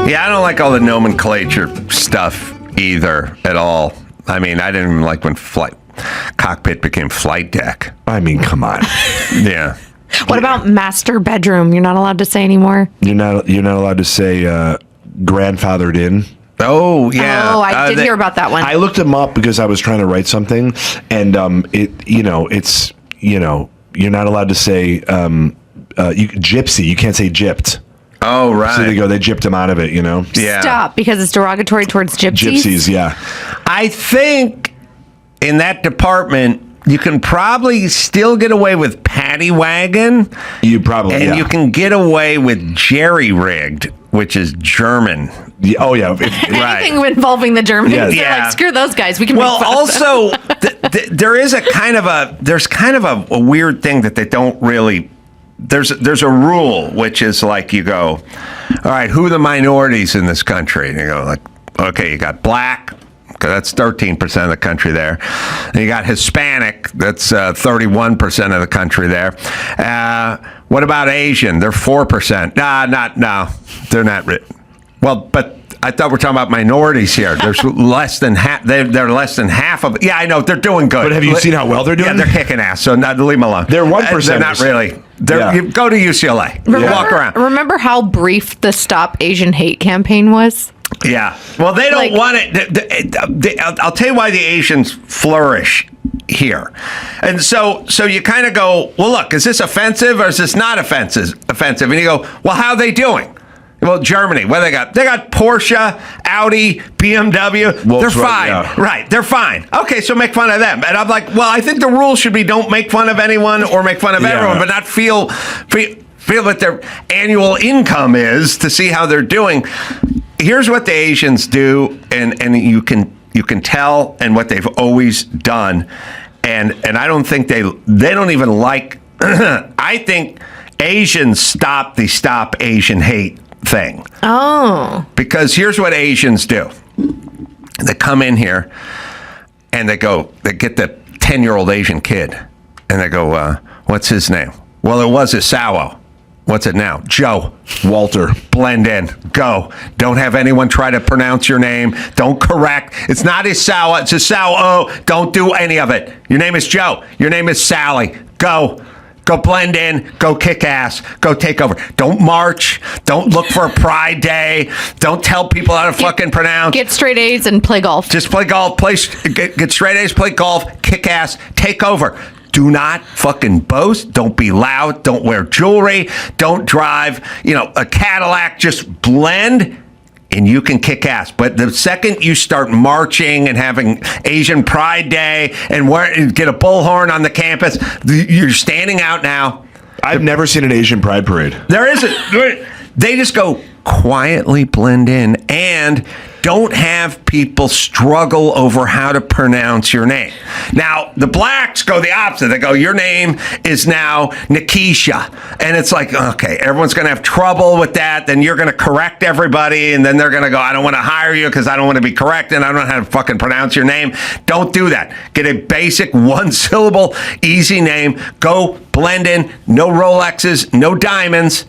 Yeah, I don't like all the nomenclature stuff either at all. I mean, I didn't even like when cockpit became flight deck. I mean, come on. Yeah. What about master bedroom? You're not allowed to say anymore. You're not allowed to say grandfathered in. Oh, yeah. Oh, I did hear about that one. I looked them up because I was trying to write something, and you're not allowed to say gypsy. You can't say gypped. Oh, right. So they gypped him out of it, Yeah. Stop, because it's derogatory towards gypsies. Gypsies, yeah. I think in that department, you can probably still get away with paddy wagon. You probably, and you can get away with jerry-rigged, which is German. Oh, yeah. Anything involving the Germans, Yes. they're Yeah. like, screw those guys. We can Well, make fun of them. also, there is a kind of a weird thing that they don't really. There's a rule, which is like you go, all right, who are the minorities in this country? And you go like, okay, you got black, because that's 13% of the country there. And you got Hispanic, that's 31% of the country there. What about Asian? They're 4%. No, they're not. Well, but I thought we're talking about minorities here. There's less than half. They're less than half of. Yeah, I know they're doing good. But have you seen how well they're doing? Yeah, they're kicking ass. So leave them alone. They're 1%. They're not really. You go to UCLA. Walk around. Remember how brief the Stop Asian Hate campaign was? Yeah. Well, they don't want it. I'll tell you why the Asians flourish here. And so you kind of go, well, look, is this offensive or is this not offensive? And you go, well, how are they doing? Well, Germany, what do they got? They got Porsche, Audi, BMW. They're fine. Yeah. Right. They're fine. Okay, so make fun of them. And I'm like, well, I think the rule should be don't make fun of anyone or make fun of everyone, but not feel what their annual income is to see how they're doing. Here's what the Asians do, and you can tell, and what they've always done, and I don't think they don't even like. I think Asians stop Asian hate thing. Oh. Because here's what Asians do. They come in here and they get the 10-year-old Asian kid and they go, what's his name? Well, it was Isawa. What's it now? Joe. Walter. Blend in. Go. Don't have anyone try to pronounce your name. Don't correct. It's not Isawa. It's Isawa. Don't do any of it. Your name is Joe. Your name is Sally. Go. Go blend in. Go kick ass. Go take over. Don't march. Don't look for a pride day. Don't tell people how to fucking pronounce. Get straight A's and play golf. Just play golf. Get straight A's. Play golf. Kick ass. Take over. Do not fucking boast. Don't be loud. Don't wear jewelry. Don't drive, a Cadillac. Just blend. And you can kick ass. But the second you start marching and having Asian Pride Day and get a bullhorn on the campus, you're standing out now. I've never seen an Asian Pride parade. There isn't. They just go quietly blend in and don't have people struggle over how to pronounce your name. Now, the blacks go the opposite. They go, your name is now Nikisha. And it's like, okay, everyone's going to have trouble with that. Then you're going to correct everybody. And then they're going to go, I don't want to hire you because I don't want to be corrected. I don't know how to fucking pronounce your name. Don't do that. Get a basic one-syllable, easy name. Go blend in. No Rolexes, no diamonds.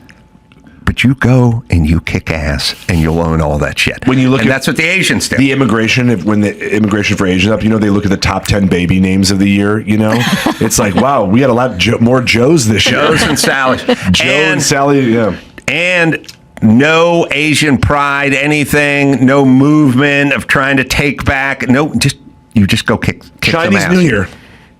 But you go and you kick ass and you'll own all that shit. When you look and that's what the Asians do. The immigration, when the immigration for Asians up, they look at the top 10 baby names of the year, It's like, wow, we had a lot more Joes this year. Joes and Sally. And Sally, yeah. And no Asian pride, anything, no movement of trying to take back. No, you just go kick Chinese some ass. New Year.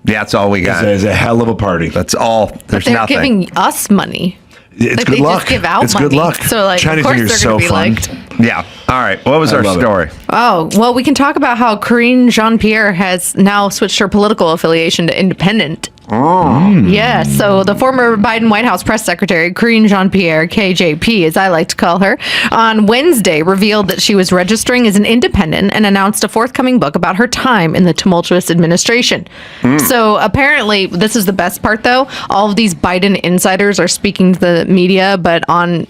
Yeah, that's all we got. It's a hell of a party. That's all. There's They're nothing. giving us money. It's good they luck. Just give out it's money. good luck. So, Chinese of course New Year's they're so going to be fun. liked. Yeah. All right. What was our story? Oh, well, we can talk about how Karine Jean-Pierre has now switched her political affiliation to independent. Oh. Yeah, so the former Biden White House press secretary, Karine Jean-Pierre, KJP, as I like to call her, on Wednesday revealed that she was registering as an independent and announced a forthcoming book about her time in the tumultuous administration. So apparently, this is the best part, though. All of these Biden insiders are speaking to the media, but on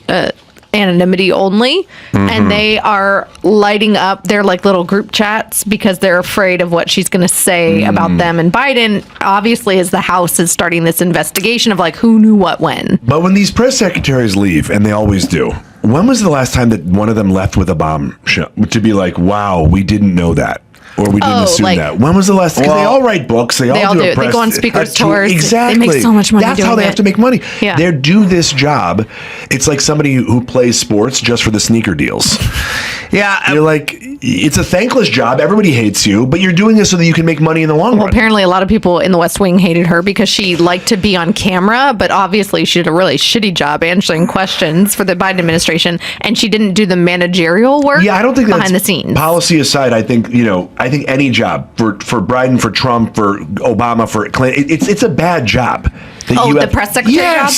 anonymity only, and they are lighting up their little group chats because they're afraid of what she's going to say about them. And Biden, obviously, as the House is starting this investigation of who knew what when. But when these press secretaries leave, and they always do, when was the last time that one of them left with a bomb to be like, wow, we didn't know that? Or we didn't assume that. When was the last? Because they all write books. They all do. They go on speakers tours. Exactly. They make so much money. That's how they have to make money. Yeah. They do this job. It's like somebody who plays sports just for the sneaker deals. Yeah, you're like, it's a thankless job. Everybody hates you, but you're doing this so that you can make money in the long run. Apparently, a lot of people in the West Wing hated her because she liked to be on camera, but obviously she did a really shitty job answering questions for the Biden administration, and she didn't do the managerial work. Yeah, I don't think behind the scenes. Policy aside, I think any job for Biden, for Trump, for Obama, for Clinton, it's a bad job. The press secretary job?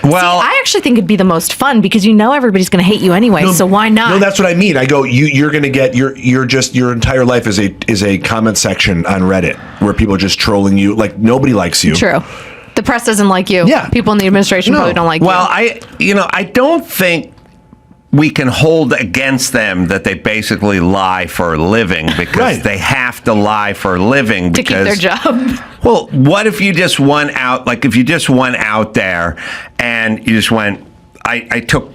Well, I actually think it'd be the most fun because everybody's going to hate you anyway, so why not? No, that's what I mean. I go, you're going to get your entire life is a comment section on Reddit where people are just trolling you. Like, nobody likes you. True. The press doesn't like you. Yeah. People in the administration probably don't like well, you. I don't think we can hold against them that they basically lie for a living because they have to lie for a living to keep their job. Well, what if you just went out, like if you just went out there and you just went, I took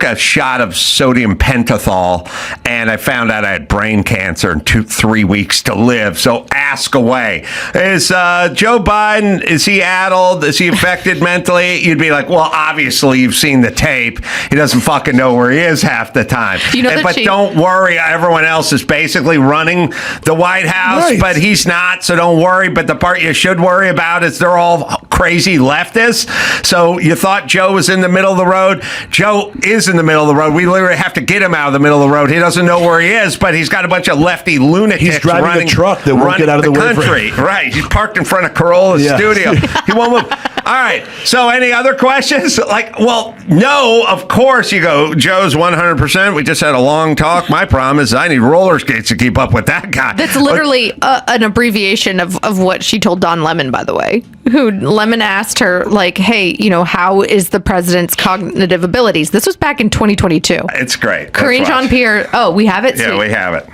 a shot of sodium pentothal and I found out I had brain cancer and 3 weeks to live. So ask away. Is Joe Biden, is he addled? Is he affected mentally? You'd be like, well, obviously you've seen the tape. He doesn't fucking know where he is half the time. But don't worry, everyone else is basically running the White House, but he's not, so don't worry. But the part you should worry about is they're all crazy leftists. So you thought Joe was in the middle of the road. Joe is in the middle of the road. We literally have to get him out of the middle of the road. He doesn't know where he is, but he's got a bunch of lefty lunatics. He's driving running a truck that won't get out of the country. Right. He's parked in front of Carolla's studio. He won't move. All right. So any other questions? Like, well, no, of course you go, Joe's 100%. We just had a long talk. My problem is I need roller skates to keep up with that guy. That's literally an abbreviation of what she told Don Lemon, by the way. Who Lemon asked her, like, hey, how is the president's cognitive abilities? This was back in 2022. It's great. Karine Jean-Pierre. Oh, we have it? Yeah, Sweet. we have it.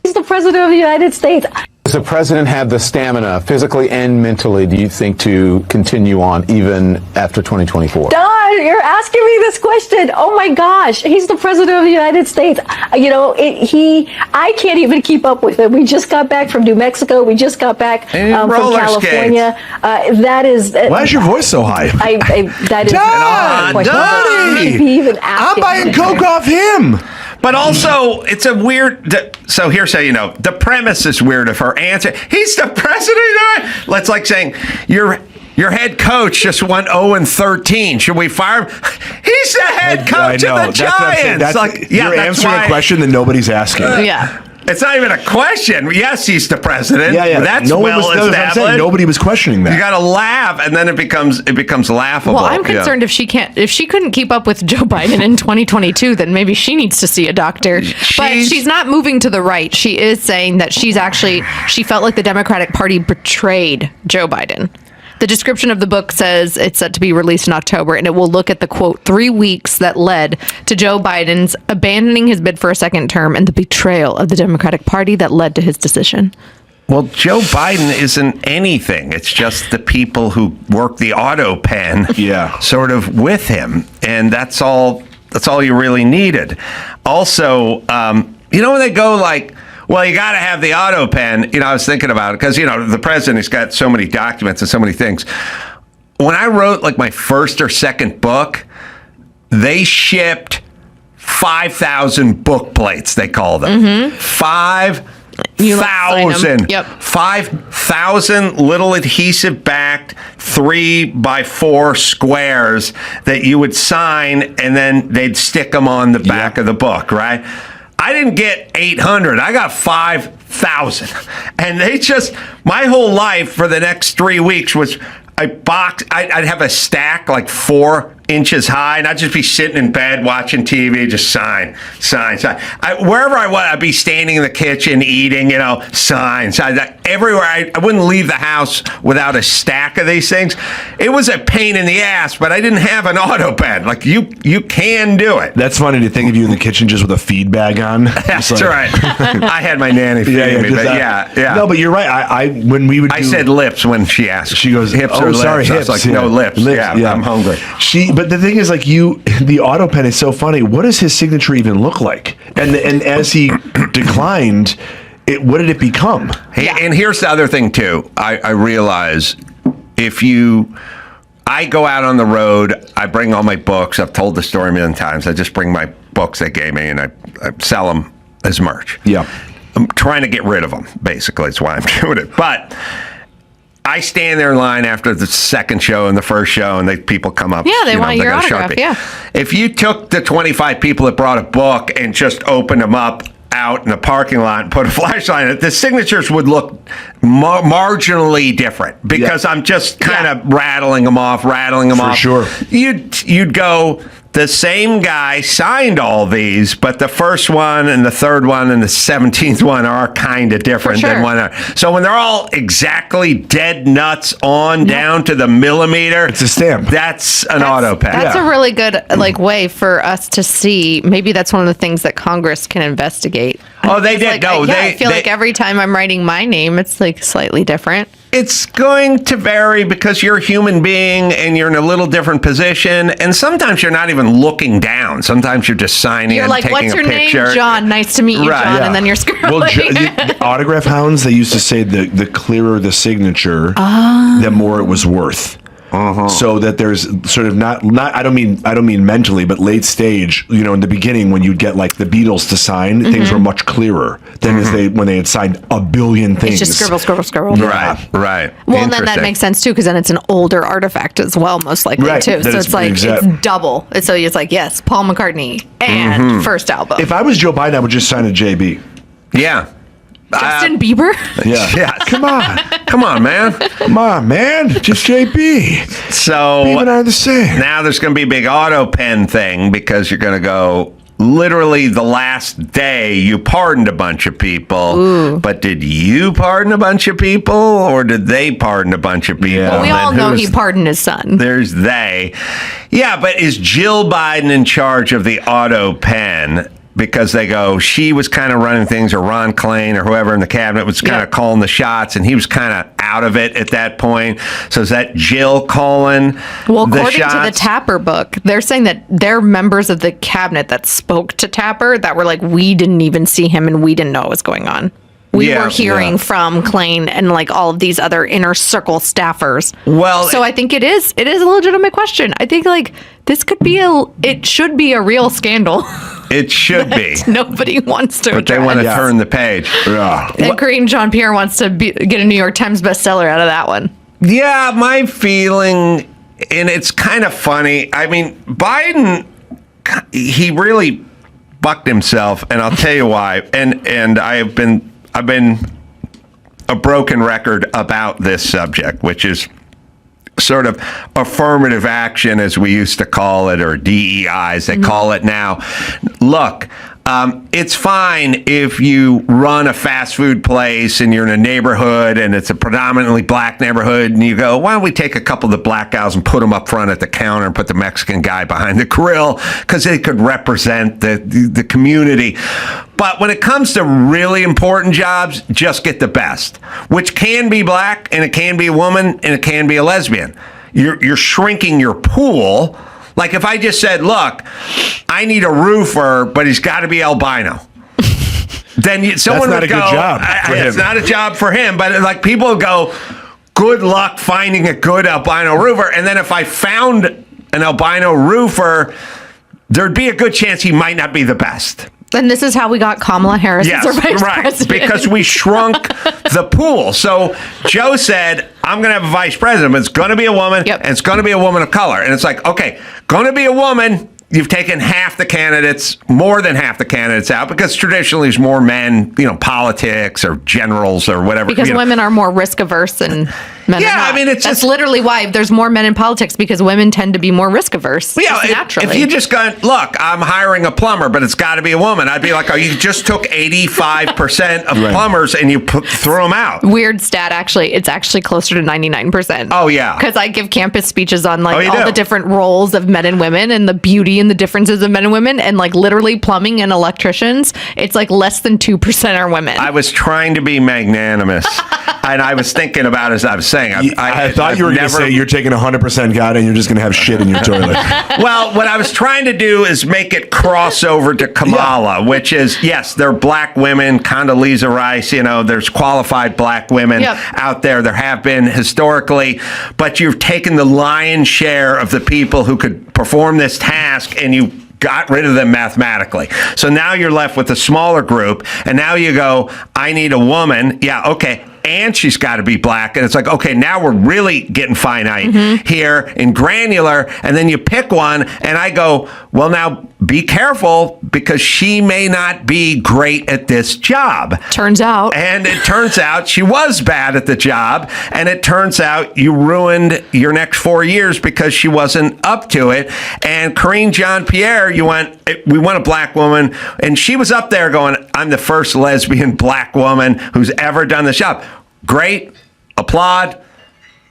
He's the president of the United States. Does the president have the stamina, physically and mentally, do you think, to continue on even after 2024? Don, you're asking me this question. Oh my gosh, he's the president of the United States. I can't even keep up with him. We just got back from New Mexico. We just got back from California. Why is your voice so high? That is Don, Donnie! I'm buying Coke off him. But also, it's a weird. So here's how you know the premise is weird of her answer. He's the president. That's like saying your head coach just went 0-13. Should we fire him? He's the head coach of the Giants. You're answering a question that nobody's asking. Yeah. It's not even a question. Yes, he's the president. Yeah. That's established. Nobody was questioning that. You got to laugh, and then it becomes laughable. Well, I'm concerned if she couldn't keep up with Joe Biden in 2022, then maybe she needs to see a doctor. But she's not moving to the right. She is saying that she felt like the Democratic Party betrayed Joe Biden. The description of the book says it's set to be released in October, and it will look at the, quote, 3 weeks that led to Joe Biden's abandoning his bid for a second term and the betrayal of the Democratic Party that led to his decision. Well, Joe Biden isn't anything. It's just the people who work the auto pen sort of with him. And that's all you really needed. Also, when they go like, well, you got to have the auto pen. I was thinking about it because, the president has got so many documents and so many things. When I wrote like my first or second book, they shipped 5,000 book plates, they call them. Mm-hmm. 5,000. Yep. 5,000 little adhesive backed 3x4 squares that you would sign and then they'd stick them on the back of the book, right? I didn't get 800. I got 5,000. And my whole life for the next 3 weeks was I'd have a stack like 4 inches high, and I'd just be sitting in bed watching TV, just sign. Wherever I was, I'd be standing in the kitchen eating, sign. Everywhere, I wouldn't leave the house without a stack of these things. It was a pain in the ass, but I didn't have an auto pen. Like, you can do it. That's funny to think of you in the kitchen just with a feed bag on. That's right. I had my nanny feeding me, but yeah. No, but you're right. I said lips when she asked. She goes, hips or lips? Sorry, hips. I was like, no, lips. Yeah, I'm hungry. But the thing is, like, the auto pen is so funny. What does his signature even look like? And as he declined, what did it become? Hey, and here's the other thing too. I realize I go out on the road, I bring all my books. I've told the story a million times. I just bring my books they gave me and I sell them as merch. Yeah. I'm trying to get rid of them, basically. That's why I'm doing it. But I stand there in line after the second show and the first show, and people come up. Yeah, they want your got a autograph, Sharpie. yeah. If you took the 25 people that brought a book and just opened them up out in the parking lot and put a flashlight in it, the signatures would look marginally different because I'm just kind of rattling them off. For sure. You'd go, the same guy signed all these, but the first one and the third one and the 17th one are kind of different than one other. So when they're all exactly dead nuts on down to the millimeter, it's a stamp. That's an auto pen. That's a really good way for us to see. Maybe that's one of the things that Congress can investigate. Oh, they did. I feel like every time I'm writing my name, it's like slightly different. It's going to vary because you're a human being and you're in a little different position. And sometimes you're not even looking down. Sometimes you're just signing and taking a picture. You're like, what's your name? John. Nice to meet you, John. Yeah. And then you're scrolling. Well, the autograph hounds, they used to say the clearer the signature, the more it was worth. So that there's sort of not I don't mean mentally, but late stage, in the beginning when you'd get like the Beatles to sign, things were much clearer than when they had signed a billion things. It's just scribble. Right. Well, and then that makes sense too, because then it's an older artifact as well, most likely too. So it's like it's double. So it's like, yes, Paul McCartney and first album. If I was Joe Biden, I would just sign a JB. Yeah. Justin Bieber? Yeah. Come on, man. Just JB. So Beaver and I are the same. Now there's going to be a big auto pen thing because you're going to go, literally the last day you pardoned a bunch of people. Ooh. But did you pardon a bunch of people or did they pardon a bunch of people? Yeah. Well, we all know he pardoned his son. There's they. Yeah, but is Jill Biden in charge of the auto pen? Because they go, she was kind of running things, or Ron Klain or whoever in the cabinet was kind of calling the shots, and he was kind of out of it at that point. So is that Jill calling according to the Tapper book, they're saying that they're members of the cabinet that spoke to Tapper that were like, we didn't even see him and we didn't know what was going on. We were hearing from Klain and like all of these other inner circle staffers. Well, so I think it is a legitimate question. I think like this it should be a real scandal. It should be. Nobody wants to. But they want to turn the page. Yeah. And Karine Jean-Pierre wants to get a New York Times bestseller out of that one. Yeah, my feeling, and it's kind of funny. I mean, Biden, he really bucked himself, and I'll tell you why. And I've been a broken record about this subject, which is sort of affirmative action, as we used to call it, or DEI, as they call it now. Look, it's fine if you run a fast food place and you're in a neighborhood and it's a predominantly black neighborhood and you go, why don't we take a couple of the black guys and put them up front at the counter and put the Mexican guy behind the grill because they could represent the community. But when it comes to really important jobs, just get the best, which can be black and it can be a woman and it can be a lesbian. You're shrinking your pool. Like if I just said, look, I need a roofer, but he's got to be albino. Then someone would go, good job for him. It's not a job for him. But like people would go, good luck finding a good albino roofer. And then if I found an albino roofer, there'd be a good chance he might not be the best. And this is how we got Kamala Harris as our vice president. Because we shrunk the pool. So Joe said, I'm going to have a vice president, but it's going to be a woman, and it's going to be a woman of color. And it's like, okay, going to be a woman. You've taken half the candidates, more than half the candidates out, because traditionally there's more men, politics or generals or whatever. Because women are more risk averse than men. Yeah, I mean, that's just literally why there's more men in politics, because women tend to be more risk averse. Yeah, naturally. If you just go, look, I'm hiring a plumber, but it's got to be a woman, I'd be like, oh, you just took 85% of plumbers and you threw them out. Weird stat, actually. It's actually closer to 99%. Oh, yeah. Because I give campus speeches on all the different roles of men and women and the beauty and the differences of men and women, and like literally plumbing and electricians, it's like less than 2% are women. I was trying to be magnanimous, and I was thinking about as I was saying. I thought you were going to say you're taking 100% God and you're just going to have shit in your toilet. Well, what I was trying to do is make it cross over to Kamala, which is, yes, they're black women, Condoleezza Rice, there's qualified black women out there. There have been historically, but you've taken the lion's share of the people who could perform this task and you got rid of them mathematically. So now you're left with a smaller group, and now you go, I need a woman. Yeah, okay. And she's got to be black. And it's like, okay, now we're really getting finite here in granular. And then you pick one, and I go, well, now be careful because she may not be great at this job. Turns out. And it turns out she was bad at the job. And it turns out you ruined your next 4 years because she wasn't up to it. And Karine Jean-Pierre, we want a black woman. And she was up there going, I'm the first lesbian black woman who's ever done this job. Great, applaud,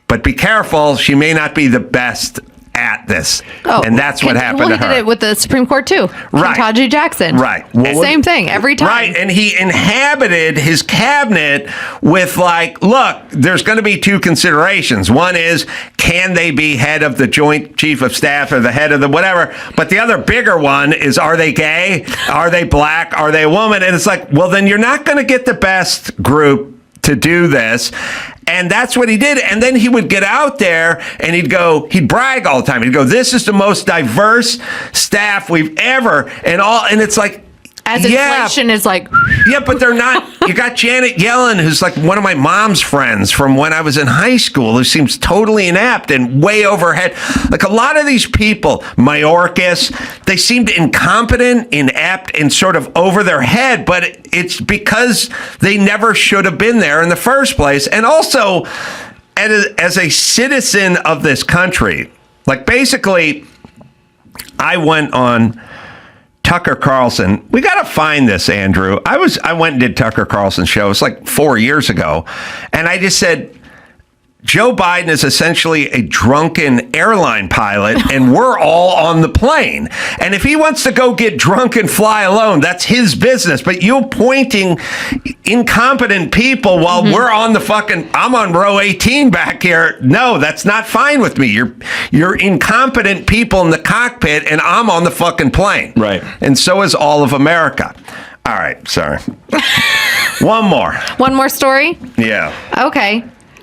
but be careful. She may not be the best at this. And that's what happened to her. He did it with the Supreme Court, too. Right. Ketanji Jackson. Right. Same thing, every time. Right, and he inhabited his cabinet with look, there's going to be two considerations. One is, can they be head of the Joint Chief of Staff or the head of the whatever? But the other bigger one is, are they gay? Are they black? Are they a woman? And it's like, well, then you're not going to get the best group to do this. And that's what he did. And then he would get out there and he'd brag all the time. He'd go, this is the most diverse staff we've ever, and it's like, as inflation is like... Yeah, but they're not... You got Janet Yellen, who's like one of my mom's friends from when I was in high school, who seems totally inept and way overhead. Like a lot of these people, Mayorkas, they seemed incompetent, inept, and sort of over their head, but it's because they never should have been there in the first place. And also, as a citizen of this country, basically, I went on Tucker Carlson. We got to find this, Andrew. I went and did Tucker Carlson's show. It was 4 years ago. And I just said, Joe Biden is essentially a drunken airline pilot, and we're all on the plane. And if he wants to go get drunk and fly alone, that's his business. But you pointing incompetent people while we're on I'm on row 18 back here. No, that's not fine with me. You're incompetent people in the cockpit, and I'm on the fucking plane. Right. And so is all of America. All right, sorry. One more. One more story? Yeah. Okay.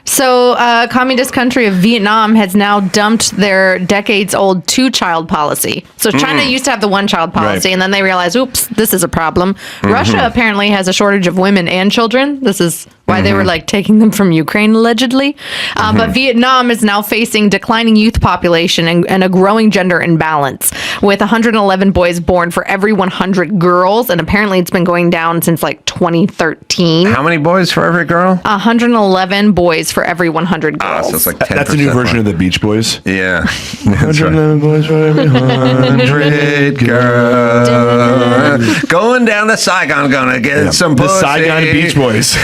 So, communist country of Vietnam has now dumped their decades-old two-child policy. So China used to have the one-child policy, and then they realized, oops, this is a problem. Russia apparently has a shortage of women and children. This is why they were taking them from Ukraine, allegedly. But Vietnam is now facing declining youth population and a growing gender imbalance, with 111 boys born for every 100 girls. And apparently it's been going down since 2013. How many boys for every girl? 111 boys for every 100 girls. So it's 10%. That's a new version of the Beach Boys. Yeah. 111 boys for every 100 girls. Going down to Saigon, gonna get some pussy. The Saigon Beach Boys.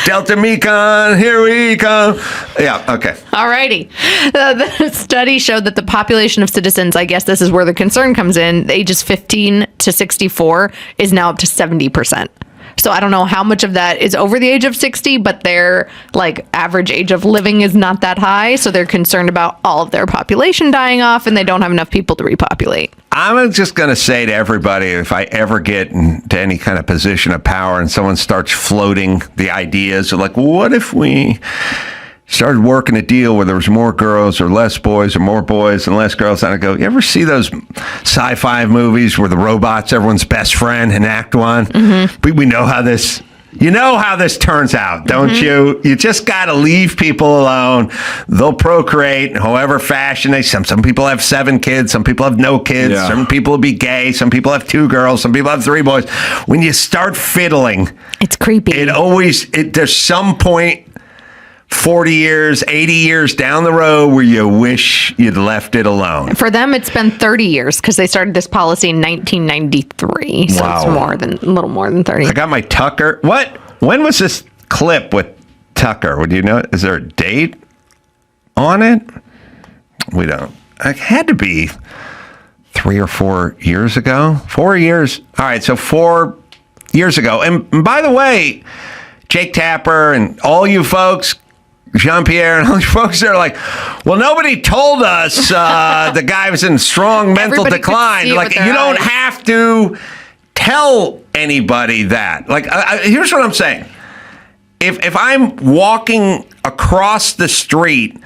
Delta Mekong, here we come. Yeah, okay. Alrighty. The study showed that the population of citizens, I guess this is where the concern comes in, ages 15 to 64 is now up to 70%. So I don't know how much of that is over the age of 60, but their average age of living is not that high. So they're concerned about all of their population dying off, and they don't have enough people to repopulate. I'm just going to say to everybody, if I ever get into any kind of position of power and someone starts floating the ideas of what if we started working a deal where there was more girls or less boys or more boys and less girls, and I go, you ever see those sci-fi movies where the robot's everyone's best friend in Act One? We know how this... You know how this turns out, don't you? You just got to leave people alone. They'll procreate in however fashion they... Some people have 7 kids. Some people have no kids. Yeah. Some people will be gay. Some people have 2 girls. Some people have 3 boys. When you start fiddling... It's creepy. There's some point... 40 years, 80 years down the road where you wish you'd left it alone. For them, it's been 30 years because they started this policy in 1993. So it's a little more than 30. I got my Tucker. What? When was this clip with Tucker? Would you know? Is there a date on it? We don't. It had to be 3 or 4 years ago. 4 years. All right. So 4 years ago. And by the way, Jake Tapper and all you folks, Jean-Pierre and all these folks are like, well, nobody told us the guy was in strong mental Everybody could decline. see it Like, with their you don't eyes. have to tell anybody that. Like, here's what I'm saying. If I'm walking across the street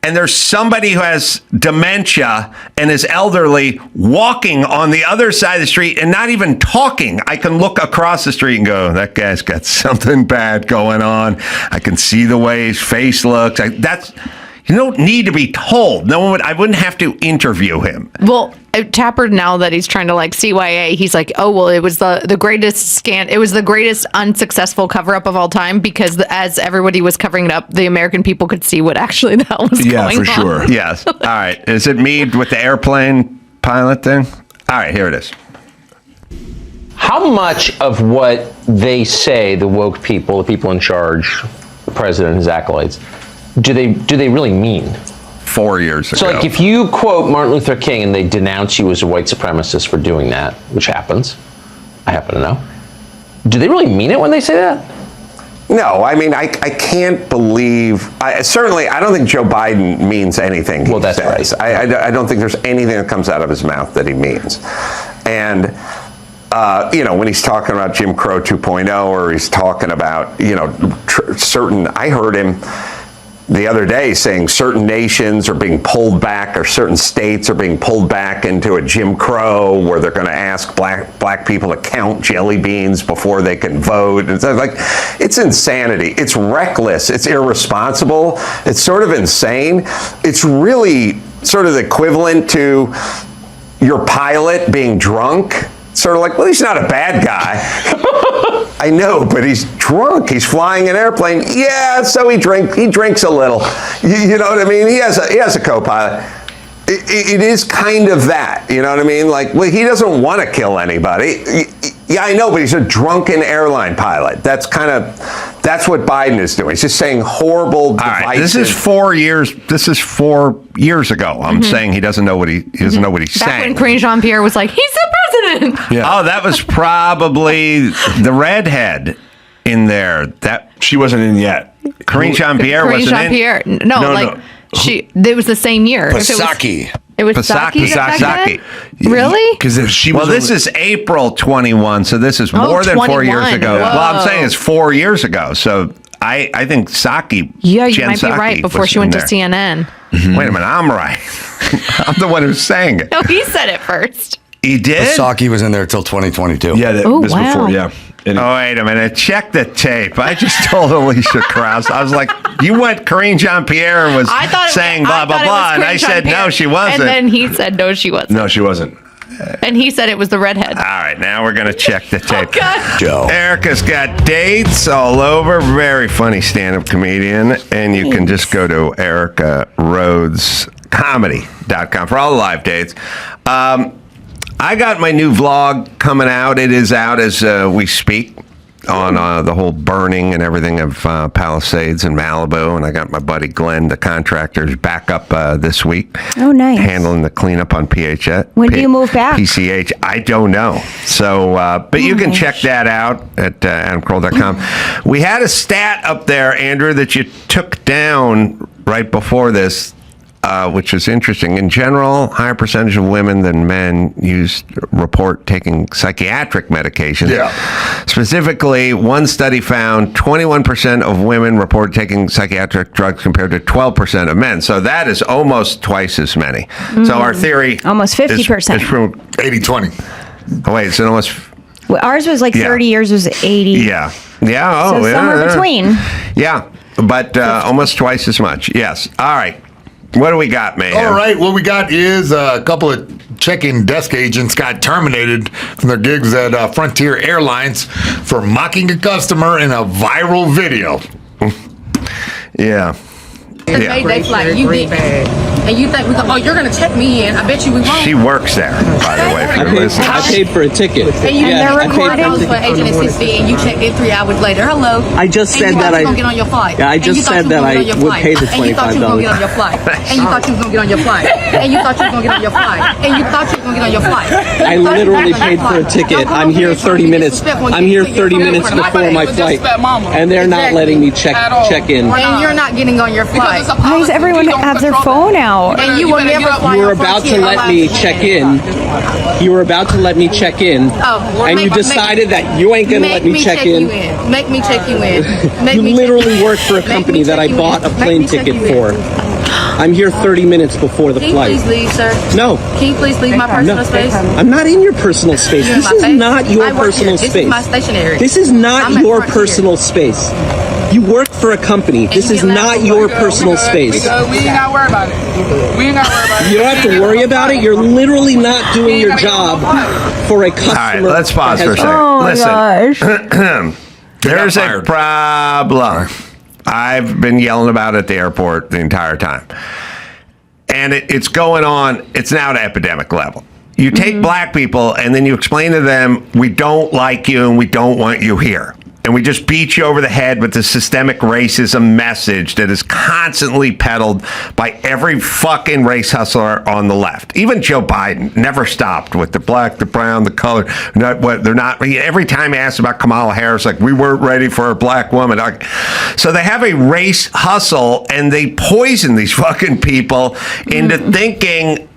and there's somebody who has dementia and is elderly walking on the other side of the street and not even talking, I can look across the street and go, that guy's got something bad going on. I can see the way his face looks. You don't need to be told. I wouldn't have to interview him. Well, Tapper, now that he's trying to like CYA, he's like, oh, well, it was the greatest it was the greatest unsuccessful cover up of all time because as everybody was covering it up, the American people could see what actually the hell was going on. Yeah, for sure. Yes. All right. Is it me with the airplane pilot thing? All right, here it is. How much of what they say, the woke people, the people in charge, the president, his acolytes, do they really mean? 4 years ago. So, like, if you quote Martin Luther King and they denounce you as a white supremacist for doing that, which happens, I happen to know, do they really mean it when they say that? No, I mean, I can't believe. I don't think Joe Biden means anything he says. Right. I don't think there's anything that comes out of his mouth that he means. And when he's talking about Jim Crow 2.0, or he's talking about I heard him the other day saying certain nations are being pulled back, or certain states are being pulled back into a Jim Crow where they're going to ask black people to count jelly beans before they can vote. It's like, it's insanity. It's reckless. It's irresponsible. It's sort of insane. It's really sort of the equivalent to your pilot being drunk. Sort of like, well, he's not a bad guy. I know, but he's drunk. He's flying an airplane. Yeah, so he drinks a little. You know what I mean? He has a co-pilot. It is kind of that. You know what I mean? Like, well, he doesn't want to kill anybody. Yeah, I know, but he's a drunken airline pilot. That's what Biden is doing. He's just saying horrible, divisive. All right, this is 4 years. This is 4 years ago. I'm saying he doesn't know what he doesn't know what he's Back saying. when Karine Jean-Pierre was like, he's the president. Yeah. Oh, that was probably the redhead in there. That She wasn't in yet. Karine Jean-Pierre Karine wasn't Jean-Pierre. in. No. It was the same year. Pasaki. It was Psaki. Psaki. Really? Because she was. Well, this is April 21, so this is more than 4 years 21. ago. Whoa. Well, I'm saying it's 4 years ago. So I think Psaki. Yeah, you Jen might be Psaki right. Before was she went in to there. CNN. Wait a minute, I'm right. I'm the one who's saying it. No, he said it first. He did? Saki was in there till 2022. Yeah, that Oh, was wow. before. Yeah. And Oh, wait a minute. Check the tape. I just told Alicia Krause. I was like, you went Karine Jean-Pierre and was I thought saying blah, blah, blah. And I said, no, she wasn't. And then he said, no, she wasn't. no, she wasn't. And he said it was the redhead. All right, now we're going to check the tape. God. Joe. Erica's got dates all over. Very funny stand-up comedian. And you can just go to ericarhodescomedy.com for all the live dates. I got my new vlog coming out. It is out as we speak on the whole burning and everything of Palisades in Malibu. And I got my buddy Glenn, the contractor's back up this week. Oh, nice. Handling the cleanup on PHS. When do you move back? PCH. I don't know. So, but you can check that out at adamcarolla.com. We had a stat up there, Andrew, that you took down right before this, which is interesting. In general, higher percentage of women than men report taking psychiatric medications. Yeah. Specifically, one study found 21% of women report taking psychiatric drugs compared to 12% of men. So that is almost twice as many. So our theory Almost 50%. is from 80-20. Oh, wait, it's almost. Well, ours was like 30 years was 80. Yeah. Yeah. Oh, So yeah, somewhere yeah. between. Yeah. But almost twice as much. Yes. All right. What do we got, man? All right, what we got is a couple of check-in desk agents got terminated from their gigs at Frontier Airlines for mocking a customer in a viral video. Yeah. Yeah. Mayday flight, you did, and you think you're gonna check me in? I bet you we won't. She works there, by the way, if you're listening. I paid for a ticket. And you they're $100 recording? for agent assistant, and you checked in 3 hours later. Hello. I just And said you that thought you I- were gonna get on your flight. Yeah, I And just you thought said you were that gonna I get on your would flight. pay the And you thought you were gonna get on your $25. flight. And you thought you were gonna get on your flight. And you thought you were gonna get on your flight. And you thought you were gonna get on your flight. And you thought you were gonna get on your flight. I literally paid for a ticket. I'm here 30 minutes. I'm here 30 minutes before my flight, and they're not letting me check in. And you're not getting on your flight. Why does everyone have their phone out? And you will never fly. You were about to let me check in. You were about to let me check in, and you decided that you ain't gonna let me check in. Make me check you in. You literally work for a company that I bought a plane ticket for. I'm here 30 minutes before the flight. Can you please leave, sir? No. Can you please leave my personal space? I'm not in your personal space. This is not your personal space. This is my stationery. This is not your personal space. You work for a company. This is not your personal space. We ain't gotta worry about it. We ain't gotta worry about it. You don't have to worry about it. You're literally not doing your job for a customer. All right, let's pause for a second. Oh my gosh. There's a problem. I've been yelling about it at the airport the entire time. And it's going on, it's now at epidemic level. You take black people and then you explain to them, we don't like you and we don't want you here. And we just beat you over the head with the systemic racism message that is constantly peddled by every fucking race hustler on the left. Even Joe Biden never stopped with the black, the brown, the color. They're not. Every time he asks about Kamala Harris, like, we weren't ready for a black woman. So they have a race hustle and they poison these fucking people into thinking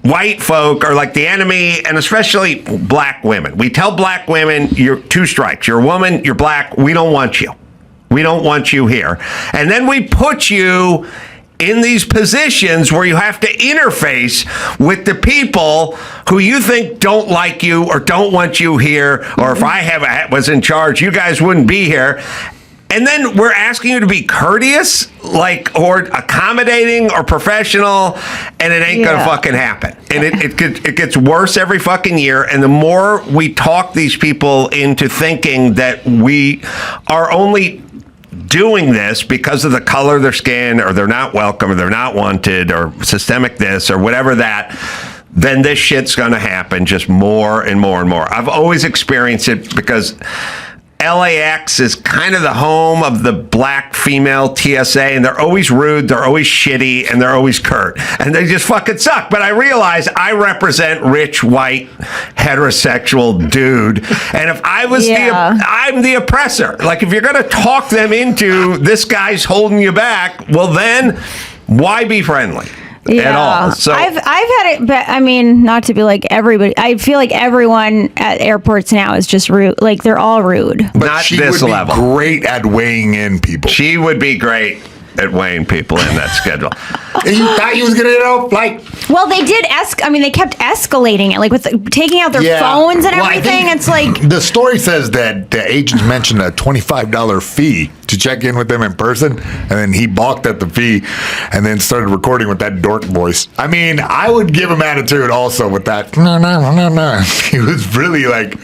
white folk are like the enemy, and especially black women. We tell black women, you're two strikes. You're a woman, you're black, we don't want you. We don't want you here. And then we put you in these positions where you have to interface with the people who you think don't like you or don't want you here, or if I was in charge, you guys wouldn't be here. And then we're asking you to be courteous, or accommodating or professional, and it ain't gonna fucking happen. And it gets worse every fucking year. And the more we talk these people into thinking that we are only doing this because of the color of their skin, or they're not welcome, or they're not wanted, or systemic this, or whatever that, then this shit's gonna happen just more and more and more. I've always experienced it because LAX is kind of the home of the black female TSA, and they're always rude, they're always shitty, and they're always curt, and they just fucking suck. But I realize I represent rich, white, heterosexual dude, and if I was I'm the oppressor. Like, if you're going to talk them into this guy's holding you back, well then, why be friendly? At all. So I've had it, but I mean, not to be like everybody. I feel like everyone at airports now is just rude. Like, they're all rude. But not she this would be level. Great at weighing in people. She would be great at weighing people in that schedule. And you thought you was gonna Well, they did they kept escalating it, like with taking out their phones and everything. It's like, the story says that the agents mentioned a $25 fee to check in with them in person, and then he balked at the fee and then started recording with that dork voice. I mean, I would give him attitude also with that. No. He was really like,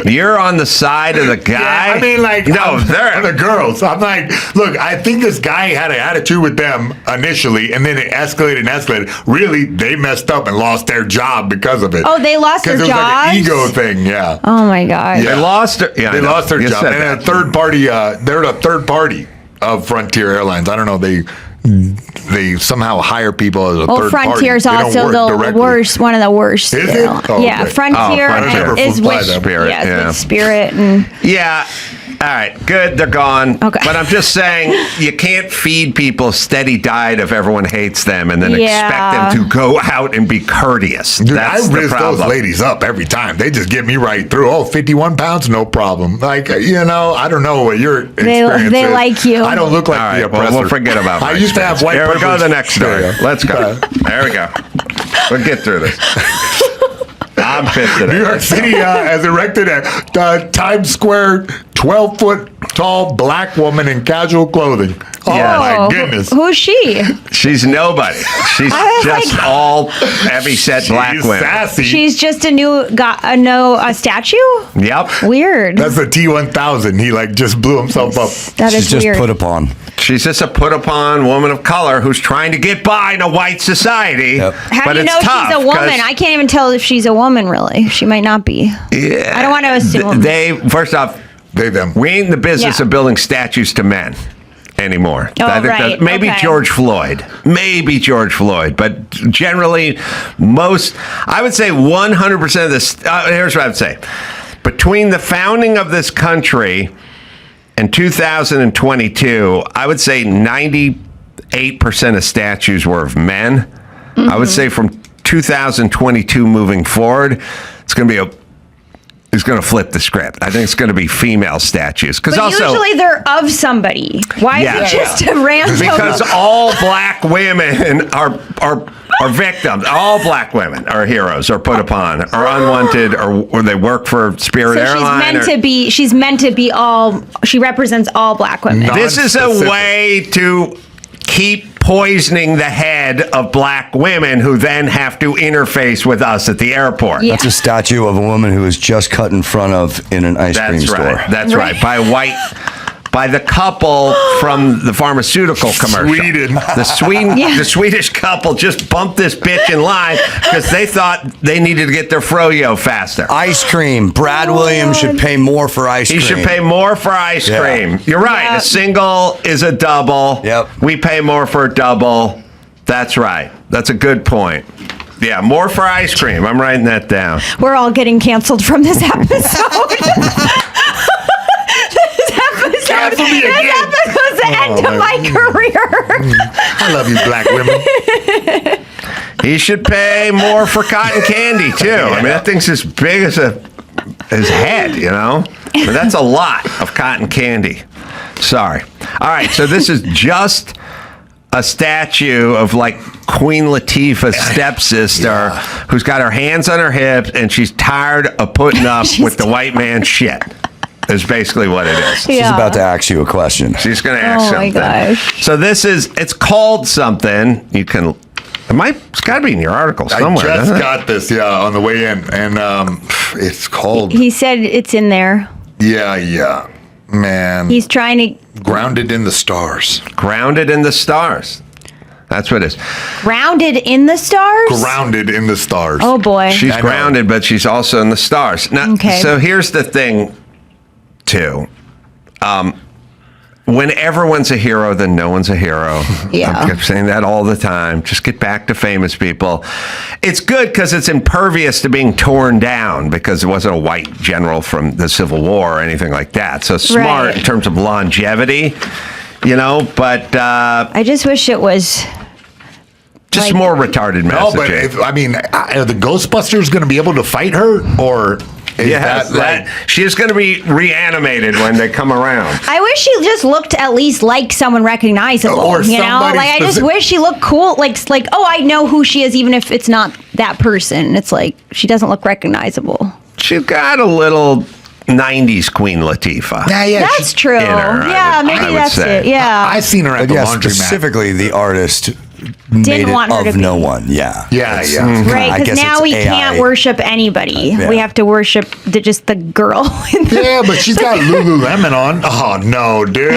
you're on the side of the guy. Yeah, I mean, like, no, they're the girls. I'm like, look, I think this guy had an attitude with them initially, and then it escalated and escalated. Really, they messed up and lost their job because of it. oh, they lost their Because it was jobs? like an ego thing, yeah. Oh my god. They lost their, They lost their job. And a third party, they're a third party of Frontier Airlines. I don't know, they somehow hire people as a third party. Frontier's also the worst, one of the worst. Is it? Oh, yeah, okay. Frontier is with Spirit. with Spirit and all right, good, they're gone. Okay. But I'm just saying, you can't feed people a steady diet if everyone hates them and then expect them to go out and be courteous. Dude, That's I the raise problem. those ladies up every time. They just get me right through. Oh, 51 pounds, no problem. Like, I don't know what your experience they is. like you. I don't look like All the right, well, oppressor. we'll forget about I my used to have white Here we go, privilege. the next story. There you go. Let's go. There we go. We'll get through this. I'm pissed at it. New York City has erected a Times Square 12-foot tall black woman in casual clothing. Oh, my goodness. Who's she? She's nobody. She's just all heavy-set black women. Sassy. She's just a statue? Yep. Weird. That's the T-1000. He just blew himself up. That is weird. Put upon. She's just a put-upon woman of color who's trying to get by in a white society. Yep. How but do you it's know tough she's a woman? 'cause- I can't even tell if she's a woman, really. She might not be. Yeah. I don't want to assume. First off, They, them. we ain't in the business Yeah. of building statues to men. anymore. Oh, I think right. maybe Okay. George Floyd, but generally I would say 100% of this. Here's what I would say: between the founding of this country and 2022, I would say 98% of statues were of men. I would say from 2022 moving forward, it's going to flip the script. I think it's going to be female statues. But also, usually they're of somebody. Why is it just a random? Because all black women are victims. All black women are heroes, or put upon, or unwanted, or they work for Spirit Airlines. She's meant to be all. She represents all black women. This is a way to keep poisoning the head of black women who then have to interface with us at the airport. Yeah. That's a statue of a woman who was just cut in front of in an ice cream store. That's right. By the couple from the pharmaceutical commercial. Sweden. The Swedish couple just bumped this bitch in line because they thought they needed to get their froyo faster. Ice cream. Brad Williams should pay more for ice cream. He should pay more for ice cream. You're right. Yep. A single is a double. Yep. We pay more for a double. That's right. That's a good point. Yeah, more for ice cream. I'm writing that down. We're all getting canceled from this episode. Cancel me again. This was the end of my career. I love you, black women. He should pay more for cotton candy too. I mean, that thing's as big as his head, you know. But that's a lot of cotton candy. Sorry. All right, so this is just a statue of like Queen Latifah's stepsister who's got her hands on her hips and she's tired of putting up with the white man's shit. Is basically what it is. She's about to ask you a question. She's going to ask something. Oh my gosh. So it's called something. It's got to be in your article somewhere. I just got this, on the way in, and it's called. He said it's in there. Yeah, man. He's trying to. Grounded in the stars. Grounded in the stars. That's what it is. Grounded in the stars? Grounded in the stars. Oh boy. She's grounded, but she's also in the stars. Now, so here's the thing, too. When everyone's a hero, then no one's a hero. Yeah. I keep saying that all the time. Just get back to famous people. It's good because it's impervious to being torn down because it wasn't a white general from the Civil War or anything like that. So smart in terms of longevity, you know, but... I just wish it was... Just more retarded messaging. Are the Ghostbusters going to be able to fight her, or... She is going to be reanimated when they come around. I wish she just looked at least like someone recognizable. Or you know, like I just wish she looked cool. Like oh, I know who she is, even if it's not that person. It's like she doesn't look recognizable. She's got a little 90s Queen Latifah. Yeah, that's true. Maybe that's it. Yeah, I've seen her at the laundromat. Specifically, the artist didn't want her to be. no one. Yeah. Right, because now we can't worship anybody. We have to worship just the girl. But she's got Lululemon on. Oh no, dude.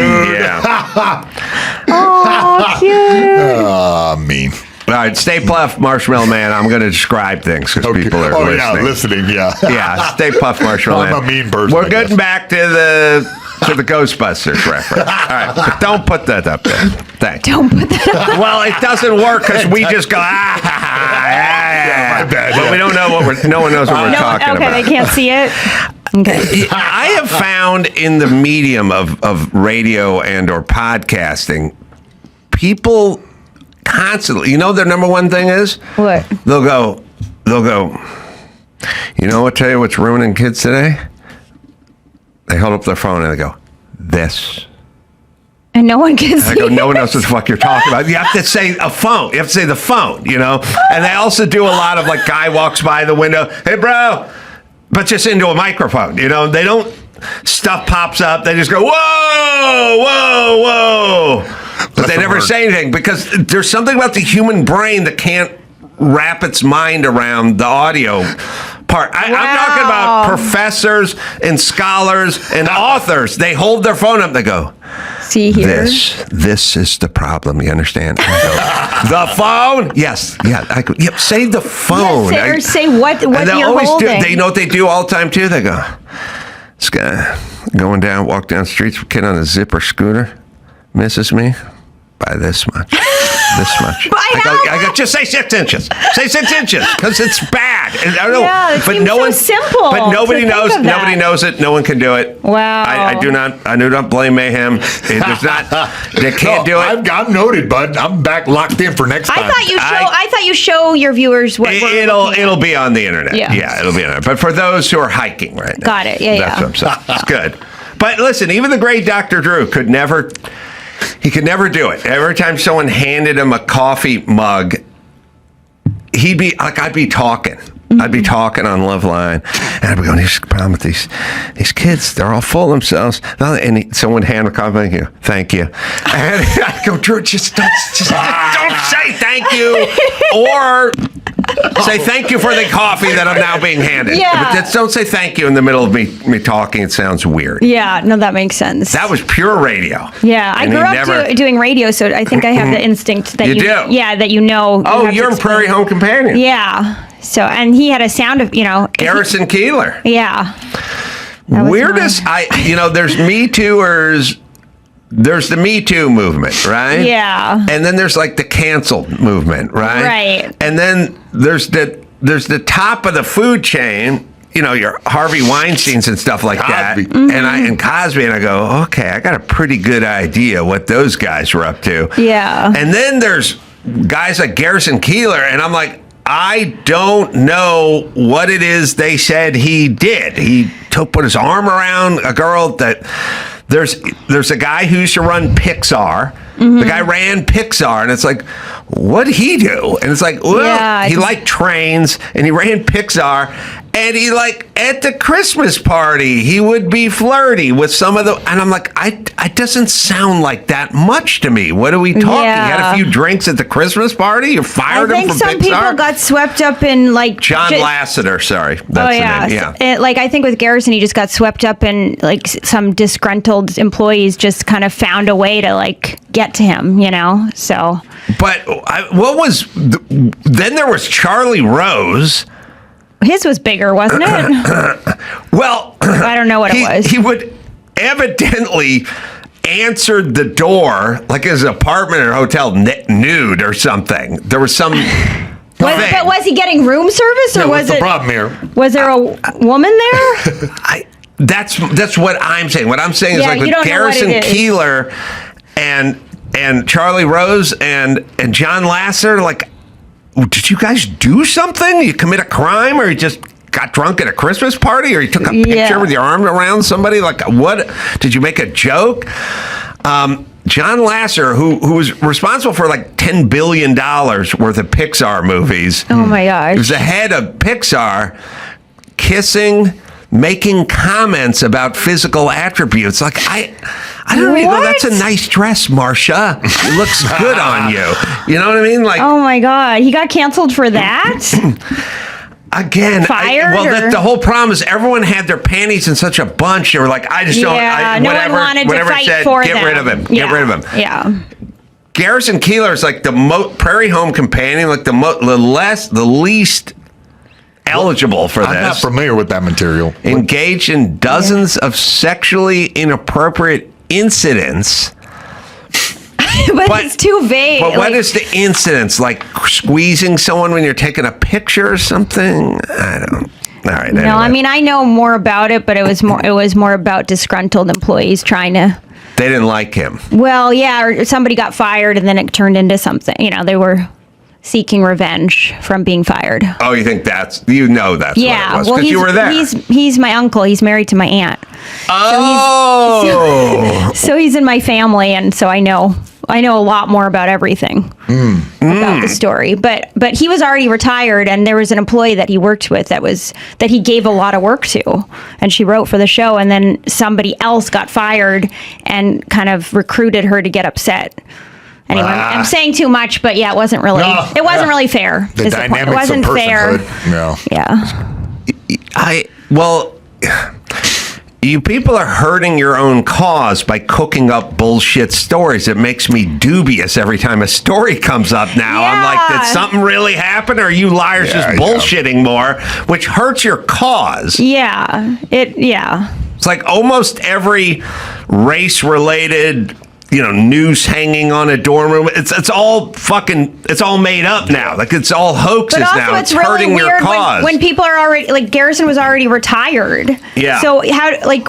Oh, cute. Oh, mean. All right, Stay Puft Marshmallow Man. I'm going to describe things because people are listening. Yeah, Stay Puft Marshmallow Man. I'm a mean person. We're getting back to the Ghostbusters reference. All right, but don't put that up there. Thanks. Don't put that up. Well, it doesn't work because we just go, my bad. But we don't know no one knows what we're talking about. Okay, they can't see it. Okay. I have found in the medium of radio and or podcasting, people constantly, you know, their number one thing is what? They'll go, you know what? Tell you what's ruining kids today? They hold up their phone and they go, this. And no one can see. I go, no one knows what the fuck you're talking about. You have to say a phone. You have to say the phone, you know? And they also do a lot of like guy walks by the window, hey bro, but just into a microphone, you know? They don't, stuff pops up. They just go, whoa, whoa, whoa. But they never say anything because there's something about the human brain that can't wrap its mind around the audio part. I'm talking about professors and scholars and authors. They hold their phone up. They go, see here. This is the problem. You understand? I go, the phone? Yes. Yeah. I go, yep. Say the phone. Or say what you're holding. They know what they do all the time too. They go, this guy going down, walk down the streets with a kid on a zipper scooter. misses me by this much. This much. I go, just say 6 inches. Say 6 inches, because it's bad. And I don't, Yeah, it seems so simple But nobody to think knows. of that. Nobody knows it. No one can do it. Wow. I do not blame Mayhem. There's not. They can't do it. I'm noted, bud. I'm back locked in for next time. I thought you show your viewers what we're looking It'll at. be on the internet. Yeah. It'll be on it. But for those who are hiking right now, Got it. Yeah, that's what I'm saying. It's good. But listen, even the great Dr. Drew could never do it. Every time someone handed him a coffee mug, he'd be like, I'd be talking. I'd be talking on Love Line, and I'd be going, here's the problem with these kids. They're all full of themselves. And someone would hand a coffee, thank you. And I'd go, Drew, just don't say thank you. Or say thank you for the coffee that I'm now being handed. Yeah. But just don't say thank you in the middle of me talking. It sounds weird. Yeah, no, that makes sense. That was pure radio. Yeah, I And grew he up doing radio, so I think I have the instinct that You do? Yeah, that you know. Oh, you're a Prairie Home Companion. Yeah. So, and he had a sound of, Garrison Keillor. Yeah. Weirdest, there's Me Tooers. There's the Me Too movement, right? Yeah. And then there's like the canceled movement, right? Right. And then there's the top of the food chain, your Harvey Weinsteins and stuff like that. Mm-hmm. And Cosby, and I go, okay, I got a pretty good idea what those guys were up to. Yeah. And then there's guys like Garrison Keillor, and I'm like, I don't know what it is they said he did. He put his arm around a girl that there's a guy who used to run Pixar. Mm-hmm. The guy ran Pixar, and it's like, what'd he do? And it's like, well, he liked trains, and he ran Pixar, and he at the Christmas party, he would be flirty with some of the, and I'm like, it doesn't sound like that much to me. What are we talking? Yeah. You had a few drinks at the Christmas party? You fired him from Pixar? I think some people got swept up in John Lasseter, sorry. That's the name. Yeah. I think with Garrison, he just got swept up in some disgruntled employees just kind of found a way to get to him, so. But then there was Charlie Rose. His was bigger, wasn't it? Well, I don't know what it was. He would evidently answered the door like his apartment or hotel nude or something. There was some. But was he getting room service, or was the problem here? Was there a woman there? That's what I'm saying. What I'm saying is with Garrison Keillor and Charlie Rose and John Lasseter, did you guys do something? You commit a crime, or you just got drunk at a Christmas party, or you took a picture with your arm around somebody? What? Did you make a joke? John Lasseter, who was responsible for $10 billion worth of Pixar movies. Oh my gosh. He was the head of Pixar, kissing, making comments about physical attributes. I don't even know. That's a nice dress, Marcia. It looks good on you. You know what I mean? Oh my God. He got canceled for that? Again, fired? The whole problem is everyone had their panties in such a bunch. They were like, I just don't. No one wanted to fight said, for get them. rid of him. Yeah. Get rid of him. Yeah. Garrison Keillor is the Prairie Home Companion, the least eligible for this. I'm not familiar with that material. Engaged in dozens of sexually inappropriate incidents. but it's too vague. But what is the incidents? Squeezing someone when you're taking a picture or something? I don't. All right. No, anyway. I mean I know more about it, but it was more about disgruntled employees trying to. They didn't like him. Well, yeah, or somebody got fired, and then it turned into something. They were seeking revenge from being fired. Oh, you think that's what it was? Yeah, because you were there. He's my uncle. He's married to my aunt. Oh. So he's in my family, and so I know a lot more about everything about the story. But he was already retired, and there was an employee that he worked with that he gave a lot of work to, and she wrote for the show, and then somebody else got fired and kind of recruited her to get upset. Anyway, I'm saying too much, but yeah, it wasn't really really fair. The dynamics it wasn't of fair. personhood. Yeah. You people are hurting your own cause by cooking up bullshit stories. It makes me dubious every time a story comes up now. Yeah. I'm like, did something really happen, or are you liars just bullshitting more, which hurts your cause? Yeah. It's like almost every race-related noose hanging on a dorm room. It's all made up now. Like it's all hoaxes but also now. It's really hurting your weird cause. when people are already like Garrison was already retired. Yeah. So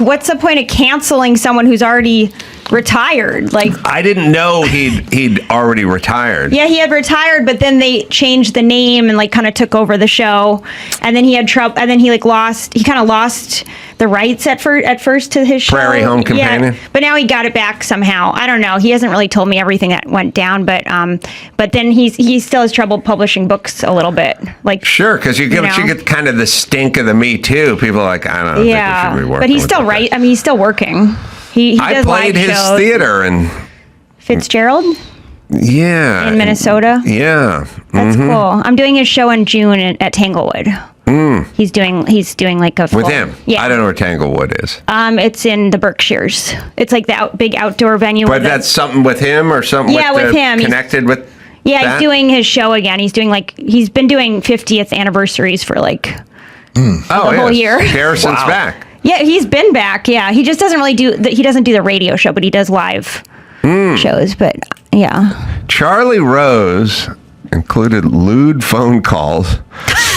what's the point of canceling someone who's already retired? Like I didn't know he'd already retired. Yeah, he had retired, but then they changed the name and kind of took over the show, and then he had trouble, and then he lost the rights at first to his show. Prairie Home Companion. Yeah, but now he got it back somehow. I don't know. He hasn't really told me everything that went down, but then he still has trouble publishing books a little bit. Sure, because you get kind of the stink of the Me Too. People are like, I don't think we should be working. But he's still right. I mean, he's still working. He does played live his shows. theater and Fitzgerald. Yeah. In Minnesota. Yeah. That's cool. I'm doing his show in June at Tanglewood. He's doing like a full, with him. Yeah. I don't know where Tanglewood is. It's in the Berkshires. It's like the big outdoor venue. But that's something with him or something. Yeah, with him. Connected with. Yeah, that? he's doing his show again. He's been doing 50th anniversaries for the whole year. Garrison's back. Yeah, he's been back. Yeah, he just doesn't really he doesn't do the radio show, but he does live shows. But yeah, Charlie Rose included lewd phone calls.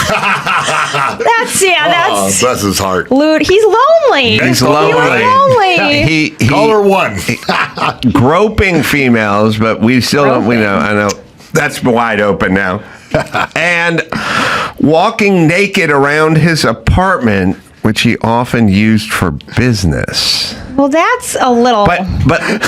That's bless his heart. Lewd. He's lonely. He's lonely. He call her one. Groping females, but we still don't. We know. I know that's wide open now. And walking naked around his apartment, which he often used for business. Well, that's a little. But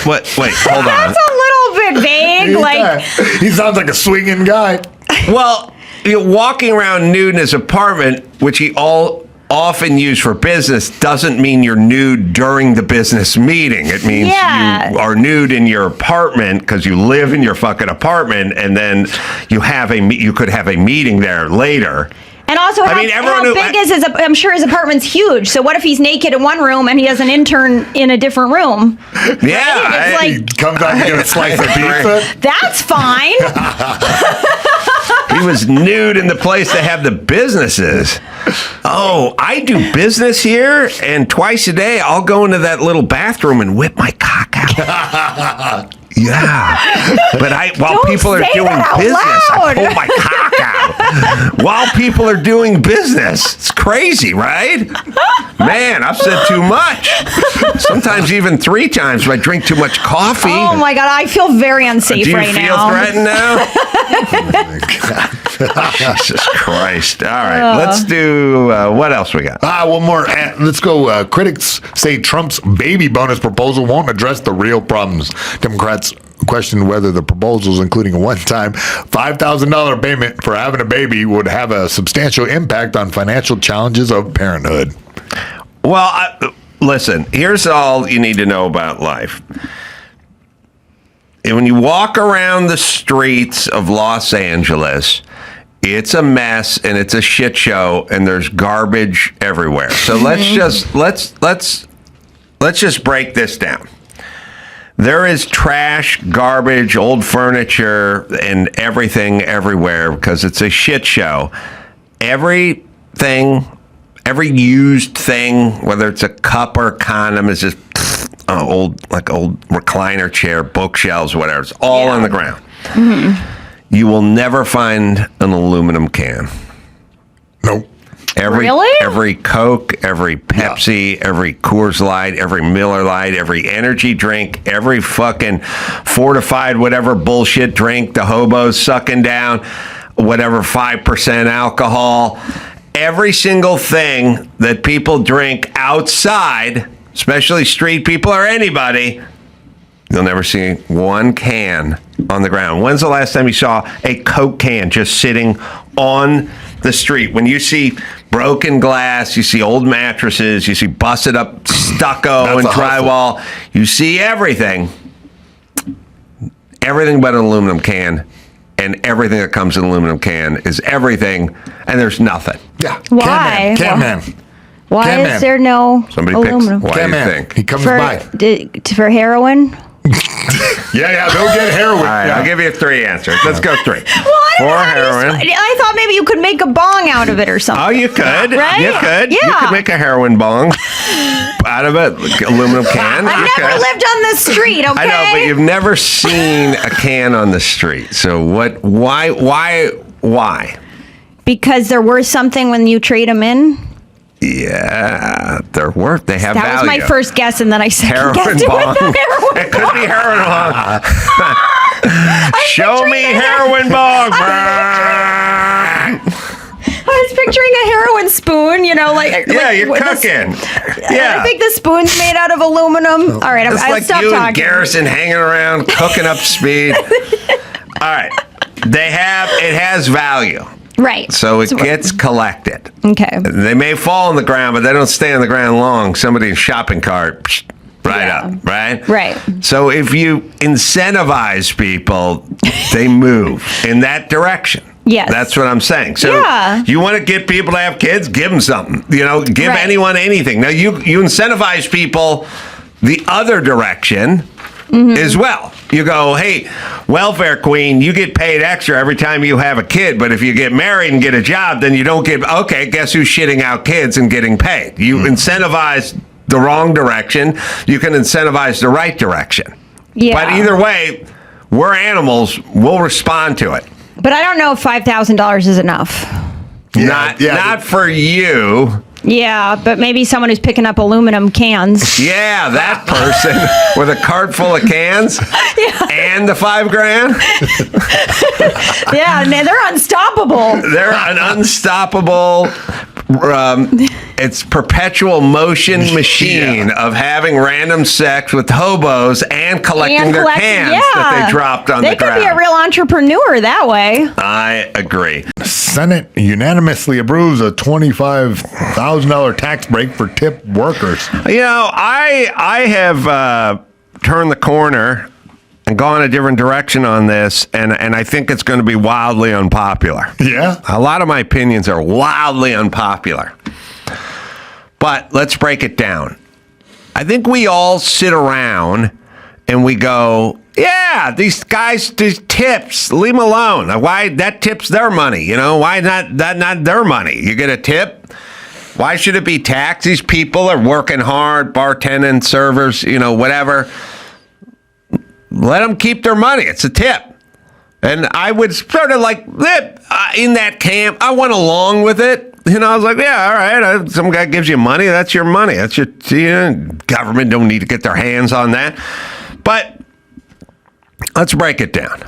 wait, hold on. That's a little bit vague. He sounds like a swinging guy. Well, walking around nude in his apartment, which he often used for business, doesn't mean you're nude during the business meeting. It means you are nude in your apartment because you live in your fucking apartment, and then you could have a meeting there later. And also, how big is his? I'm sure his apartment's huge. So what if he's naked in one room and he has an intern in a different room? Yeah, right? He comes out and gets a slice of pizza. That's fine. He was nude in the place they have the businesses. Oh, I do business here, and twice a day I'll go into that little bathroom and whip my cock out. Yeah, but while people are doing business, I pull my cock out. While people are doing business, it's crazy, right? Man, I've said too much. Sometimes even 3 times if I drink too much coffee. Oh my God, I feel very unsafe right now. Do you feel threatened now? Jesus Christ! All right, let's do what else we got? One more. Let's go. Critics say Trump's baby bonus proposal won't address the real problems. Democrats question whether the proposals, including a one-time $5,000 payment for having a baby, would have a substantial impact on financial challenges of parenthood. Well, listen, here's all you need to know about life. And when you walk around the streets of Los Angeles, it's a mess and it's a shit show and there's garbage everywhere. So let's just break this down. There is trash, garbage, old furniture, and everything everywhere because it's a shit show. Every used thing, whether it's a cup or a condom, is just old recliner chair, bookshelves, whatever. It's all on the ground. Mm-hmm. You will never find an aluminum can. Nope. Every Coke, every Pepsi, every Coors Light, every Miller Lite, every energy drink, every fucking fortified whatever bullshit drink the hobos sucking down, whatever 5% alcohol, every single thing that people drink outside, especially street people or anybody, you'll never see one can on the ground. When's the last time you saw a Coke can just sitting on the street? When you see broken glass, you see old mattresses, you see busted up stucco and drywall, you see everything but an aluminum can, and everything that comes in an aluminum can is everything, and there's nothing. Yeah. Why? Can man. Why is there no Somebody aluminum? picks. Why do you think? He comes for by. heroin? Yeah, they'll get heroin. All right, I'll give you 3 answers. Let's go 3. Well, 4 heroin. I thought maybe you could make a bong out of it or something. Oh, you could. Right? You could. Yeah. You could make a heroin bong out of an aluminum can. I've never lived on the street, okay? I know, but you've never seen a can on the street. So what? Why? Because they're worth something when you trade them in. Yeah, they're worth. They have That value. was my first guess, and then I second Heroin guessed it bong. with the heroin It could be heroin bong. Show me heroin bong. I was picturing a heroin spoon, Yeah, you're cooking. Yeah. I think the spoon's made out of aluminum. All right, It's I'll like stop you talking. and Garrison hanging around, cooking up speed. All right. It has value. Right. So it gets collected. Okay. They may fall on the ground, but they don't stay on the ground long. Somebody's shopping cart, up, right? Right. So if you incentivize people, they move in that direction. Yes. That's what I'm saying. So Yeah. you want to get people to have kids, give them something. Give Right. anyone anything. Now you incentivize people the other direction as well. You go, hey, welfare queen, you get paid extra every time you have a kid, but if you get married and get a job, then you don't get, okay, guess who's shitting out kids and getting paid? You incentivize the wrong direction. You can incentivize the right direction. Yeah. But either way, we're animals. We'll respond to it. But I don't know if $5,000 is enough. Not for you. Yeah, but maybe someone who's picking up aluminum cans. Yeah, that person with a cart full of cans and the $5,000. Yeah, and they're unstoppable. They're an unstoppable. It's perpetual motion machine of having random sex with hobos and collecting their cans that they dropped on the ground. They could be a real entrepreneur that way. I agree. Senate unanimously approves a $25,000 tax break for tip workers. I have turned the corner and gone a different direction on this, and I think it's going to be wildly unpopular. Yeah? A lot of my opinions are wildly unpopular. But let's break it down. I think we all sit around and we go, yeah, these guys, these tips, leave them alone. Why? That tip's their money, Why not their money? You get a tip. Why should it be taxed? These people are working hard, bartending, servers, whatever. Let them keep their money. It's a tip. And I would sort of like, in that camp, I went along with it. I was like, yeah, all right. Some guy gives you money. That's your money. That's your, government don't need to get their hands on that. But let's break it down.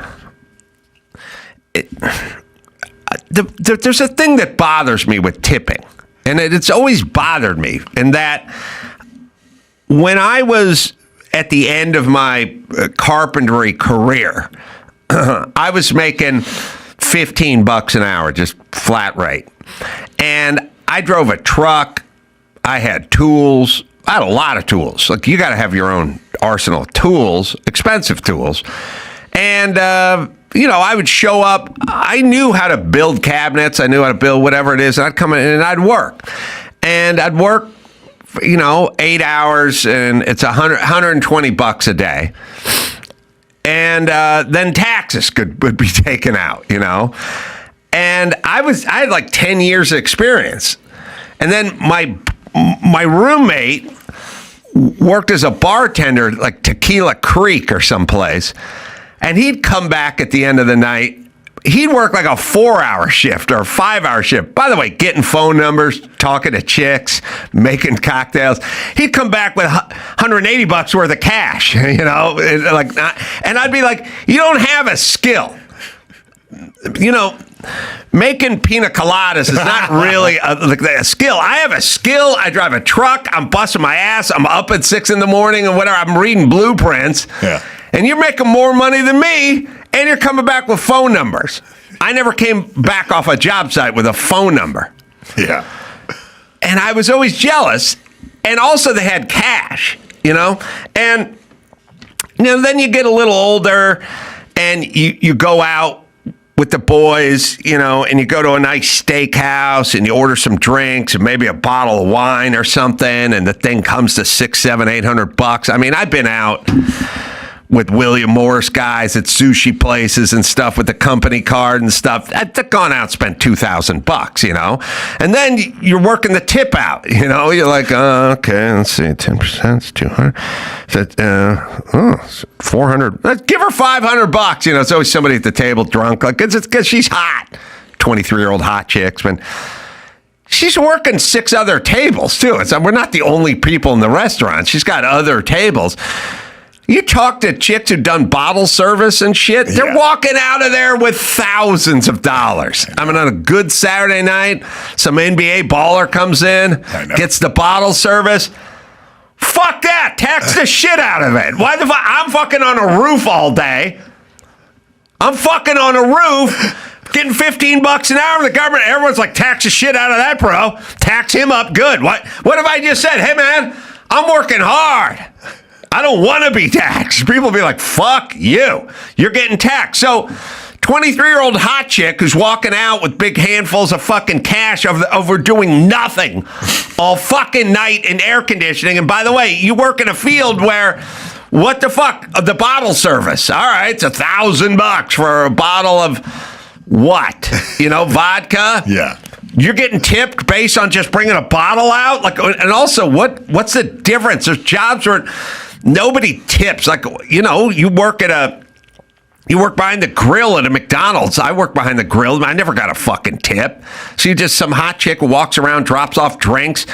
There's a thing that bothers me with tipping. And it's always bothered me. In that when I was at the end of my carpentry career, I was making $15 an hour, just flat rate. And I drove a truck. I had tools. I had a lot of tools. Like, you got to have your own arsenal of tools, expensive tools. And, I would show up. I knew how to build cabinets. I knew how to build whatever it is. And I'd come in and I'd work. And I'd work, 8 hours, and it's $120 a day. And then taxes would be taken out, And I had like 10 years of experience. And then my roommate worked as a bartender, like Tequila Creek or someplace. And he'd come back at the end of the night. He'd work like a 4-hour shift or a 5-hour shift. By the way, getting phone numbers, talking to chicks, making cocktails. He'd come back with $180 worth of cash, and I'd be like, you don't have a skill. Making pina coladas is not really a skill. I have a skill. I drive a truck. I'm busting my ass. I'm up at 6 a.m. and whatever. I'm reading blueprints. Yeah. And you're making more money than me, and you're coming back with phone numbers. I never came back off a job site with a phone number. Yeah. And I was always jealous. And also they had cash, And then you get a little older, and you go out with the boys, and you go to a nice steakhouse and you order some drinks and maybe a bottle of wine or something, and the thing comes to $600, $700, $800. I mean, I've been out with William Morris guys at sushi places and stuff with the company card and stuff. I've gone out and spent $2,000, you know, and then you're working the tip out, you know. You're like, okay, let's see, 10%, it's 200, 400. Let's give her $500, you know. It's always somebody at the table drunk, like it's because she's hot, 23-year-old hot chicks, man. She's working 6 other tables too. We're not the only people in the restaurant. She's got other tables. You talk to chicks who've done bottle service and shit, they're walking out of there with thousands of dollars. I mean, on a good Saturday night, some NBA baller comes in, gets the bottle service. Fuck that. Tax the shit out of it. Why the fuck? I'm fucking on a roof all day. I'm fucking on a roof, getting $15 an hour. The government, everyone's like, tax the shit out of that, bro. Tax him up good. What have I just said? Hey, man, I'm working hard. I don't want to be taxed. People be like, fuck you. You're getting taxed. So 23-year-old hot chick who's walking out with big handfuls of fucking cash over doing nothing all fucking night in air conditioning. And by the way, you work in a field where, what the fuck? The bottle service. All right, it's $1,000 for a bottle of what? You know, vodka? Yeah. You're getting tipped based on just bringing a bottle out? Like, and also, what's the difference? There's jobs where nobody tips. Like, you know, you work behind the grill at a McDonald's. I work behind the grill. I never got a fucking tip. So you just some hot chick who walks around, drops off drinks,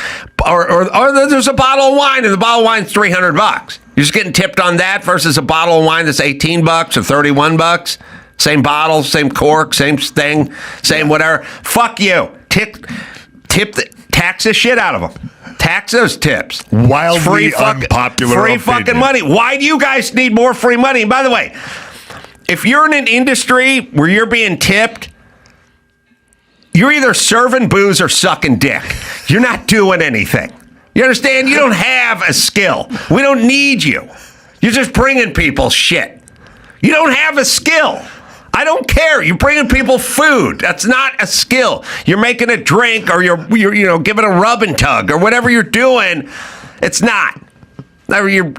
or there's a bottle of wine, and the bottle of wine's $300. You're just getting tipped on that versus a bottle of wine that's $18 or $31. Same bottle, same cork, same thing, same whatever. Fuck you. Tax the shit out of them. Tax those tips. Wildly unpopular free opinion. fucking money. Why do you guys need more free money? And by the way, if you're in an industry where you're being tipped, you're either serving booze or sucking dick. You're not doing anything. You understand? You don't have a skill. We don't need you. You're just bringing people shit. You don't have a skill. I don't care. You're bringing people food. That's not a skill. You're making a drink, or you're giving a rub and tug, or whatever you're doing. It's not. You're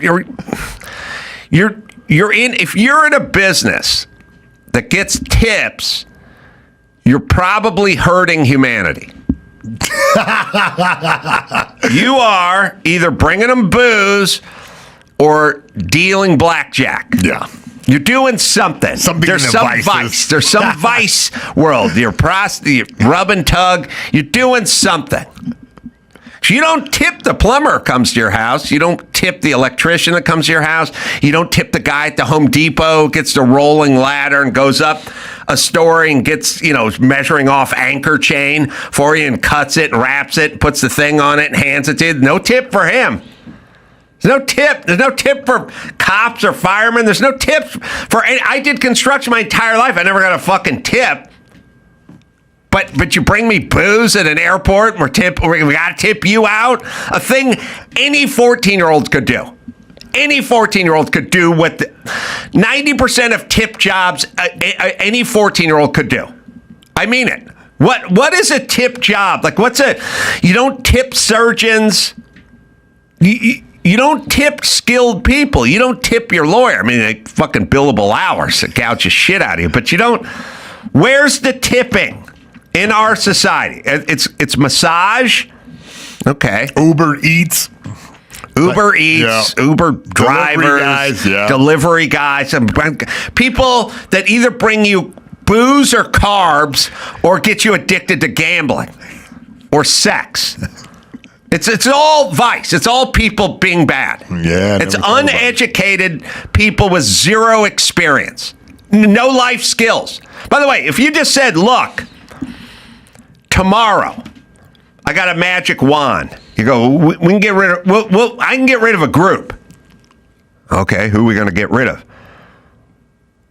in. If you're in a business that gets tips, you're probably hurting humanity. You are either bringing them booze or dealing blackjack. Yeah. You're doing something. There's some vice. There's some vice world. You're rub and tug. You're doing something. So you don't tip the plumber who comes to your house. You don't tip the electrician that comes to your house. You don't tip the guy at the Home Depot who gets the rolling ladder and goes up a story and gets, measuring off anchor chain for you and cuts it and wraps it and puts the thing on it and hands it to you. No tip for him. There's no tip. There's no tip for cops or firemen. There's no tips for any. I did construction my entire life. I never got a fucking tip. But you bring me booze at an airport, we got to tip you out? A thing any 14-year-old could do. Any 14-year-old could do what 90% of tip jobs any 14-year-old could do. I mean it. What is a tip job? Like, you don't tip surgeons. You don't tip skilled people. You don't tip your lawyer. I mean, like fucking billable hours that gouge the shit out of you. But you don't. Where's the tipping in our society? It's massage. Okay. Uber Eats. Yeah. Uber drivers. Delivery guys. People that either bring you booze or carbs or get you addicted to gambling or sex. It's all vice. It's all people being bad. Yeah. It's uneducated people with zero experience. No life skills. By the way, if you just said, look, tomorrow, I got a magic wand. You go, we can get rid of, I can get rid of a group. Okay, who are we going to get rid of?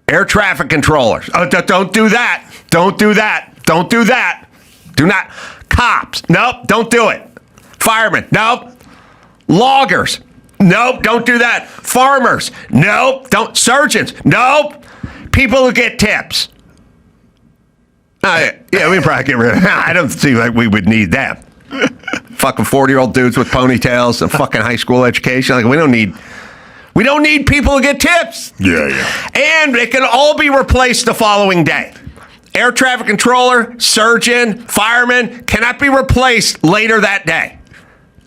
Air traffic controllers. Oh, don't do that. Don't do that. Don't do that. Do not. Cops. Nope, don't do it. Firemen, nope. Loggers, nope, don't do that. Farmers, nope, don't. Surgeons, nope. People who get tips. Yeah, we probably get rid of them. I don't see like we would need them. Fucking 40-year-old dudes with ponytails and fucking high school education. Like, we don't need We don't need people to get tips. Yeah. And it can all be replaced the following day. Air traffic controller, surgeon, fireman cannot be replaced later that day.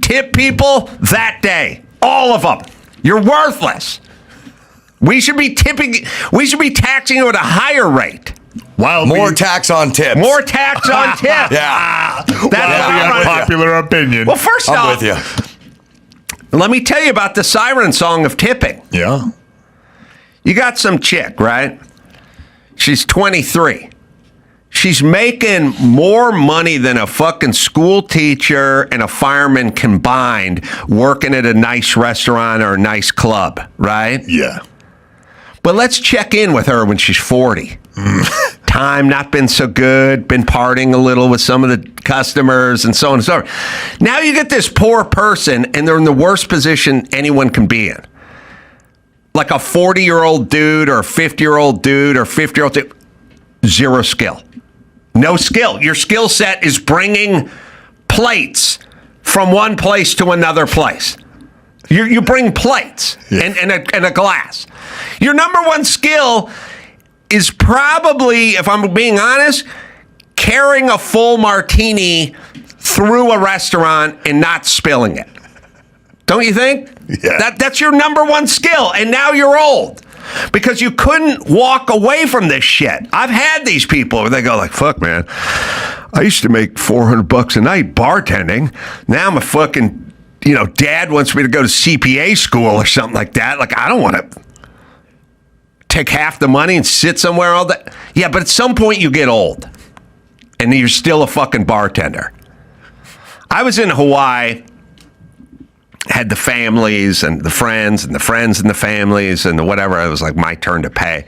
Tip people that day. All of them. You're worthless. We should be tipping. We should be taxing you at a higher rate. More tax on tips. More tax on tips. Yeah. That's the unpopular opinion. Well, first I'm off, with you. let me tell you about the siren song of tipping. Yeah. You got some chick, right? She's 23. She's making more money than a fucking school teacher and a fireman combined working at a nice restaurant or a nice club, right? Yeah. But let's check in with her when she's 40. Time not been so good, been partying a little with some of the customers and so on and so forth. Now you get this poor person and they're in the worst position anyone can be in. Like a 40-year-old dude or a 50-year-old dude or 50-year-old dude. Zero skill. No skill. Your skill set is bringing plates from one place to another place. You bring plates and a glass. Your number one skill is probably, if I'm being honest, carrying a full martini through a restaurant and not spilling it. Don't you think? Yeah. That's your number one skill. And now you're old. Because you couldn't walk away from this shit. I've had these people where they go like, fuck, man, I used to make $400 a night bartending. Now I'm a fucking, dad wants me to go to CPA school or something like that. Like, I don't want to take half the money and sit somewhere all day. Yeah, but at some point you get old and you're still a fucking bartender. I was in Hawaii. Had the families and the friends and the friends and the families and the whatever. It was like my turn to pay.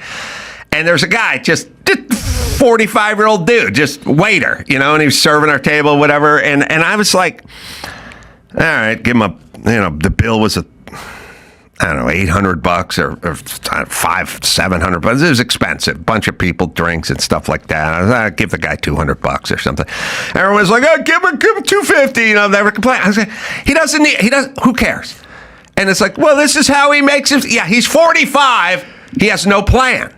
And there's a guy, just 45-year-old dude, just waiter, and he was serving our table, whatever. And I was like, all right, give him the bill was $800 or $700. It was expensive. Bunch of people, drinks and stuff like that. I was like, give the guy $200 or something. Everyone's like, oh, give him $250. Never complain. I was like, he doesn't. Who cares? And it's like, well, this is how he makes it. Yeah, he's 45. He has no plan.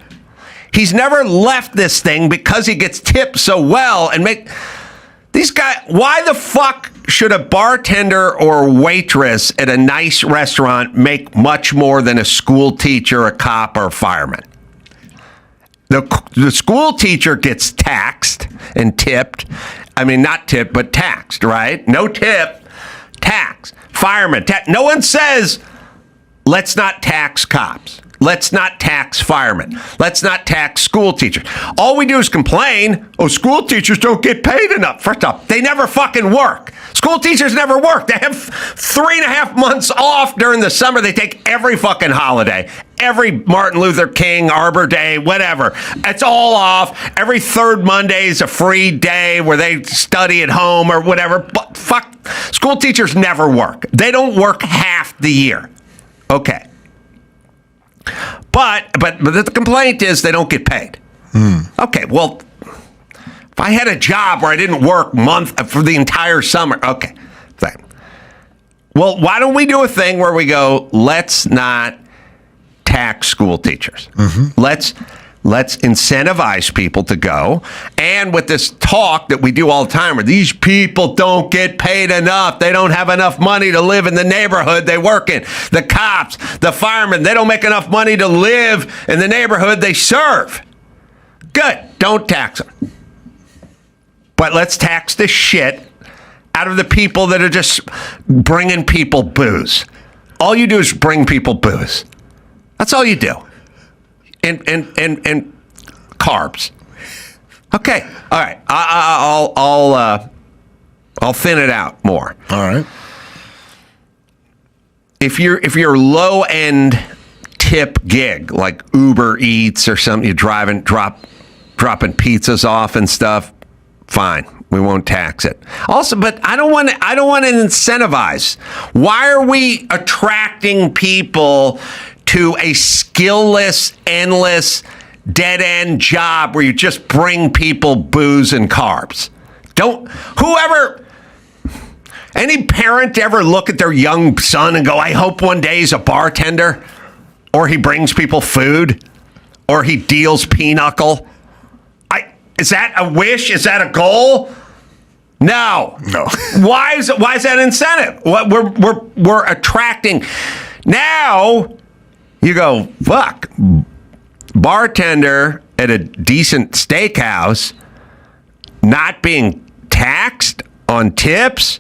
He's never left this thing because he gets tipped so well and these guys. Why the fuck should a bartender or waitress at a nice restaurant make much more than a school teacher, a cop, or a fireman? The school teacher gets taxed and tipped. I mean, not tipped, but taxed, right? No tip, tax. Fireman, no one says, let's not tax cops. Let's not tax firemen. Let's not tax school teachers. All we do is complain, school teachers don't get paid enough. First off, they never fucking work. School teachers never work. They have 3.5 months off during the summer. They take every fucking holiday. Every Martin Luther King, Arbor Day, whatever. It's all off. Every third Monday is a free day where they study at home or whatever. But fuck, school teachers never work. They don't work half the year. Okay. But the complaint is they don't get paid. Okay, well, if I had a job where I didn't work for the entire summer, okay. Fine. Well, why don't we do a thing where we go, let's not tax school teachers. Let's incentivize people to go. And with this talk that we do all the time where these people don't get paid enough. They don't have enough money to live in the neighborhood they work in. The cops, the firemen, they don't make enough money to live in the neighborhood they serve. Good. Don't tax them. But let's tax the shit out of the people that are just bringing people booze. All you do is bring people booze. That's all you do. And carbs. Okay. All right. I'll thin it out more. All right. If you're low end tip gig like Uber Eats or something, you're dropping pizzas off and stuff, fine. We won't tax it. Also, but I don't want to incentivize. Why are we attracting people to a skillless, endless, dead-end job where you just bring people booze and carbs? Any parent ever look at their young son and go, I hope one day he's a bartender? or he brings people food, or he deals pinochle. Is that a wish? Is that a goal? No. Why is that incentive? What we're attracting. Now you go, fuck. Bartender at a decent steakhouse not being taxed on tips,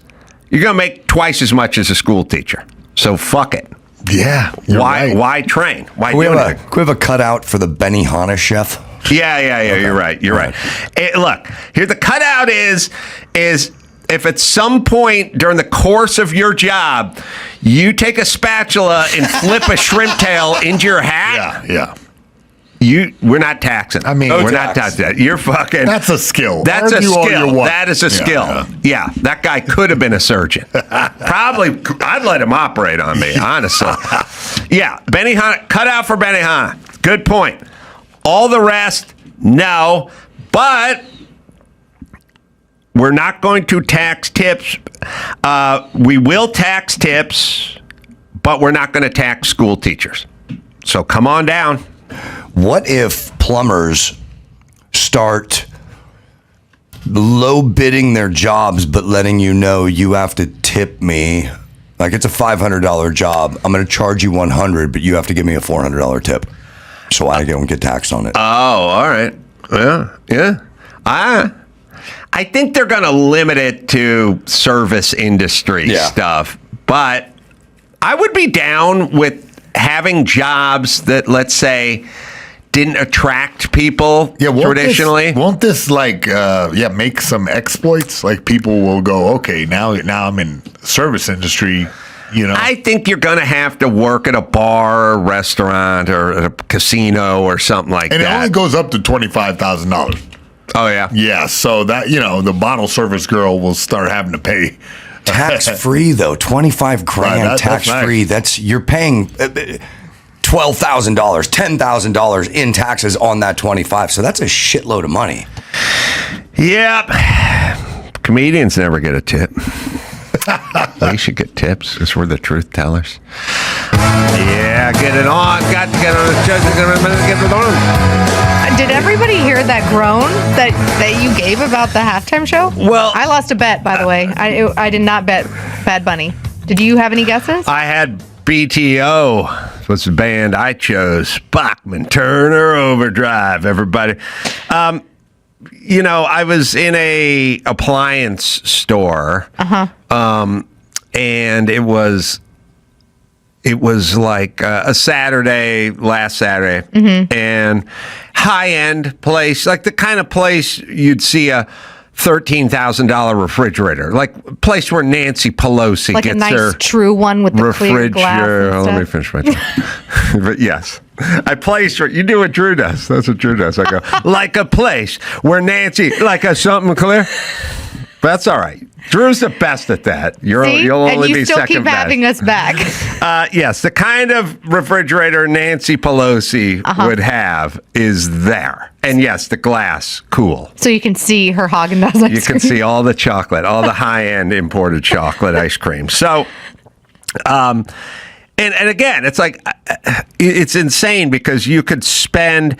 you're gonna make twice as much as a school teacher. So fuck it. Yeah. Why train? Why we do have anything? we have a cutout for the Benihana chef? Yeah. You're right. Look, here the cutout is if at some point during the course of your job you take a spatula and flip a shrimp tail into your hat. Yeah. We're not taxing. I mean, we're not taxing that. You're fucking. That's a skill. That's Argue a all you skill. want. That is a skill. Yeah, that guy could have been a surgeon. Probably, I'd let him operate on me, honestly. Yeah, Benihana, cut out for Benihana. Good point. All the rest, no. But we're not going to tax tips. We will tax tips, but we're not going to tax school teachers. So come on down. What if plumbers start low bidding their jobs, but letting you know you have to tip me? Like it's a $500 job. I'm going to charge you $100, but you have to give me a $400 tip, so I don't get taxed on it. Oh, all right. Yeah. I think they're going to limit it to service industry stuff, but I would be down with having jobs that, let's say, didn't attract people traditionally. Won't this make some exploits? Like people will go, okay, now I'm in service industry. I think you're going to have to work at a bar, or restaurant, or at a casino, or something like that. And it only goes up to $25,000. Oh yeah, yeah. So that the bottle service girl will start having to pay tax free though. $25,000 tax free. That's you're paying $12,000, $10,000 in taxes on that 25. So that's a shitload of money. Yep. Comedians never get a tip. We should get tips because we're the truth tellers. Yeah, get it on. Got to get on the get it on. Did everybody hear that groan that you gave about the halftime show? Well, I lost a bet, by the way. I did not bet Bad Bunny. Did you have any guesses? I had BTO. What's the band I chose? Bachman Turner Overdrive. Everybody. I was in a appliance store. And it was like a Saturday, last Saturday, and high-end place, like the kind of place you'd see a $13,000 refrigerator, like a place where Nancy Pelosi like gets a nice her true one with the clear glass and Let me finish my thought. But yes, I place you do what Drew does. That's what Drew does. I go like a place where Nancy, like a something clear. That's all right. Drew's the best at that. You'll only be second best. And you still keep having us back. Yes, the kind of refrigerator Nancy Pelosi would have is there. And yes, the glass, cool. So you can see her Haagen-Dazs ice cream. You can see all the chocolate, all the high-end imported chocolate ice cream. So, and again, it's like, it's insane because you could spend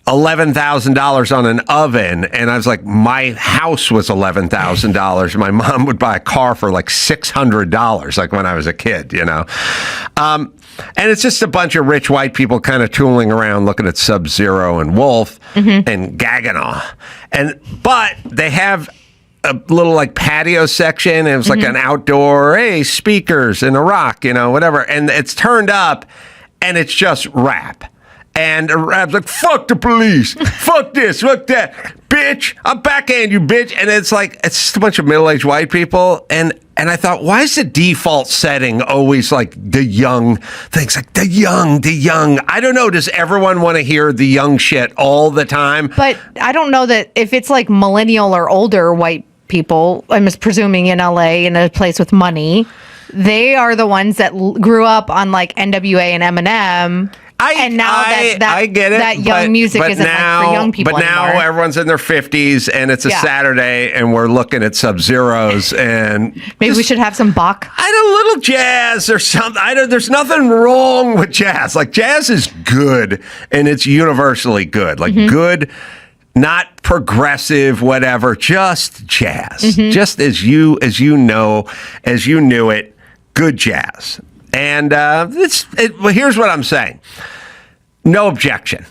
$11,000 on an oven, and I was like, my house was $11,000. My mom would buy a car for like $600, like when I was a kid, And it's just a bunch of rich white people kind of tooling around, looking at Sub-Zero and Wolf and Gaggenau, but they have a little like patio section. And it was like an outdoor, speakers and a rock, whatever, and it's turned up, and it's just rap. And Rap's like, fuck the police, fuck this, fuck that, bitch, I'll backhand you, bitch. And it's like, it's just a bunch of middle-aged white people. And I thought, why is the default setting always like the young things, like the young? I don't know, does everyone want to hear the young shit all the time? But I don't know that if it's like millennial or older white people, I'm just presuming in LA, in a place with money, they are the ones that grew up on like NWA and Eminem. I get it. That young music isn't like for young people But now anymore. everyone's in their 50s, and it's a Saturday, and we're looking at Sub-Zeros, and maybe we should have some Bach. I had a little jazz or something. There's nothing wrong with jazz. Like, jazz is good, and it's universally good. Like, good, not progressive, whatever, just jazz. Just as you knew it, good jazz. And well, here's what I'm saying. No objection.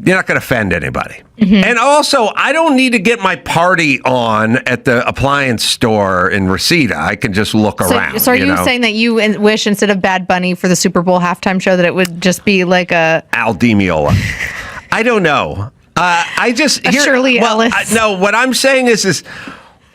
You're not going to offend anybody. And also, I don't need to get my party on at the appliance store in Reseda. I can just look around. So are you saying that you wish instead of Bad Bunny for the Super Bowl halftime show that it would just be like a Al Di Meola? I don't know. Shirley Ellis. No, what I'm saying is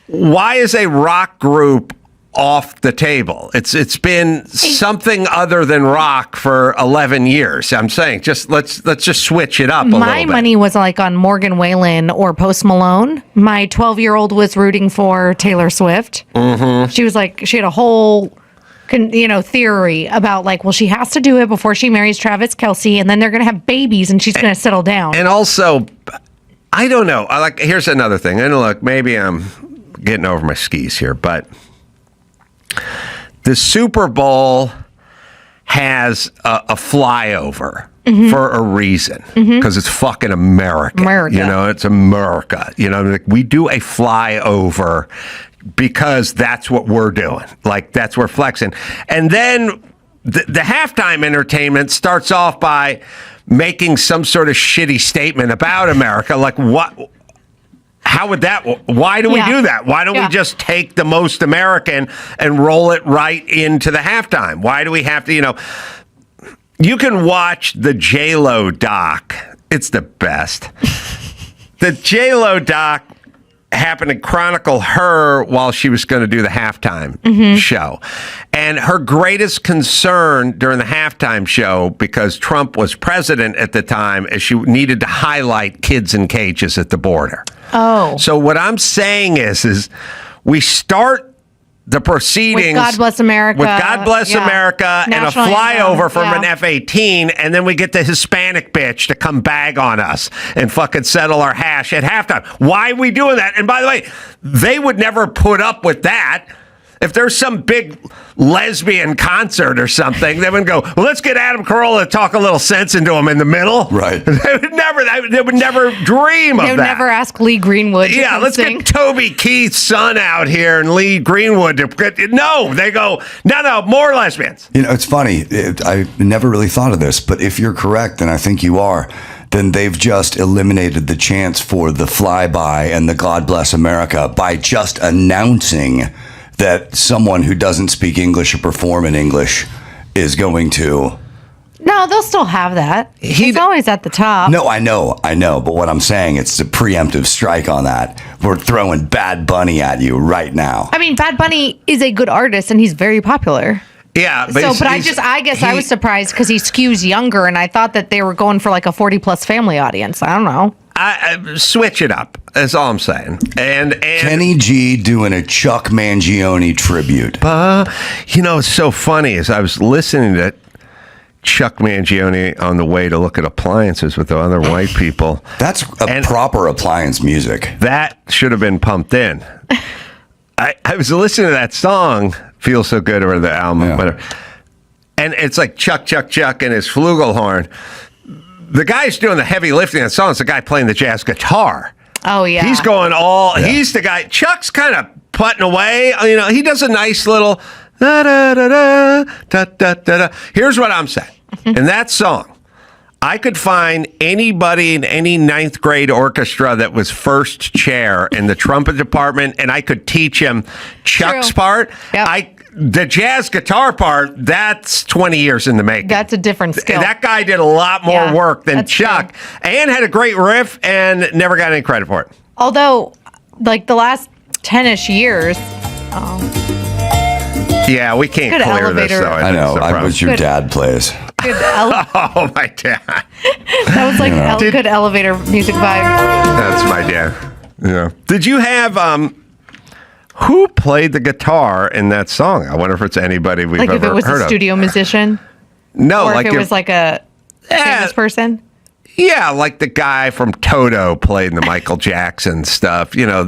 why is a rock group off the table? It's been something other than rock for 11 years. I'm saying let's just switch it up a little bit. My money was like on Morgan Wallen or Post Malone. My 12-year-old was rooting for Taylor Swift. She was like, she had a whole theory about like, well, she has to do it before she marries Travis Kelce, and then they're going to have babies, and she's going to settle down. And also, I don't know. Here's another thing. And look, maybe I'm getting over my skis here, but the Super Bowl has a flyover for a reason, because it's fucking America. It's America. Like, we do a flyover because that's what we're doing. Like, that's we're flexing. And then the halftime entertainment starts off by making some sort of shitty statement about America. Like, what? How would that? Why do we do that? Why don't we just take the most American and roll it right into the halftime? Why do we have to? You can watch the J-Lo doc. It's the best. The J-Lo doc happened to chronicle her while she was going to do the halftime show. And her greatest concern during the halftime show, because Trump was president at the time, is she needed to highlight kids in cages at the border. Oh. So what I'm saying is we start the proceedings with God Bless America, America, National and a flyover anthem, from an F-18, and then we get the Hispanic bitch to come bag on us and fucking settle our hash at halftime. Why are we doing that? And by the way, they would never put up with that. If there's some big lesbian concert or something, they would go, well, let's get Adam Carolla to talk a little sense into him in the middle. Right. They would never dream of that. They would never ask Lee Greenwood to come let's sing. get Toby Keith's son out here and Lee Greenwood to no, they go, no, more lesbians. It's funny. I never really thought of this, but if you're correct, and I think you are, then they've just eliminated the chance for the flyby and the God Bless America by just announcing that someone who doesn't speak English or perform in English is going to. No, they'll still have that. He's always at the top. No, I know. But what I'm saying, it's a preemptive strike on that. We're throwing Bad Bunny at you right now. I mean, Bad Bunny is a good artist, and he's very popular. Yeah, I guess I was surprised because he skews younger, and I thought that they were going for like a 40-plus family audience. I don't know. I switch it up. That's all I'm saying. And Kenny G doing a Chuck Mangione tribute. It's so funny as I was listening to Chuck Mangione on the way to look at appliances with the other white people. That's proper appliance music. That should have been pumped in. I was listening to that song, Feel So Good, or the album, whatever. And it's like Chuck, Chuck, Chuck and his flugelhorn. The guy's doing the heavy lifting of that song is the guy playing the jazz guitar. Oh, yeah. He's going he's the guy. Chuck's kind of putting away. He does a nice little da da da da da da da. Here's what I'm saying. In that song, I could find anybody in any ninth grade orchestra that was first chair in the trumpet department, and I could teach him Chuck's part. Yep. The jazz guitar part, that's 20 years in the making. That's a different skill. That guy did a lot more work than Chuck, and had a great riff, and never got any credit for it. Although, like the last 10-ish years... Yeah, we can't Good clear elevator. this, though. I know. I was your dad plays. Oh, my dad. That was like good elevator music vibe. That's my dad. Yeah. Did you have... who played the guitar in that song? I wonder if it's anybody we've ever heard of. Like if it was a studio musician? No, or like if it was like a famous person? Yeah, like the guy from Toto played in the Michael Jackson stuff. You know,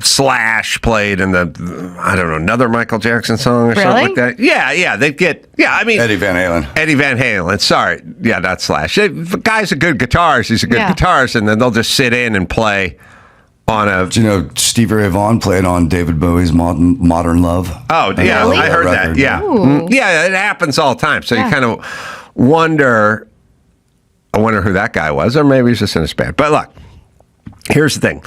Slash played in the, I don't know, another Michael Jackson song or something like that. Yeah, they get, I mean. Eddie Van Halen. Sorry. Yeah, not Slash. The guy's a good guitarist. He's a good guitarist, and then they'll just sit in and play on a. Do you know Stevie Ray Vaughan played on David Bowie's Modern Love? Oh, yeah, really? I heard that. Yeah. Yeah, it happens all the time. So you kind of wonder. I wonder who that guy was, or maybe he's just in his band. But look, here's the thing.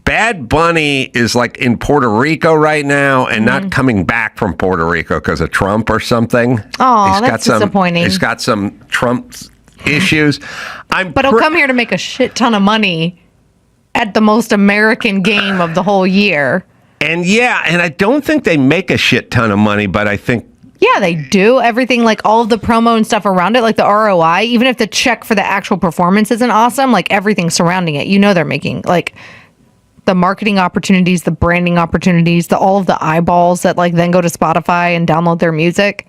Bad Bunny is like in Puerto Rico right now and not coming back from Puerto Rico because of Trump or something. Oh, that's disappointing. He's got some Trump issues. But he'll come here to make a shit ton of money at the most American game of the whole year. And I don't think they make a shit ton of money, but I think. Yeah, they do. Everything, like all of the promo and stuff around it, like the ROI, even if the check for the actual performance isn't awesome, like everything surrounding it, you know they're making, like the marketing opportunities, the branding opportunities, all of the eyeballs that like then go to Spotify and download their music.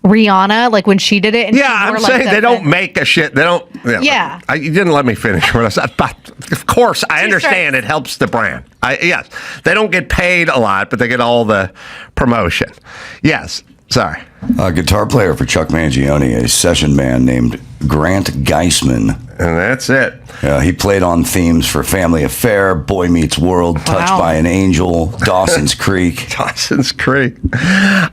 Rihanna, like when she did it. And I'm saying they don't make a shit. They don't. Yeah. You didn't let me finish what I said. But of course, I understand it helps the brand. Yes. They don't get paid a lot, but they get all the promotion. Yes. Sorry. A guitar player for Chuck Mangione, a session man named Grant Geisman. And that's it. He played on themes for Family Affair, Boy Meets World, Touched by an Angel, Dawson's Creek. Dawson's Creek.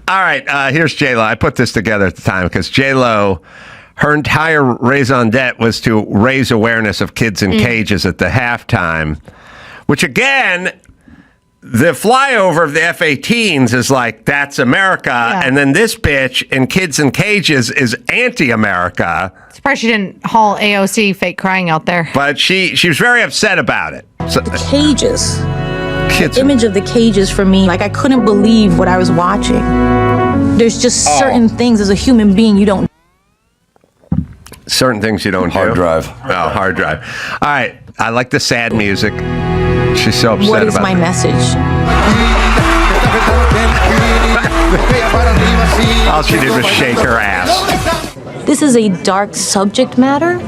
All right, here's J-Lo. I put this together at the time because J-Lo, her entire raison d'etre was to raise awareness of kids in cages at the halftime, which again, the flyover of the F-18s is like, that's America. And then this bitch in Kids in Cages is anti-America. Surprised she didn't haul AOC fake crying out there. But she was very upset about it. So, the cages. The image of the cages for me, like I couldn't believe what I was watching. There's just certain things as a human being you don't. Certain things you don't do. Hard drive. Oh, hard drive. All right. I like the sad music. She's so upset What is about my message? All she did was shake her ass. This is a dark subject matter,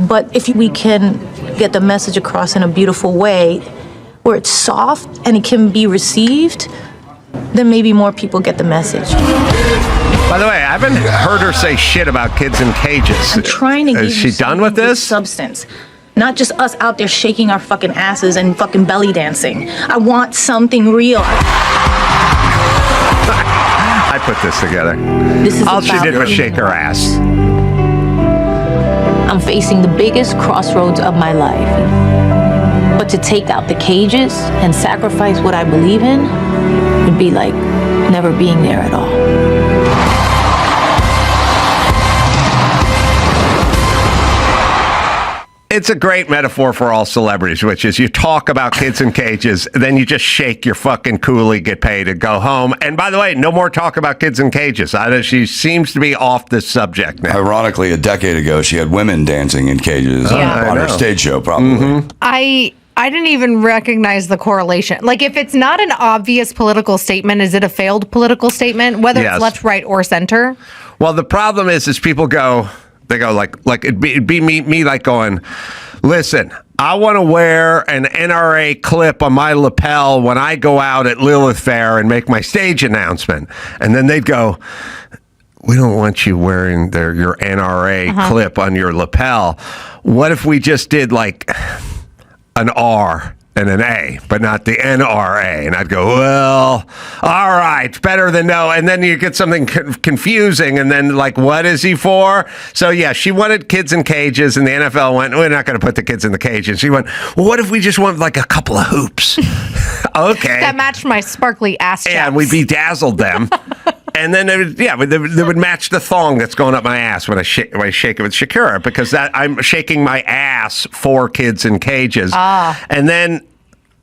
but if we can get the message across in a beautiful way, where it's soft and it can be received, then maybe more people get the message. By the way, I haven't heard her say shit about kids in cages. I'm trying to give Is she done with this? Substance. Not just us out there shaking our fucking asses and fucking belly dancing. I want something real. I put this together. This is all she did was shake her ass. I'm facing the biggest crossroads of my life. But to take out the cages and sacrifice what I believe in would be like never being there at all. It's a great metaphor for all celebrities, which is you talk about kids in cages, then you just shake your fucking coolie, get paid, and go home. And by the way, no more talk about kids in cages. She seems to be off this subject now. Ironically, a decade ago, she had women dancing in cages on her stage show, probably. I didn't even recognize the correlation. Like, if it's not an obvious political statement, is it a failed political statement, whether it's left, right, or center? Well, the problem is people go... They go like it'd be me like going, listen, I want to wear an NRA clip on my lapel when I go out at Lilith Fair and make my stage announcement. And then they'd go, we don't want you wearing your NRA clip on your lapel. What if we just did like an R and an A, but not the NRA? And I'd go, well, all right, better than no. And then you get something confusing, and then like, what is he for? So yeah, she wanted kids in cages, and the NFL went, we're not going to put the kids in the cages. She went, well, what if we just want like a couple of hoops? Okay. That matched my sparkly ass cheeks. And we bedazzled them. And then they would match the thong that's going up my ass when I shake it with Shakira, because I'm shaking my ass for kids in cages. And then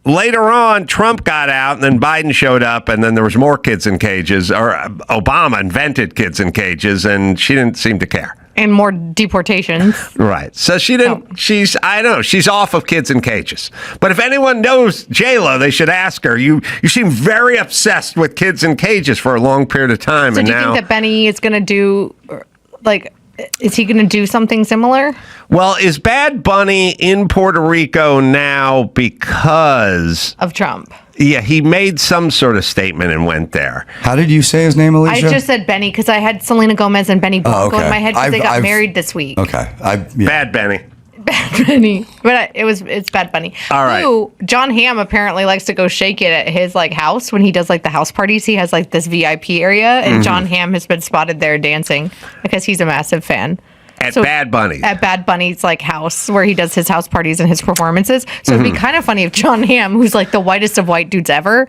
later on, Trump got out, and then Biden showed up, and then there was more kids in cages, or Obama invented kids in cages, and she didn't seem to care. And more deportations. Right. So she didn't, she's off of kids in cages. But if anyone knows J-Lo, they should ask her. You seem very obsessed with kids in cages for a long period of time. So and do you think that Benny is going to do like, is he going to do something similar? Well, is Bad Bunny in Puerto Rico now because of Trump? Yeah, he made some sort of statement and went there. How did you say his name, Alicia? I just said Benny because I had Selena Gomez and Benny Blanco in my head because they got married this week. Okay. Bad Benny. Bad Bunny, but it's Bad Bunny. All right. Who, John Hamm apparently likes to go shake it at his like house when he does like the house parties. He has like this VIP area, and John Hamm has been spotted there dancing because he's a massive fan. At Bad Bunny. At Bad Bunny's like house where he does his house parties and his performances. So it'd be kind of funny if John Hamm, who's like the whitest of white dudes ever,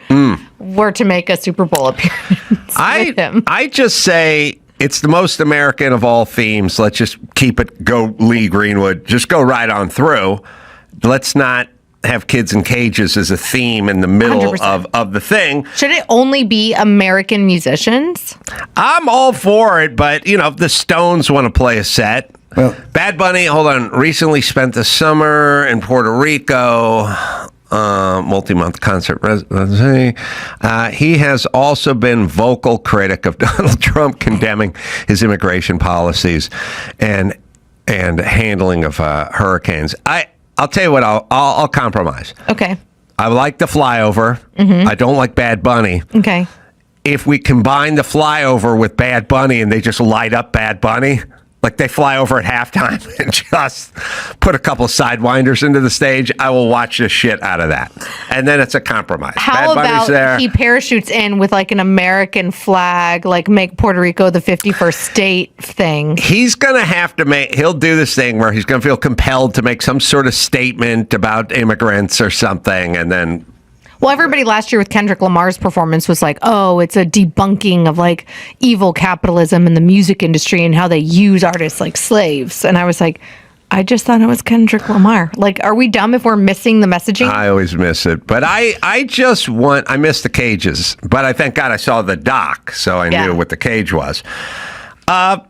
were to make a Super Bowl appearance with him. I just say it's the most American of all themes. Let's just keep it, go Lee Greenwood, just go right on through. Let's not have kids in cages as a theme in the middle 100%. of the thing. Should it only be American musicians? I'm all for it, but, you know, if the Stones want to play a set. Well, Bad Bunny, hold on, recently spent the summer in Puerto Rico. Multi-month concert residency. He has also been vocal critic of Donald Trump, condemning his immigration policies and handling of hurricanes. I'll tell you what, I'll compromise. Okay. I like the flyover. I don't like Bad Bunny. Okay. If we combine the flyover with Bad Bunny and they just light up Bad Bunny, like they fly over at halftime and just put a couple of sidewinders into the stage, I will watch the shit out of that. And then it's a compromise. How Bad Bunny's about there. he parachutes in with like an American flag, like make Puerto Rico the 51st state thing? He's going to have to he'll do this thing where he's going to feel compelled to make some sort of statement about immigrants or something, and then... Well, everybody last year with Kendrick Lamar's performance was like, oh, it's a debunking of like evil capitalism in the music industry and how they use artists like slaves. And I was like, I just thought it was Kendrick Lamar. Like, are we dumb if we're missing the messaging? I always miss it. But I miss the cages. But I thank God I saw the doc, so I knew what the cage was. I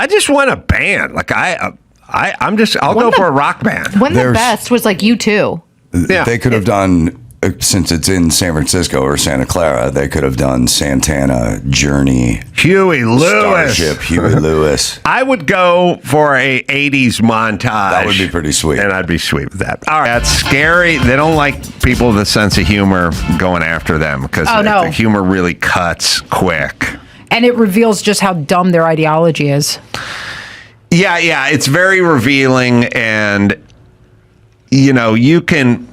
just want a band. Like, I'll go for a rock band. One of the best was like U2. Yeah. They could have done, since it's in San Francisco or Santa Clara, they could have done Santana, Journey, Huey Lewis. Starship, Huey Lewis. I would go for a 80s montage. That would be pretty sweet. And I'd be sweet with that. All right. That's scary. They don't like people with a sense of humor going after them because the humor really cuts quick. And it reveals just how dumb their ideology is. Yeah. It's very revealing. And, you know, you can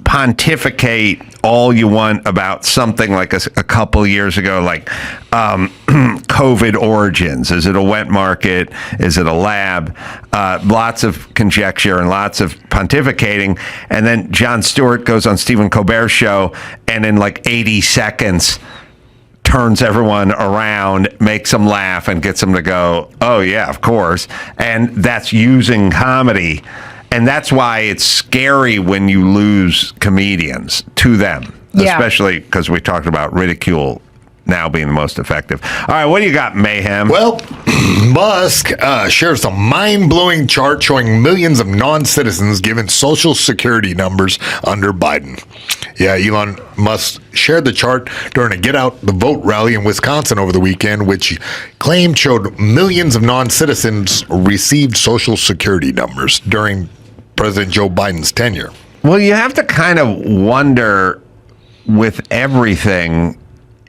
pontificate all you want about something like a couple years ago, like COVID origins. Is it a wet market? Is it a lab? Lots of conjecture and lots of pontificating. And then Jon Stewart goes on Stephen Colbert's show and in like 80 seconds turns everyone around, makes them laugh, and gets them to go, oh, yeah, of course. And that's using comedy. And that's why it's scary when you lose comedians to them, especially because we talked about ridicule now being the most effective. All right, what do you got, Mayhem? Well, Musk shares a mind-blowing chart showing millions of non-citizens given Social Security numbers under Biden. Yeah, Elon Musk shared the chart during a Get Out the Vote rally in Wisconsin over the weekend, which he claimed showed millions of non-citizens received Social Security numbers during President Joe Biden's tenure. Well, you have to kind of wonder with everything,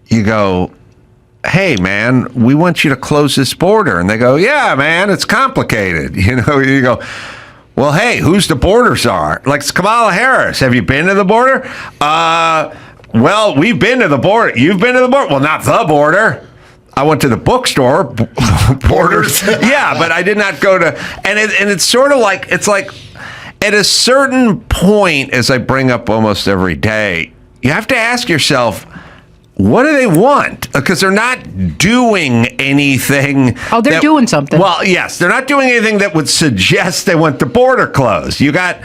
you go, hey, man, we want you to close this border. And they go, yeah, man, it's complicated. You know, you go, well, hey, who's the border czar? Like, it's Kamala Harris. Have you been to the border? Well, we've been to the border. You've been to the border? Well, not the border. I went to the bookstore. Borders. Yeah, but I did not go to, and it's sort of like, it's like, at a certain point, as I bring up almost every day, you have to ask yourself, what do they want? Because they're not doing anything. Oh, they're doing something. Well, yes, they're not doing anything that would suggest they want the border closed. You got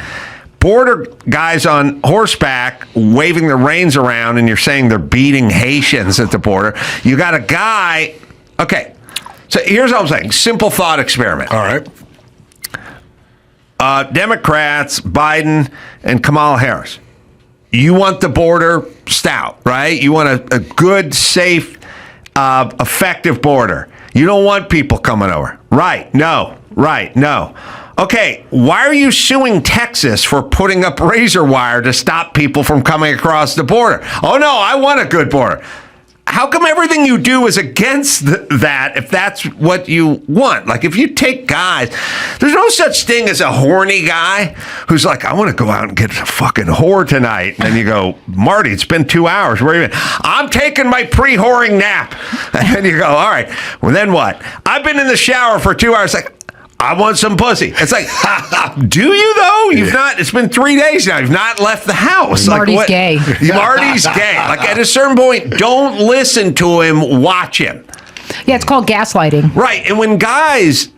border guys on horseback waving their reins around, and you're saying they're beating Haitians at the border. You got a guy. Okay, so here's what I'm saying. Simple thought experiment. All right. Democrats, Biden, and Kamala Harris. You want the border stout, right? You want a good, safe effective border. You don't want people coming over. Right, no. Okay, why are you suing Texas for putting up razor wire to stop people from coming across the border? Oh, no, I want a good border. How come everything you do is against that if that's what you want? Like, if you take guys, there's no such thing as a horny guy who's like, I want to go out and get a fucking whore tonight. And then you go, Marty, it's been 2 hours. Where you been? I'm taking my pre-whoring nap. And then you go, all right, well, then what? I've been in the shower for 2 hours. Like, I want some pussy. It's like, do you though? You've not. It's been 3 days now. You've not left the house. Marty's gay. Marty's gay. Like, at a certain point, don't listen to him. Watch him. Yeah, it's called gaslighting. Right. And when guys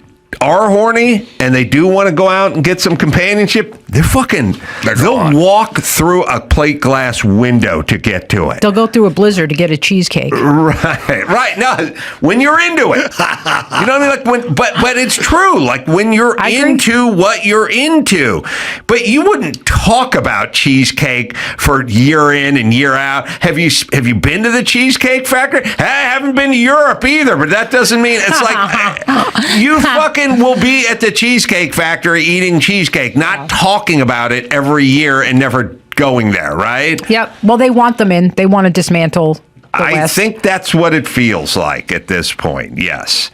are horny and they do want to go out and get some companionship, they'll walk through a plate glass window to get to it. They'll go through a blizzard to get a cheesecake. Right. No, when you're into it. You know what I mean? Like, but it's true. Like, when you're into what you're into. But you wouldn't talk about cheesecake for year in and year out. Have you been to the Cheesecake Factory? I haven't been to Europe either, but that doesn't mean it's like you fucking will be at the Cheesecake Factory eating cheesecake, not talking about it every year and never going there, right? Yep. Well, they want them in. They want to dismantle the West. I think that's what it feels like at this point, yes.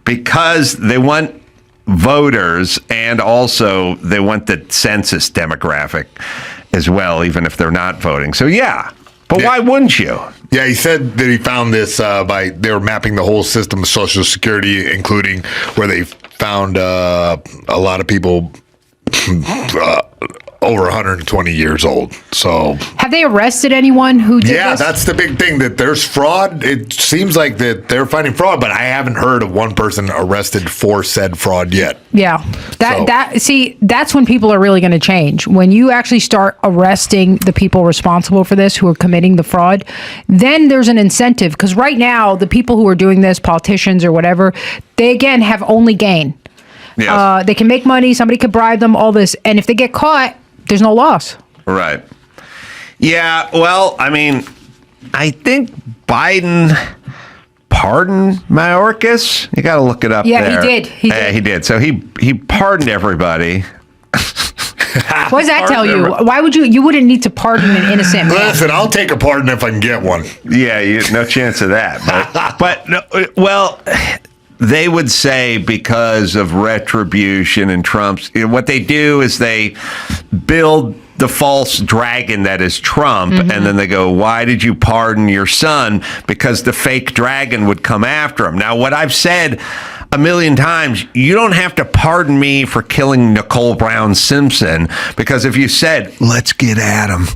Because they want voters, and also they want the census demographic as well, even if they're not voting. So, yeah. But why wouldn't you? Yeah, he said that he found this they were mapping the whole system of Social Security, including where they found a lot of people over 120 years old. So, have they arrested anyone who did this? Yeah, that's the big thing, that there's fraud. It seems like that they're finding fraud, but I haven't heard of one person arrested for said fraud yet. Yeah. That's when people are really going to change. When you actually start arresting the people responsible for this who are committing the fraud, then there's an incentive. Because right now, the people who are doing this, politicians or whatever, they again have only gain. Yes. They can make money, somebody could bribe them, all this. And if they get caught, there's no loss. Right. Yeah, well, I mean, I think Biden pardoned Mayorkas. You got to look it up there. Yeah, he did. He did. So he pardoned everybody. What does that tell you? Why would you wouldn't need to pardon an innocent man? Listen, I'll take a pardon if I can get one. Yeah, no chance of that. But no, well, they would say because of retribution and Trump's, what they do is they build the false dragon that is Trump, and then they go, why did you pardon your son? Because the fake dragon would come after him. Now, what I've said a million times, you don't have to pardon me for killing Nicole Brown Simpson, because if you said, let's get at him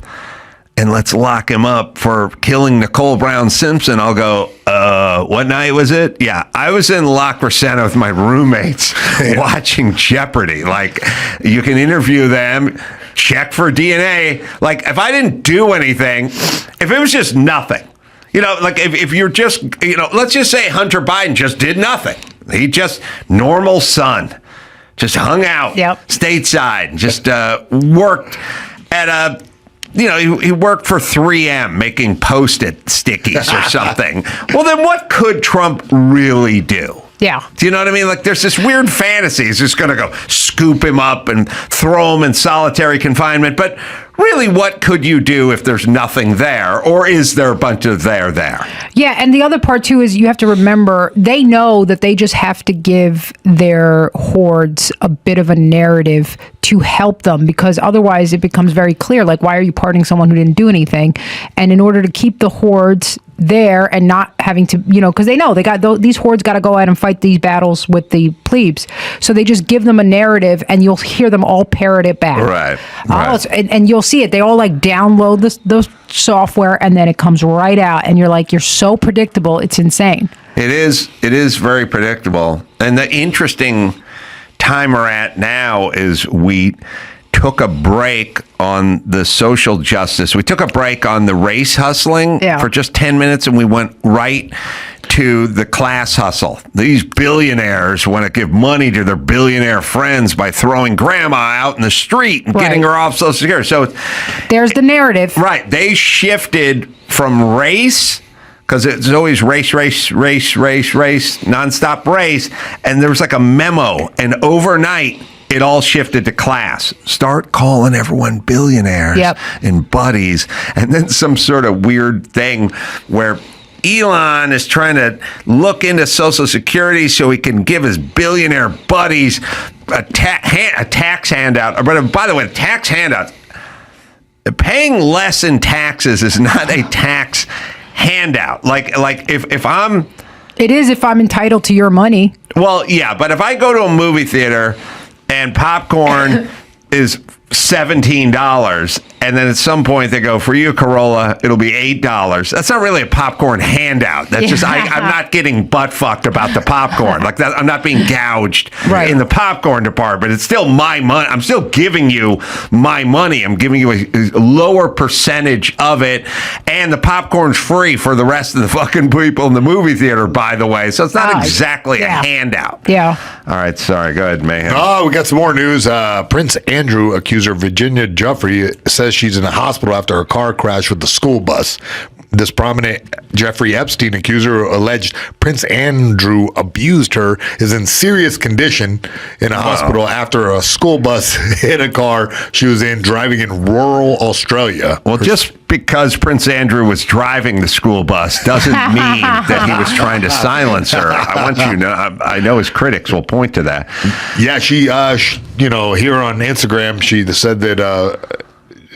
and let's lock him up for killing Nicole Brown Simpson, I'll go, what night was it? Yeah, I was in La Crescenta with my roommates watching Jeopardy. Like, you can interview them, check for DNA. Like, if I didn't do anything, if it was just nothing, like if you're just, let's just say Hunter Biden just did nothing. He just, normal son, just hung out stateside, just worked at a, he worked for 3M making Post-it stickies or something. Well, then what could Trump really do? Yeah. Do you know what I mean? Like, there's this weird fantasy. He's just going to go scoop him up and throw him in solitary confinement. But really, what could you do if there's nothing there? Or is there a bunch of there? Yeah, and the other part, too, is you have to remember, they know that they just have to give their hordes a bit of a narrative to help them, because otherwise it becomes very clear, like, why are you pardoning someone who didn't do anything? And in order to keep the hordes there and not having to, because they know these hordes got to go out and fight these battles with the plebes. So they just give them a narrative, and you'll hear them all parrot it back. Right. And you'll see it. They all download the software, and then it comes right out, and you're so predictable. It's insane. It is very predictable. And the interesting time we're at now is we took a break on the social justice. We took a break on the race hustling for just 10 minutes, and we went right to the class hustle. These billionaires want to give money to their billionaire friends by throwing grandma out in the street and getting her off Social Security. So there's the narrative. Right. They shifted from race, because it's always race, nonstop race. And there was like a memo, and overnight, it all shifted to class. Start calling everyone billionaires and buddies. And then some sort of weird thing where Elon is trying to look into Social Security so he can give his billionaire buddies a tax handout. But by the way, tax handouts, paying less in taxes is not a tax handout. Like if I'm... It is if I'm entitled to your money. Well, yeah, but if I go to a movie theater and popcorn is $17, and then at some point they go, for you, Carolla, it'll be $8. That's not really a popcorn handout. That's just I'm not getting butt fucked about the popcorn. Like that, I'm not being gouged in the popcorn department. It's still my money. I'm still giving you my money. I'm giving you a lower percentage of it, and the popcorn's free for the rest of the fucking people in the movie theater, by the way. So it's not exactly a handout. Yeah. All right, sorry. Go ahead, Mayhem. Oh, we got some more news. Prince Andrew accuser Virginia Giuffre says she's in the hospital after a car crash with the school bus. This prominent Jeffrey Epstein accuser who alleged Prince Andrew abused her is in serious condition in a hospital after a school bus hit a car she was in driving in rural Australia. Well, just because Prince Andrew was driving the school bus doesn't mean that he was trying to silence her. I want you to know, I know his critics will point to that. Yeah, she, here on Instagram, she said that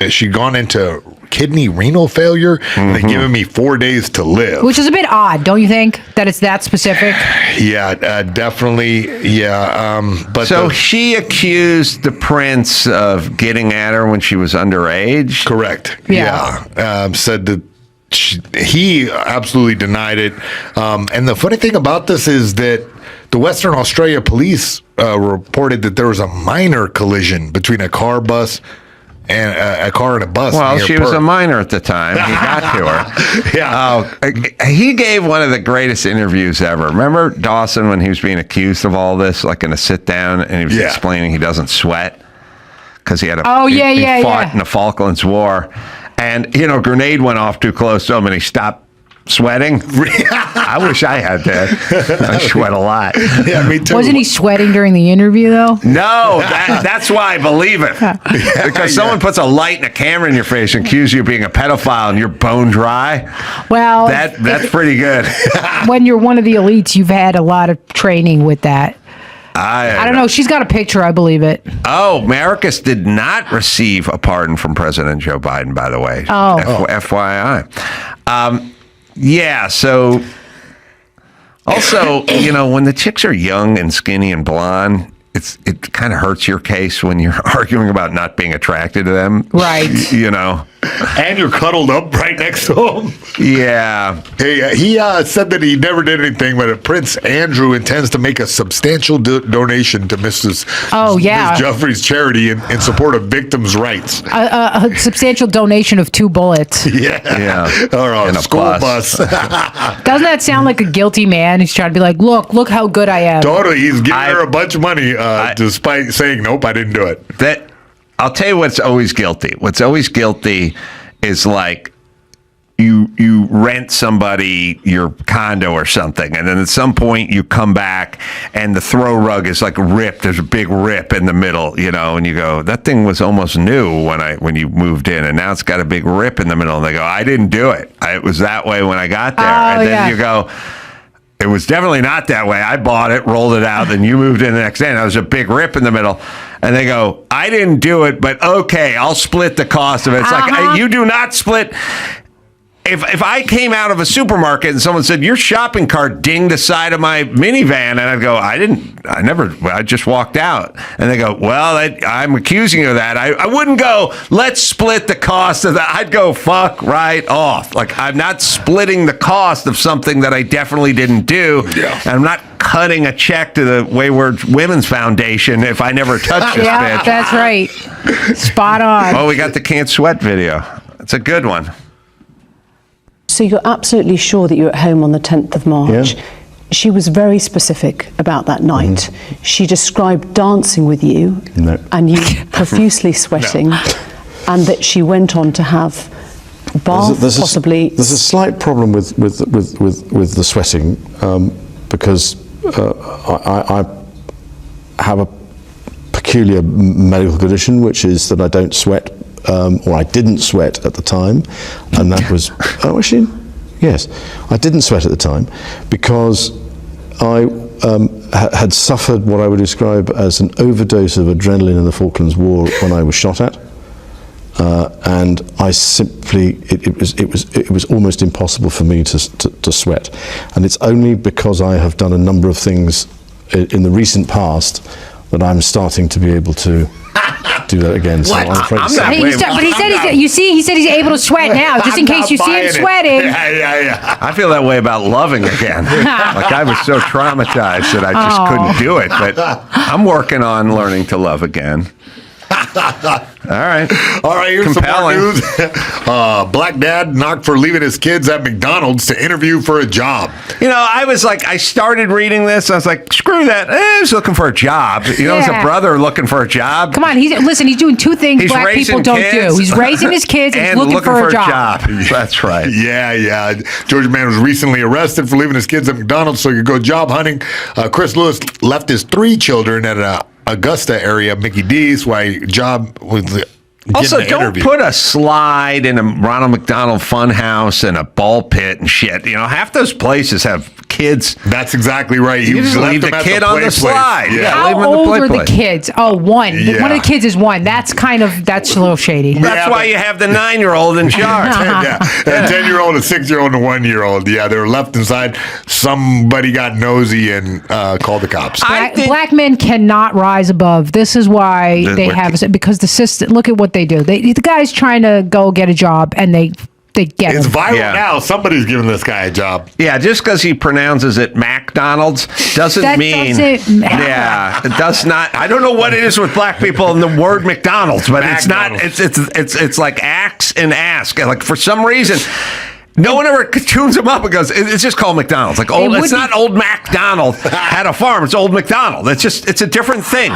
she'd gone into kidney renal failure and they've given me 4 days to live. Which is a bit odd, don't you think? That it's that specific? Yeah, definitely. Yeah. But so she accused the prince of getting at her when she was underage? Correct. Yeah. Said that he absolutely denied it. And the funny thing about this is that the Western Australia police reported that there was a minor collision between a car and a bus. Well, she was a minor at the time. He got to her. Yeah. He gave one of the greatest interviews ever. Remember Dawson when he was being accused of all this, like in a sit down, and he was explaining he doesn't sweat because he had he fought in the Falklands War, and a grenade went off too close to him, and he stopped sweating. I wish I had that. I sweat a lot. Yeah, me too. Wasn't he sweating during the interview, though? No, that's why I believe it. Because someone puts a light and a camera in your face and accuses you of being a pedophile and you're bone dry. Well, that's pretty good. When you're one of the elites, you've had a lot of training with that. I don't know. She's got a picture. I believe it. Oh, Mayorkas did not receive a pardon from President Joe Biden, by the way. FYI. Yeah, so also, when the chicks are young and skinny and blonde, it kind of hurts your case when you're arguing about not being attracted to them. Right. And you're cuddled up right next to him. Yeah. Hey, he said that he never did anything, but Prince Andrew intends to make a substantial donation to Mrs. Giuffre's charity in support of victims' rights. A substantial donation of 2 bullets. Yeah. Or a school bus. Doesn't that sound like a guilty man? He's trying to be like, look how good I am. Totally. He's giving her a bunch of money despite saying, nope, I didn't do it. I'll tell you what's always guilty. What's always guilty is like you rent somebody your condo or something, and then at some point you come back and the throw rug is like ripped. There's a big rip in the middle, and you go, that thing was almost new when you moved in, and now it's got a big rip in the middle. And they go, I didn't do it. It was that way when I got there. And then you go, it was definitely not that way. I bought it, rolled it out, then you moved in the next day, and there was a big rip in the middle. And they go, I didn't do it, but okay, I'll split the cost of it. It's like, you do not split. If I came out of a supermarket and someone said, your shopping cart dinged the side of my minivan, and I'd go, I just walked out. And they go, well, I'm accusing you of that. I wouldn't go, let's split the cost of that. I'd go, fuck right off. Like, I'm not splitting the cost of something that I definitely didn't do. Yeah. And I'm not cutting a check to the Wayward Women's Foundation if I never touched this bitch. That's right. Spot on. Oh, we got the Can't Sweat video. It's a good one. So you're absolutely sure that you're at home on the 10th of March. Yeah. She was very specific about that night. Mm-hmm. She described dancing with you and you profusely sweating, and that she went on to have bath, possibly. There's a slight problem with the sweating because I have a peculiar medical condition, which is that I don't sweat, or I didn't sweat at the time, and that was actually, yes, I didn't sweat at the time because I had suffered what I would describe as an overdose of adrenaline in the Falklands War when I was shot at. And I simply, it was almost impossible for me to sweat, and it's only because I have done a number of things in the recent past that I'm starting to be able to do that again. So I'm afraid to say. But he said he said he's able to sweat now, just in case you see him sweating. Yeah. I feel that way about loving again. Like I was so traumatized that I just couldn't do it. But I'm working on learning to love again. All right. Here's Compelling. some more news. Black dad knocked for leaving his kids at McDonald's to interview for a job. You know, I started reading this. I was like, screw that. I was looking for a job. You know, as a brother looking for a job. Come on, he's doing two things He's black people raising don't kids. do. He's raising his kids and and looking for a job. That's right. Yeah. Georgia man was recently arrested for leaving his kids at McDonald's so he could go job hunting. Chris Lewis left his 3 children at a Augusta area, Mickey D's, while job was Also, don't put a slide in a Ronald McDonald Funhouse and a ball pit and shit. You know, half those places have kids. That's exactly right. You just leave the kid on the slide. Yeah, How leave him in old the are play the place. kids? Oh, 1. Yeah. One of the kids is 1. That's a little shady. That's why you have the 9-year-old in charge. A 10-year-old, a 6-year-old, and a 1-year-old. Yeah, they were left inside. Somebody got nosy and called the cops. Black men cannot rise above. This is why they have because the system. Look at what they do. The guy's trying to go get a job, and they get It's him. viral now. Somebody's giving this guy a job. Yeah, just because he pronounces it McDonald's doesn't mean. Yeah, it does not. I don't know what it is with black people and the word McDonald's, but it's not. It's like axe and ask. Like for some reason. No one ever tunes him up and goes, it's just called McDonald's. Like, it's not old MacDonald had a farm. It's old McDonald. It's a different thing.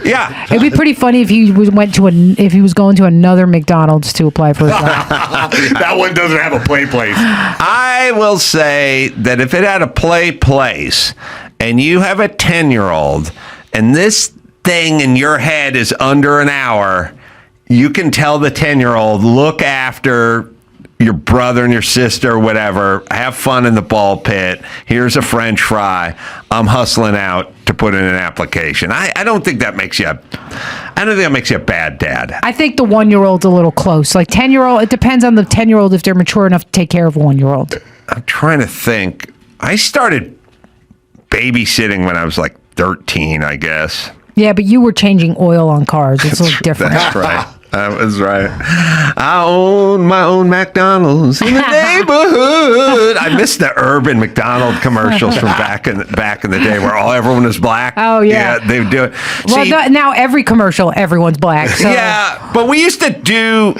Yeah. It'd be pretty funny if he was going to another McDonald's to apply for a job. That one doesn't have a play place. I will say that if it had a play place and you have a 10-year-old and this thing in your head is under an hour, you can tell the 10-year-old, look after your brother and your sister, whatever, have fun in the ball pit. Here's a French fry. I'm hustling out to put in an application. I don't think that makes you a bad dad. I think the 1-year-old's a little close. Like 10-year-old, it depends on the 10-year-old if they're mature enough to take care of a 1-year-old. I'm trying to think. I started babysitting when I was like 13, I guess. Yeah, but you were changing oil on cars. It's a little different. That's right. That was right. I own my own McDonald's in the neighborhood. I miss the urban McDonald commercials from back in the day where everyone was black. Oh, yeah. They would do it. Well, now every commercial, everyone's black. So. Yeah, but we used to do.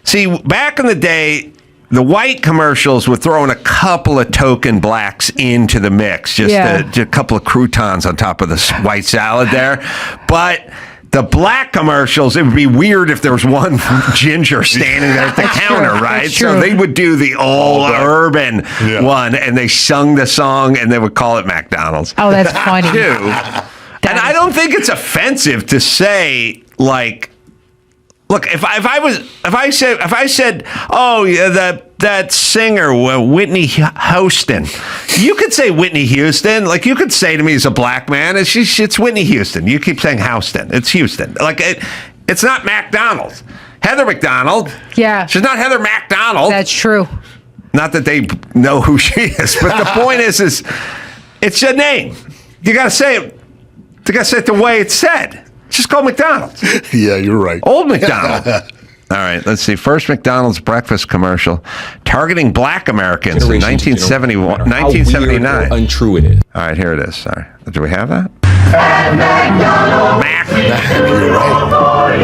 See, back in the day, the white commercials would throw in a couple of token blacks into the mix, just a couple of croutons on top of the white salad there, but. The black commercials, it would be weird if there was one ginger standing there at the counter, right? So they would do the all urban one, and they sung the song, and they would call it McDonald's. Oh, that's funny. And I don't think it's offensive to say, like, look, if I said, oh, yeah, that singer Whitney Houston, you could say Whitney Houston. Like you could say to me as a black man, it's Whitney Houston. You keep saying Houston. It's Houston. Like it's not McDonald's. Heather McDonald. Yeah, she's not Heather McDonald. That's true. Not that they know who she is, but the point is it's a name. You got to say it. You got to say it the way it's said. It's just called McDonald's. Yeah, you're right. Old McDonald. All right, let's see. First McDonald's breakfast commercial targeting black Americans in 1979. How untrue it is. All right, here it is. Sorry. Do we have that? Mac. You're right.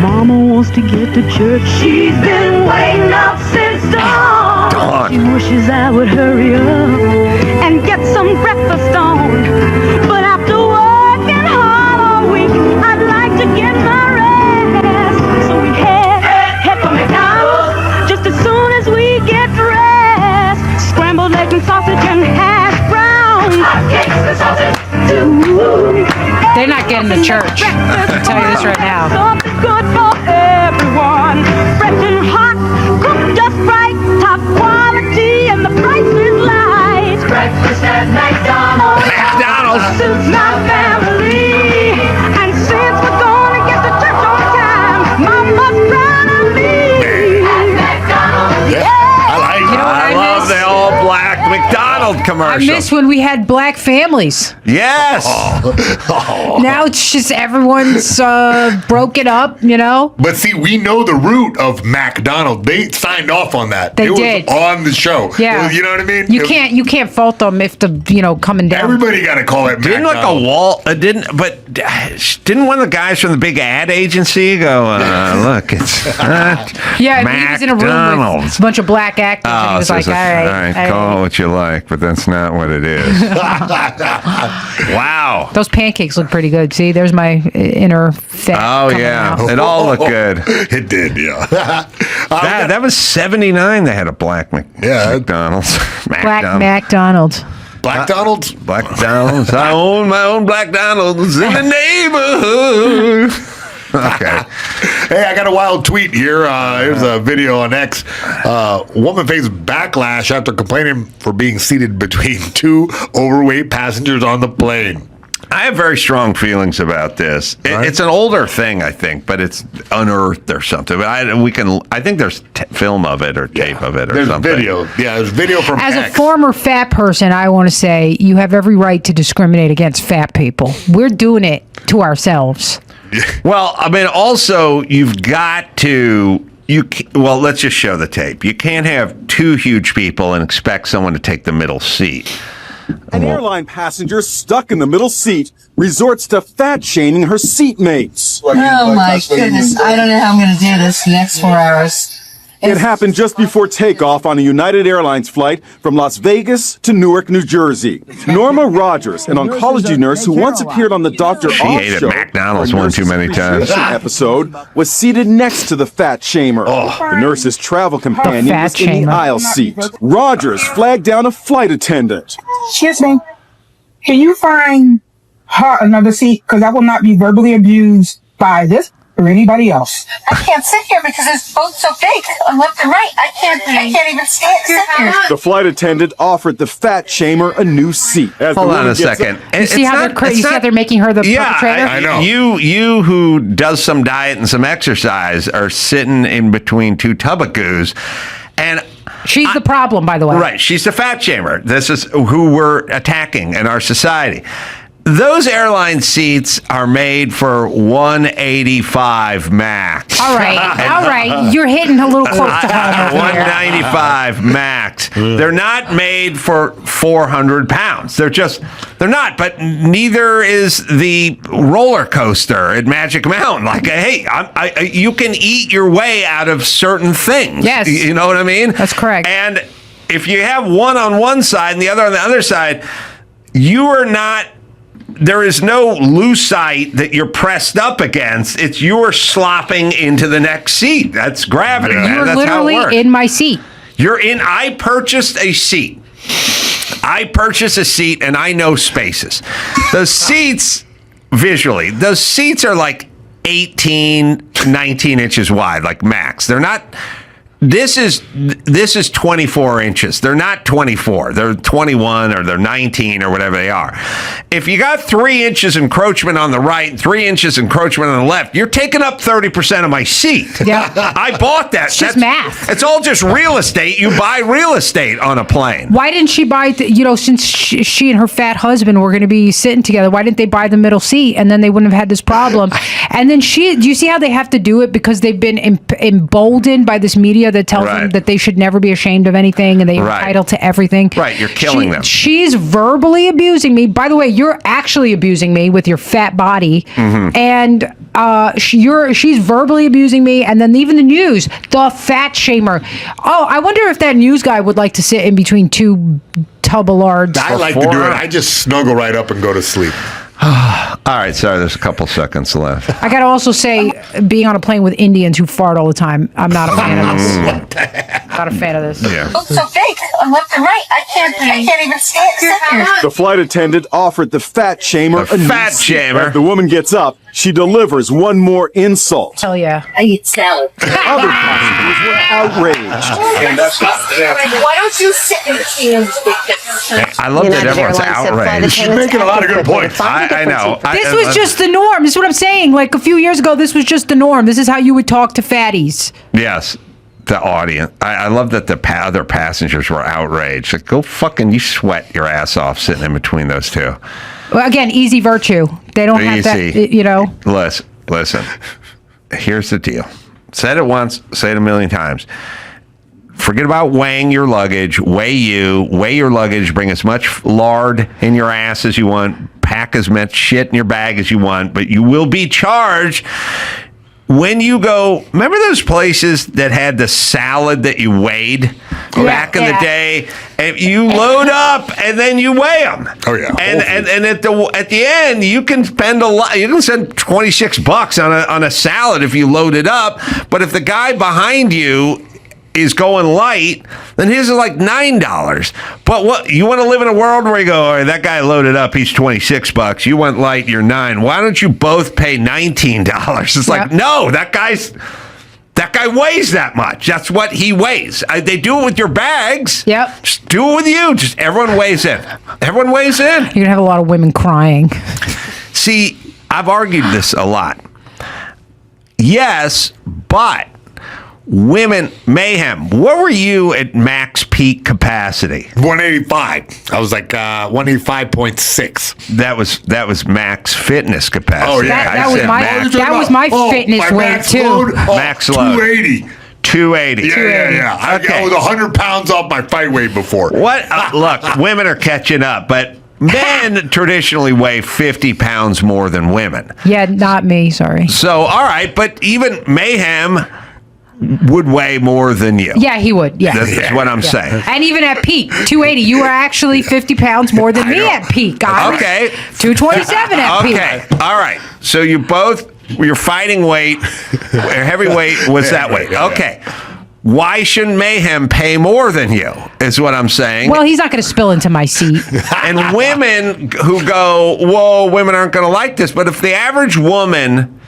Mama wants to get to church. She's been waiting up since dawn. She wishes I would hurry up and get some breakfast on. But after working hard all week, I'd like to get my rest. So we head They're not getting to church. I'll tell you this right now. Something good for everyone. Fresh and hot, cooked just right. Top quality and the price is light. Breakfast at McDonald's. McDonald's. Suits my family. And since we're gonna get to church on time, Mama's proud of me. At McDonald's. Yeah, I like it. You know what I I love miss? the all black McDonald I commercial. miss when we had black families. Yes. Now it's just everyone's broken up, you know? But see, we know the root of McDonald. They signed off on that. They it did. was on the show. Yeah. You know what I mean? You can't fault them if coming down. Everybody got to call it Didn't like McDonald's. a wall? Didn't one of the guys from the big ad agency go? Look, it's Yeah, he was in a room with a bunch of black actors, and he was like, "All right, call it what you like, but that's not what it is." Wow. Those pancakes look pretty good. See, there's my inner fat. Oh coming yeah, out. it all looked good. It did, yeah. That was '79. They had a black McDonald's. Black McDonald's. Black Donald's? Black Donald's. I own my own Black Donald's in the neighborhood. Okay. Hey, I got a wild tweet here. Here's a video on X. Woman faced backlash after complaining for being seated between two overweight passengers on the plane. I have very strong feelings about this. It's an older thing, I think, but it's unearthed or something. I think there's film of it or tape of it or There's something. video. Yeah, there's video from As X. a former fat person, I want to say you have every right to discriminate against fat people. We're doing it to ourselves. Well, I mean, also, you've got to... Well, let's just show the tape. You can't have two huge people and expect someone to take the middle seat. An airline passenger stuck in the middle seat resorts to fat shaming her seatmates. Oh my goodness, I don't know how I'm going to do this the next 4 hours. It happened just before takeoff on a United Airlines flight from Las Vegas to Newark, New Jersey. Norma Rogers, an oncology nurse who once appeared on the Dr. She Off ate at show, McDonald's our one too many Nurses times. Appreciation episode, was seated next to the fat shamer. The nurse's travel companion fat was in the shamer. aisle seat. Rogers flagged down a flight attendant. Excuse me, can you find her another seat? Because I will not be verbally abused by this or anybody else. I can't sit here because it's both so big on left and right. I can't even sit here. The flight attendant offered the fat shamer a new seat. As the Hold on woman a gets second. up- You see how they're making her the perpetrator? I know. You who does some diet and some exercise are sitting in between two tubagoos, and she's the problem, by the way. Right, she's the fat shamer. This is who we're attacking in our society. Those airline seats are made for 185 max. All right. You're hitting a little close to home over here. 195 max. They're not made for 400 pounds. They're not, but neither is the roller coaster at Magic Mountain. Like, hey, you can eat your way out of certain things. Yes. You know what I mean? That's correct. And if you have one on one side and the other on the other side, there is no lucite that you're pressed up against. It's you're slopping into the next seat. That's gravity. Man. You're That's literally how it works. in my seat. I purchased a seat. And I know spaces. Those seats, visually, are like 18, 19 inches wide, like max. They're not... This is 24 inches. They're not 24. They're 21 or they're 19 or whatever they are. If you got 3 inches encroachment on the right and 3 inches encroachment on the left, you're taking up 30% of my seat. Yeah. I bought that. It's just math. It's all just real estate. You buy real estate on a plane. Why didn't she buy, since she and her fat husband were going to be sitting together, why didn't they buy the middle seat and then they wouldn't have had this problem? And then do you see how they have to do it? Because they've been emboldened by this media that tells them that they should never be ashamed of anything and they're entitled to everything. Right, you're killing them. She's verbally abusing me. By the way, you're actually abusing me with your fat body. Mm-hmm. And she's verbally abusing me. And then even the news, the fat shamer. Oh, I wonder if that news guy would like to sit in between two tubalards. I like to do it. I just snuggle right up and go to sleep. All right, sorry, there's a couple seconds left. I got to also say, being on a plane with Indians who fart all the time. I'm not a fan of this. Not a fan of this. Yeah. Looks so fake on left and right. I can't even sit here. The flight attendant offered the fat shamer a fat seat. shamer. As the woman gets up, she delivers one more insult. Hell yeah. I eat salad. Other passengers were outraged. Why don't you sit in the chair? I love that everyone's outraged. She's making a lot of good points. I know. This was just the norm. This is what I'm saying. Like a few years ago, this was just the norm. This is how you would talk to fatties. Yes. The audience. I love that the other passengers were outraged. Like, go fucking, you sweat your ass off sitting in between those two. Well, again, easy virtue. They don't have that, you know. Listen. Here's the deal. Said it once, say it a million times. Forget about weighing your luggage. Weigh your luggage. Bring as much lard in your ass as you want. Pack as much shit in your bag as you want. But you will be charged when you go. Remember those places that had the salad that you weighed back in the day? And you load up and then you weigh them. Oh yeah. And at the end you can spend a lot. You can spend $26 on a salad if you load it up. But if the guy behind you is going light, then his is like $9. But what you want to live in a world where you go, all right, that guy loaded up, he's $26. You went light, you're $9. Why don't you both pay $19? It's like, no, that guy weighs that much. That's what he weighs. They do it with your bags. Yep. Just do it with you. Just everyone weighs in. Everyone weighs in. You're gonna have a lot of women crying. See, I've argued this a lot. Yes, but women mayhem. What were you at max peak capacity? 185. I was like 185.6. That was max fitness capacity. Oh yeah, that was my fitness weight too. Max load. 280. 280. Yeah. I was 100 pounds off my fight weight before. What? Look, women are catching up, but men traditionally weigh 50 pounds more than women. Yeah, not me. Sorry. So, all right, but even mayhem would weigh more than you. Yeah, he would. Yeah. That's what I'm saying. And even at peak, 280, you were actually 50 pounds more than me at peak. Okay. 227 at peak. Okay. All right. So your fighting weight, heavyweight was that weight. Okay. Why shouldn't mayhem pay more than you, is what I'm saying. Well, he's not going to spill into my seat. And women who go, whoa, women aren't going to like this. But if the average woman...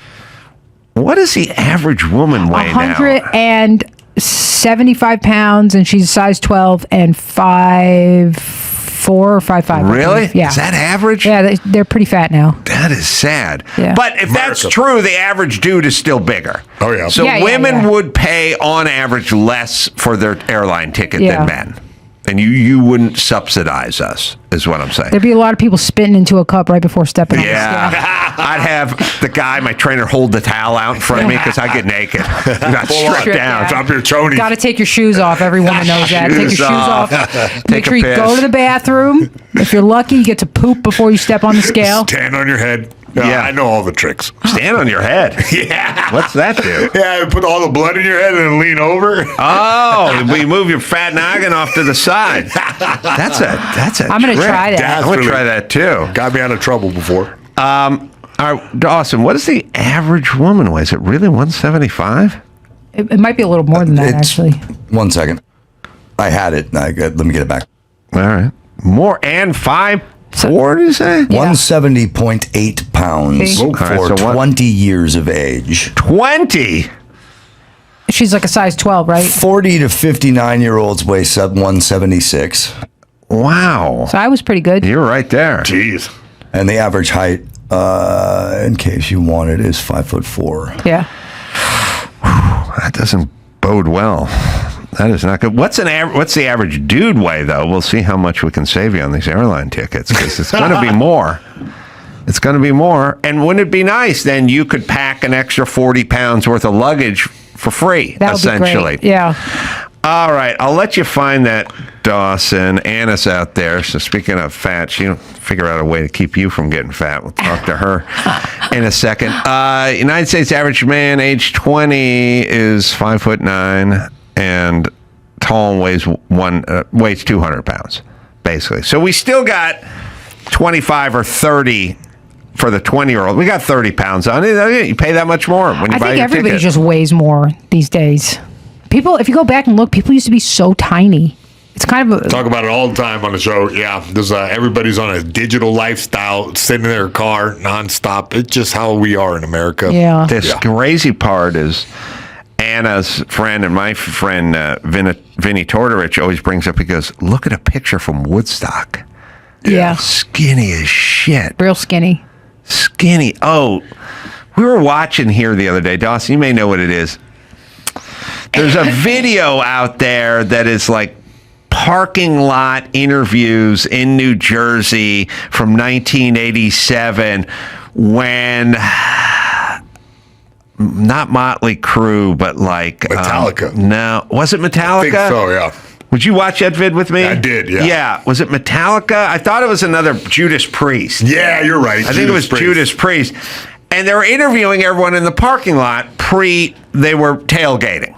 What does the average woman weigh now? 175 pounds, and she's size 12 and 5'4" or 5'5". Really? Yeah. Is that average? Yeah, they're pretty fat now. That is sad. Yeah. But if that's true, the average dude is still bigger. Oh, yeah. So women would pay, on average, less for their airline ticket than men. And you wouldn't subsidize us, is what I'm saying. There'd be a lot of people spitting into a cup right before stepping on the scale. I'd have the guy, my trainer, hold the towel out in front of me because I get naked. Not stripped down. Drop your chonies. Got to take your shoes off. Every woman knows that. Take your shoes off. Make sure you piss. go to the bathroom. If you're lucky, you get to poop before you step on the scale. Stand on your head. Yeah, I know all the tricks. Stand on your head. Yeah. What's that do? Yeah, put all the blood in your head and lean over. Oh, we move your fat noggin off to the side. That's a I'm going to try that. I'm going to try that too. Got me out of trouble before. All right, Dawson, what is the average woman weigh? Is it really 175? It might be a little more than that, actually. 1 second. I had it. Let me get it back. All right. More and 5'4", did you say? 170.8 pounds Okay. for So 20 years of age. 20? She's like a size 12, right? 40 to 59-year-olds weigh sub 176. Wow. So I was pretty good. You're right there. Jeez. And the average height, in case you want it, is 5'4". Yeah. That doesn't bode well. That is not good. What's the average dude weigh, though? We'll see how much we can save you on these airline tickets, because it's going to be more. It's going to be more. And wouldn't it be nice? Then you could pack an extra 40 pounds worth of luggage for free, That would essentially. be great. Yeah. All right. I'll let you find that, Dawson. Anna's out there. So speaking of fat, she'll figure out a way to keep you from getting fat. We'll talk to her in a second. United States average man, age 20, is 5'9", and tall and weighs 200 pounds, basically. So we still got 25 or 30 for the 20-year-old. We got 30 pounds on it. You pay that much more when you buy I think your everybody ticket. just weighs more these days. People, if you go back and look, people used to be so tiny. It's kind of Talk about it all the time on the show. Yeah, there's everybody's on a digital lifestyle, sitting in their car nonstop. It's just how we are in America. Yeah. This crazy part is Anna's friend and my friend Vinny Tortorich always brings up. He goes, "Look at a picture from Woodstock. Yeah. Skinny as shit. Real skinny. Skinny. Oh, we were watching here the other day. Dawson, you may know what it is. There's a video out there that is like parking lot interviews in New Jersey from 1987 when not Motley Crue, but like Metallica. No, was it Metallica? I think so, yeah. Would you watch that vid with me? I did, yeah. Yeah. Was it Metallica? I thought it was another Judas Priest. Yeah, you're right. I think it was Judas Priest. And they were interviewing everyone in the parking lot they were tailgating.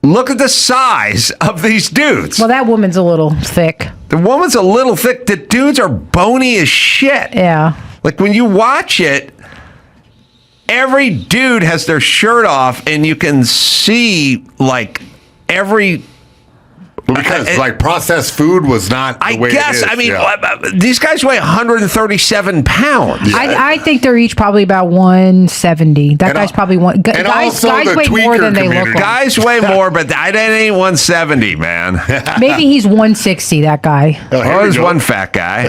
Look at the size of these dudes. Well, that woman's a little thick. The woman's a little thick. The dudes are bony as shit. Yeah. Like when you watch it, every dude has their shirt off and you can see like every... Because like processed food was not the way guess. it is. I mean, yeah. these guys weigh 137 pounds. Yeah. I think they're each probably about 170. That guy's probably one. Guys weigh more than they look like. Guys weigh more, but that ain't 170, man. Maybe he's 160, that guy. Oh, there's one fat guy.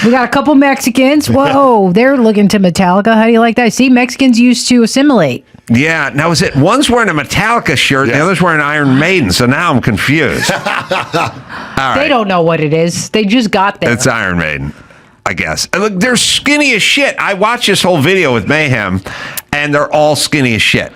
We got a couple Mexicans. Whoa, they're looking to Metallica. How do you like that? See, Mexicans used to assimilate. Yeah. Now, is it one's wearing a Metallica shirt, the other's wearing Iron Maiden, so now I'm confused. All right. They don't know what it is. They just got there. It's Iron Maiden, I guess. And look, they're skinny as shit. I watched this whole video with Mayhem, and they're all skinny as shit.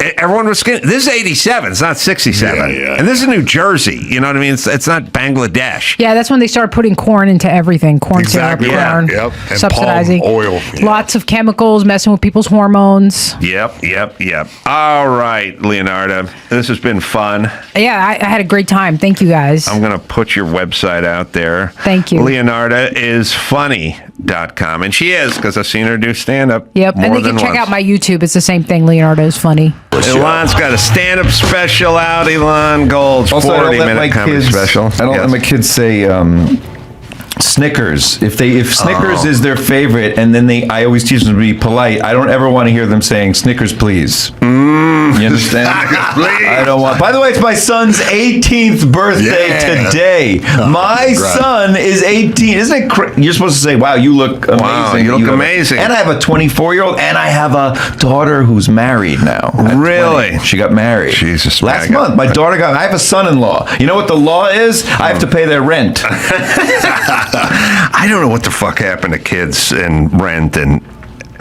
Everyone was skinny. This is 87. It's not 67. Yeah. And this is New Jersey. You know what I mean? It's not Bangladesh. Yeah, that's when they started putting corn into everything. Corn syrup, corn, Yep. And subsidizing. palm oil. Yeah. Lots of chemicals messing with people's hormones. Yep. All right, Leonardo. This has been fun. Yeah, I had a great time. Thank you, guys. I'm going to put your website out there. Thank you. Leonardo is funny.com. And she is, because I've seen her do stand-up. Yep, more and they than can check once. out my YouTube. It's the same thing. Leonardo is funny. Elon's got a stand-up special out. Elon Gold's Also, I don't let 40-minute my comedy kids. special. I don't let my kids say Snickers. If Snickers is their favorite, and then I always teach them to be polite. I don't ever want to hear them saying Snickers, please. You understand? I don't want. By the way, it's my son's 18th birthday today. My son is 18. Isn't it? You're supposed to say, "Wow, you look amazing." Wow, you look amazing. And I have a 24-year-old, and I have a daughter who's married now. Really? 20. She got married. Jesus. Last month, my daughter got. I have a son-in-law. You know what the law is? I have to pay their rent. I don't know what the fuck happened to kids and rent, and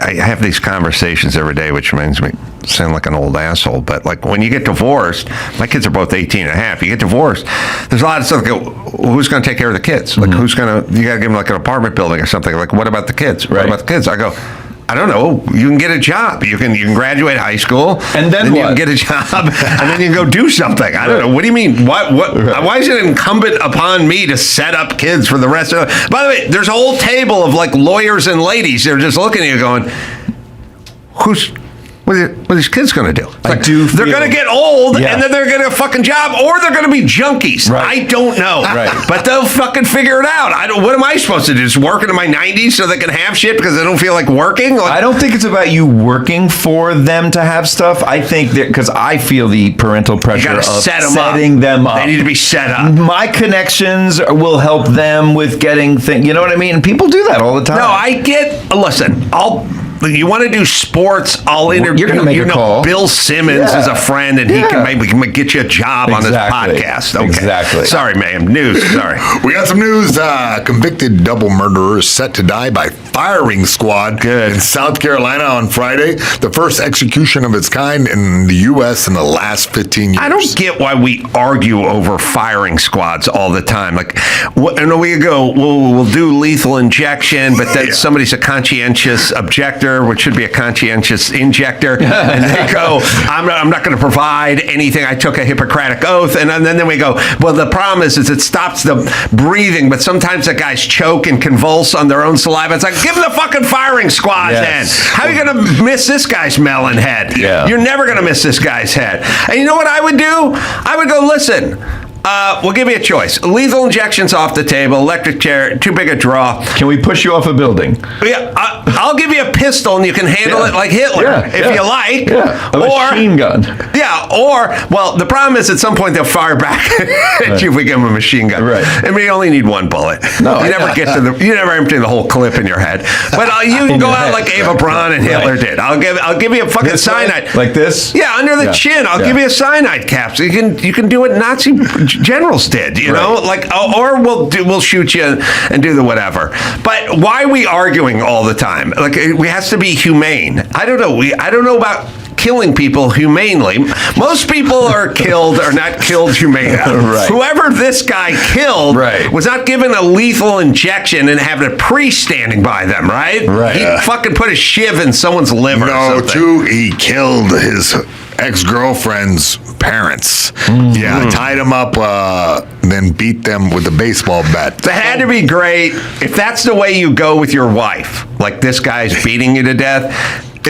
I have these conversations every day, which makes me sound like an old asshole. But like when you get divorced, my kids are both 18 and a half. You get divorced, there's a lot of stuff. Like, who's going to take care of the kids? Like who's going to? You got to give them like an apartment building or something. Like what about the kids? What about the kids? I go, I don't know. You can get a job. You can graduate high school, and then you can get a job, and then you can go do something. I don't know. What do you mean? What? Why is it incumbent upon me to set up kids for the rest of? By the way, there's a whole table of like lawyers and ladies. They're just looking at you, going, What are these kids going to do? Like, they're going to get old, and then they're going to get a fucking job, or they're going to be junkies. I don't know. But they'll fucking figure it out. What am I supposed to do? Just work into my 90s so they can have shit because they don't feel like working? I don't think it's about you working for them to have stuff. I think that because I feel the parental pressure of setting them up. They need to be set up. My connections will help them with getting things. You know what I mean? And people do that all the time. No, I get. Listen, you want to do sports? I'll interview. You're gonna make a call. Bill Simmons is a friend, and he can maybe get you a job on this podcast. Okay. Exactly. Sorry, ma'am. News. Sorry. We got some news. Convicted double murderer is set to die by firing squad in South Carolina on Friday. The first execution of its kind in the U.S. in the last 15 years. I don't get why we argue over firing squads all the time. Like, and we go, we'll do lethal injection, but then somebody's a conscientious objector. injector, which should be a conscientious injector, and they go, I'm not going to provide anything. I took a Hippocratic oath. And then we go, well, the problem is it stops the breathing, but sometimes the guys choke and convulse on their own saliva. It's like, give them the fucking firing squad then. How are you going to miss this guy's melon head? Yeah. You're never going to miss this guy's head. And you know what I would do? I would go, listen, we'll give you a choice. Lethal injections off the table, electric chair, too big a draw. Can we push you off a building? Yeah, I'll give you a pistol and you can handle it like Hitler if you like. Yeah, a machine gun. Yeah, or, well, the problem is at some point they'll fire back at you if we give them a machine gun. Right. I mean, you only need one bullet. No, you never get to you never empty the whole clip in your head. But you can go out like Eva Braun and Hitler did. I'll give you a fucking cyanide. Like this? Yeah, under the chin. I'll give you a cyanide capsule. You can do what Nazi generals did, you know, like, or we'll shoot you and do the whatever. But why are we arguing all the time? Like, it has to be humane. I don't know about killing people humanely. Most people are killed or not killed humanely. Right. Whoever this guy killed was not given a lethal injection and having a priest standing by them, right? Right. He fucking put a shiv in someone's liver. No, too, he killed his ex-girlfriend's parents. Yeah, tied them up, then beat them with a baseball bat. That had to be great. If that's the way you go with your wife, like this guy's beating you to death,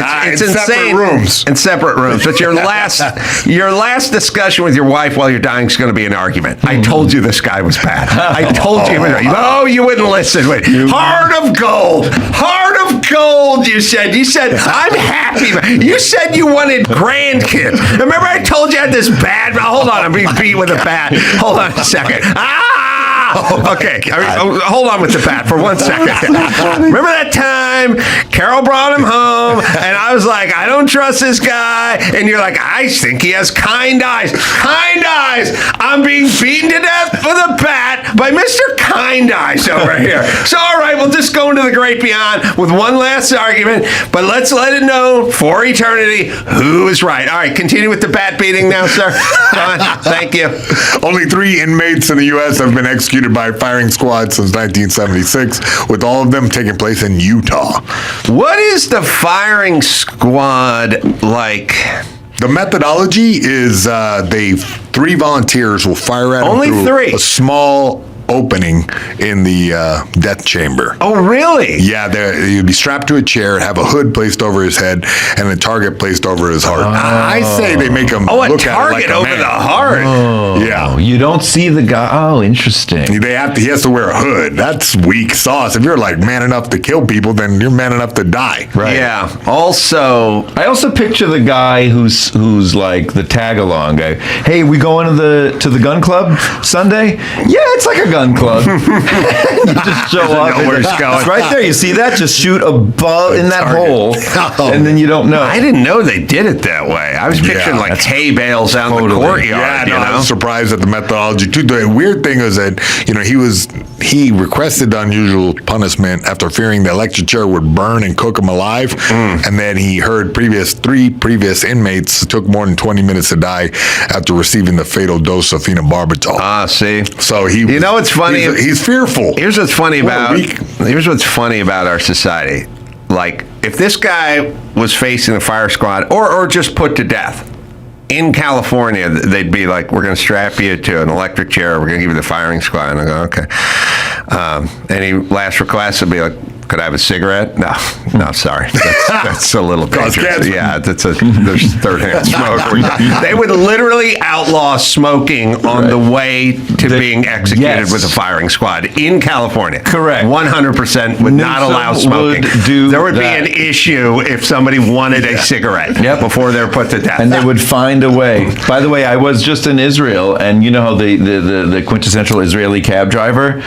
it's in insane. separate rooms. In separate rooms. But your last discussion with your wife while you're dying is going to be an argument. I told you this guy was bad. I told you. No, you wouldn't listen. Wait. Heart of gold. Heart of gold, you said. You said, I'm happy. You said you wanted grandkids. Remember I told you I had this bad... Hold on, I'm being beat with a bat. Hold on a second. Okay, hold on with the bat for 1 second. Remember that time Carol brought him home and I was like, I don't trust this guy, and you're like, I think he has kind eyes. Kind eyes. I'm being beaten to death with a bat by Mr. Kind Eyes over here. So all right, we'll just go into the great beyond with one last argument, but let's let it know for eternity who is right. All right, continue with the bat beating now, sir. Go on. Thank you. Only 3 inmates in the U.S. have been executed by firing squad since 1976, with all of them taking place in Utah. What is the firing squad like? The methodology is 3 volunteers will fire at Only him through 3. a small opening in the death chamber. Oh, really? Yeah, you'd be strapped to a chair, have a hood placed over his head, and a target placed over his heart. I say they make him look at it like a target over man. the heart. Oh, yeah. You don't see the guy. Oh, interesting. He has to wear a hood. That's weak sauce. If you're like man enough to kill people, then you're man enough to die. Right. Yeah. I also picture the guy who's like the tag along guy. Hey, we going to the gun club Sunday? Yeah, it's like a gun club. You just show up. Where it's going. It's right there. You see that? Just shoot a ball in that hole, and then you don't know. I didn't know they did it that way. I was picturing like hay bales out in the courtyard. Yeah, I was surprised at the methodology too. The weird thing is that he requested the unusual punishment after fearing the electric chair would burn and cook him alive, and then he heard 3 previous inmates took more than 20 minutes to die after receiving the fatal dose of phenobarbital. See. So he. You know what's funny? He's fearful. Here's what's funny about our society. Like, if this guy was facing a fire squad or just put to death in California, they'd be like, we're going to strap you to an electric chair. We're going to give you the firing squad. And I go, okay. Any last request would be like, could I have a cigarette? No, sorry. That's a little dangerous. Yeah, there's third-hand smoke. They would literally outlaw smoking on the way to being executed with a firing squad in California. Correct. 100% would not allow smoking. There would be an issue if somebody wanted a cigarette before they were put to death. And they would find a way. By the way, I was just in Israel, and you know how the quintessential Israeli cab driver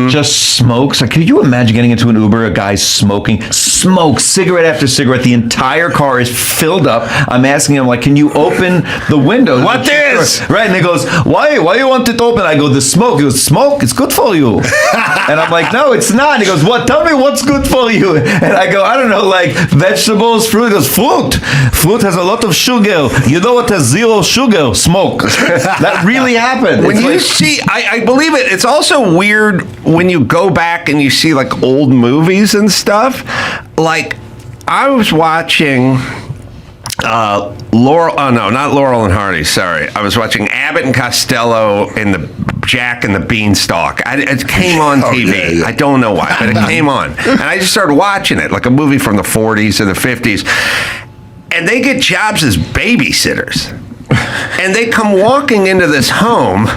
just smokes. Like, could you imagine getting into an Uber, guy smoking, cigarette after cigarette. The entire car is filled up. I'm asking him, like, can you open the window? What is? Right, and he goes, why you want it open? I go, the smoke. He goes, smoke? It's good for you. And I'm like, no, it's not. He goes, what? Tell me what's good for you. And I go, I don't know, like vegetables, fruit. He goes, fruit. Fruit has a lot of sugar. You know what has 0 sugar? Smoke. That really happened. When you see, I believe it. It's also weird when you go back and you see like old movies and stuff, like I was watching Laurel. Oh no, not Laurel and Hardy. Sorry, I was watching Abbott and Costello in the Jack and the Beanstalk. It came on TV. I don't know why, but it came on, and I just started watching it like a movie from the 40s or the 50s. And they get jobs as babysitters. And they come walking into this home,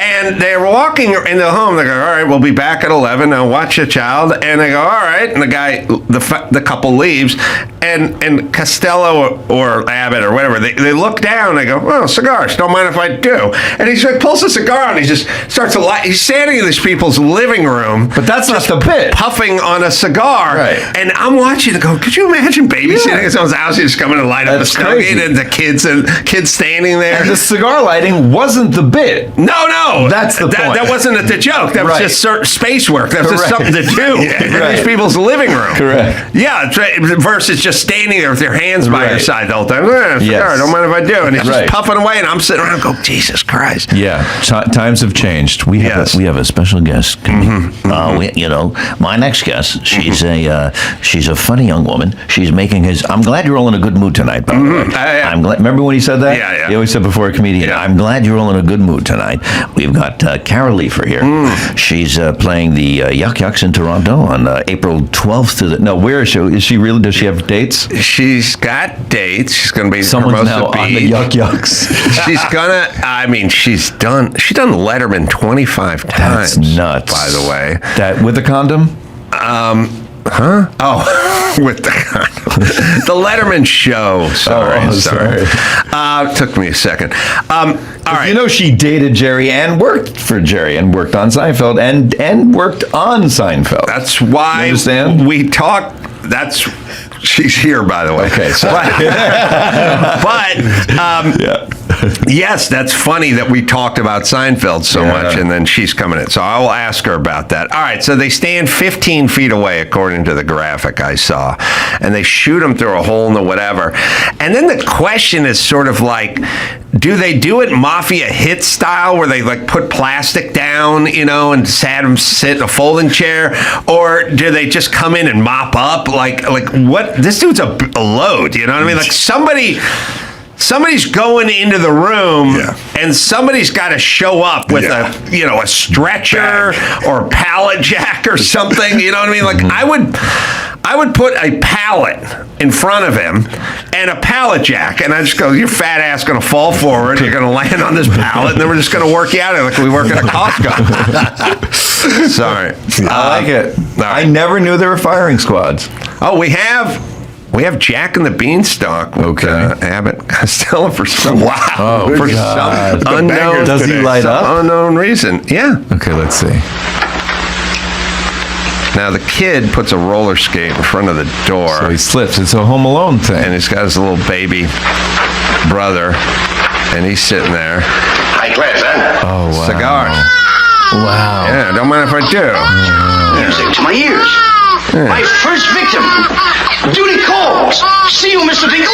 and they're walking in the home. They go, all right, we'll be back at 11. Now watch the child. And they go, all right. And the guy, the couple leaves, and Costello or Abbott or whatever, they look down. They go, well, cigars. Don't mind if I do. And he pulls a cigar and he just starts to light. He's standing in these people's living room, but that's not the bit. Puffing on a cigar. Right. And I'm watching it go, could you imagine babysitting at someone's house? You just come in and light up a stogie, and the kids standing there. And the cigar lighting wasn't the bit. No. That's the point. That wasn't the joke. That was just space work. That was just something to do in these people's living room. Correct. Yeah, versus just standing there with your hands by your side the whole time. Cigar, don't mind if I do. And he's just puffing away, and I'm sitting around and go, Jesus Christ. Yeah, times have changed. We have a special guest. My next guest, she's a funny young woman. She's making I'm glad you're all in a good mood tonight, by the way. I'm glad. Remember when he said that? Yeah. He always said before a comedian, I'm glad you're all in a good mood tonight. We've got Carolla here. She's playing the Yuck Yucks in Toronto on April 12th to the... No, where is she? Is she really... Does she have dates? She's got dates. She's going to be... Someone's now on the Yuck Yucks. She's going to... I mean, she's done Letterman 25 times. That's nuts. By the way. That with a condom? Huh? Oh, with the Letterman show. Sorry. Took me a second. All right. You know, she dated Jerry and worked for Jerry and worked on Seinfeld and worked on Seinfeld. That's why you understand? We talk. She's here, by the way. Okay, sorry. Yes, that's funny that we talked about Seinfeld so much, and then she's coming in. So I will ask her about that. All right, so they stand 15 feet away, according to the graphic I saw, and they shoot them through a hole in the whatever. And then the question is sort of like, do they do it Mafia Hit style, where they like put plastic down, and had them sit in a folding chair, or do they just come in and mop up? Like what? This dude's a load, you know what I mean? Like somebody's going into the room, and somebody's got to show up with a stretcher or a pallet jack or something. You know what I mean? Like I would put a pallet in front of him and a pallet jack, and I just go, your fat ass going to fall forward. You're going to land on this pallet, and then we're just going to work you out of it like we work at a Costco. Sorry. I like it. I never knew there were firing squads. Oh, we have Jack and the Beanstalk with Abbott Costello for some some unknown. Does he light up? Unknown reason. Yeah. Okay, let's see. Now the kid puts a roller skate in front of the door. So he slips. It's a Home Alone thing. And he's got his little baby brother, and he's sitting there. High class, huh? Oh, wow. Cigar. Wow. Yeah, don't mind if I do. Music to my ears. My first victim. Duty calls. See you, Mr. Dingle.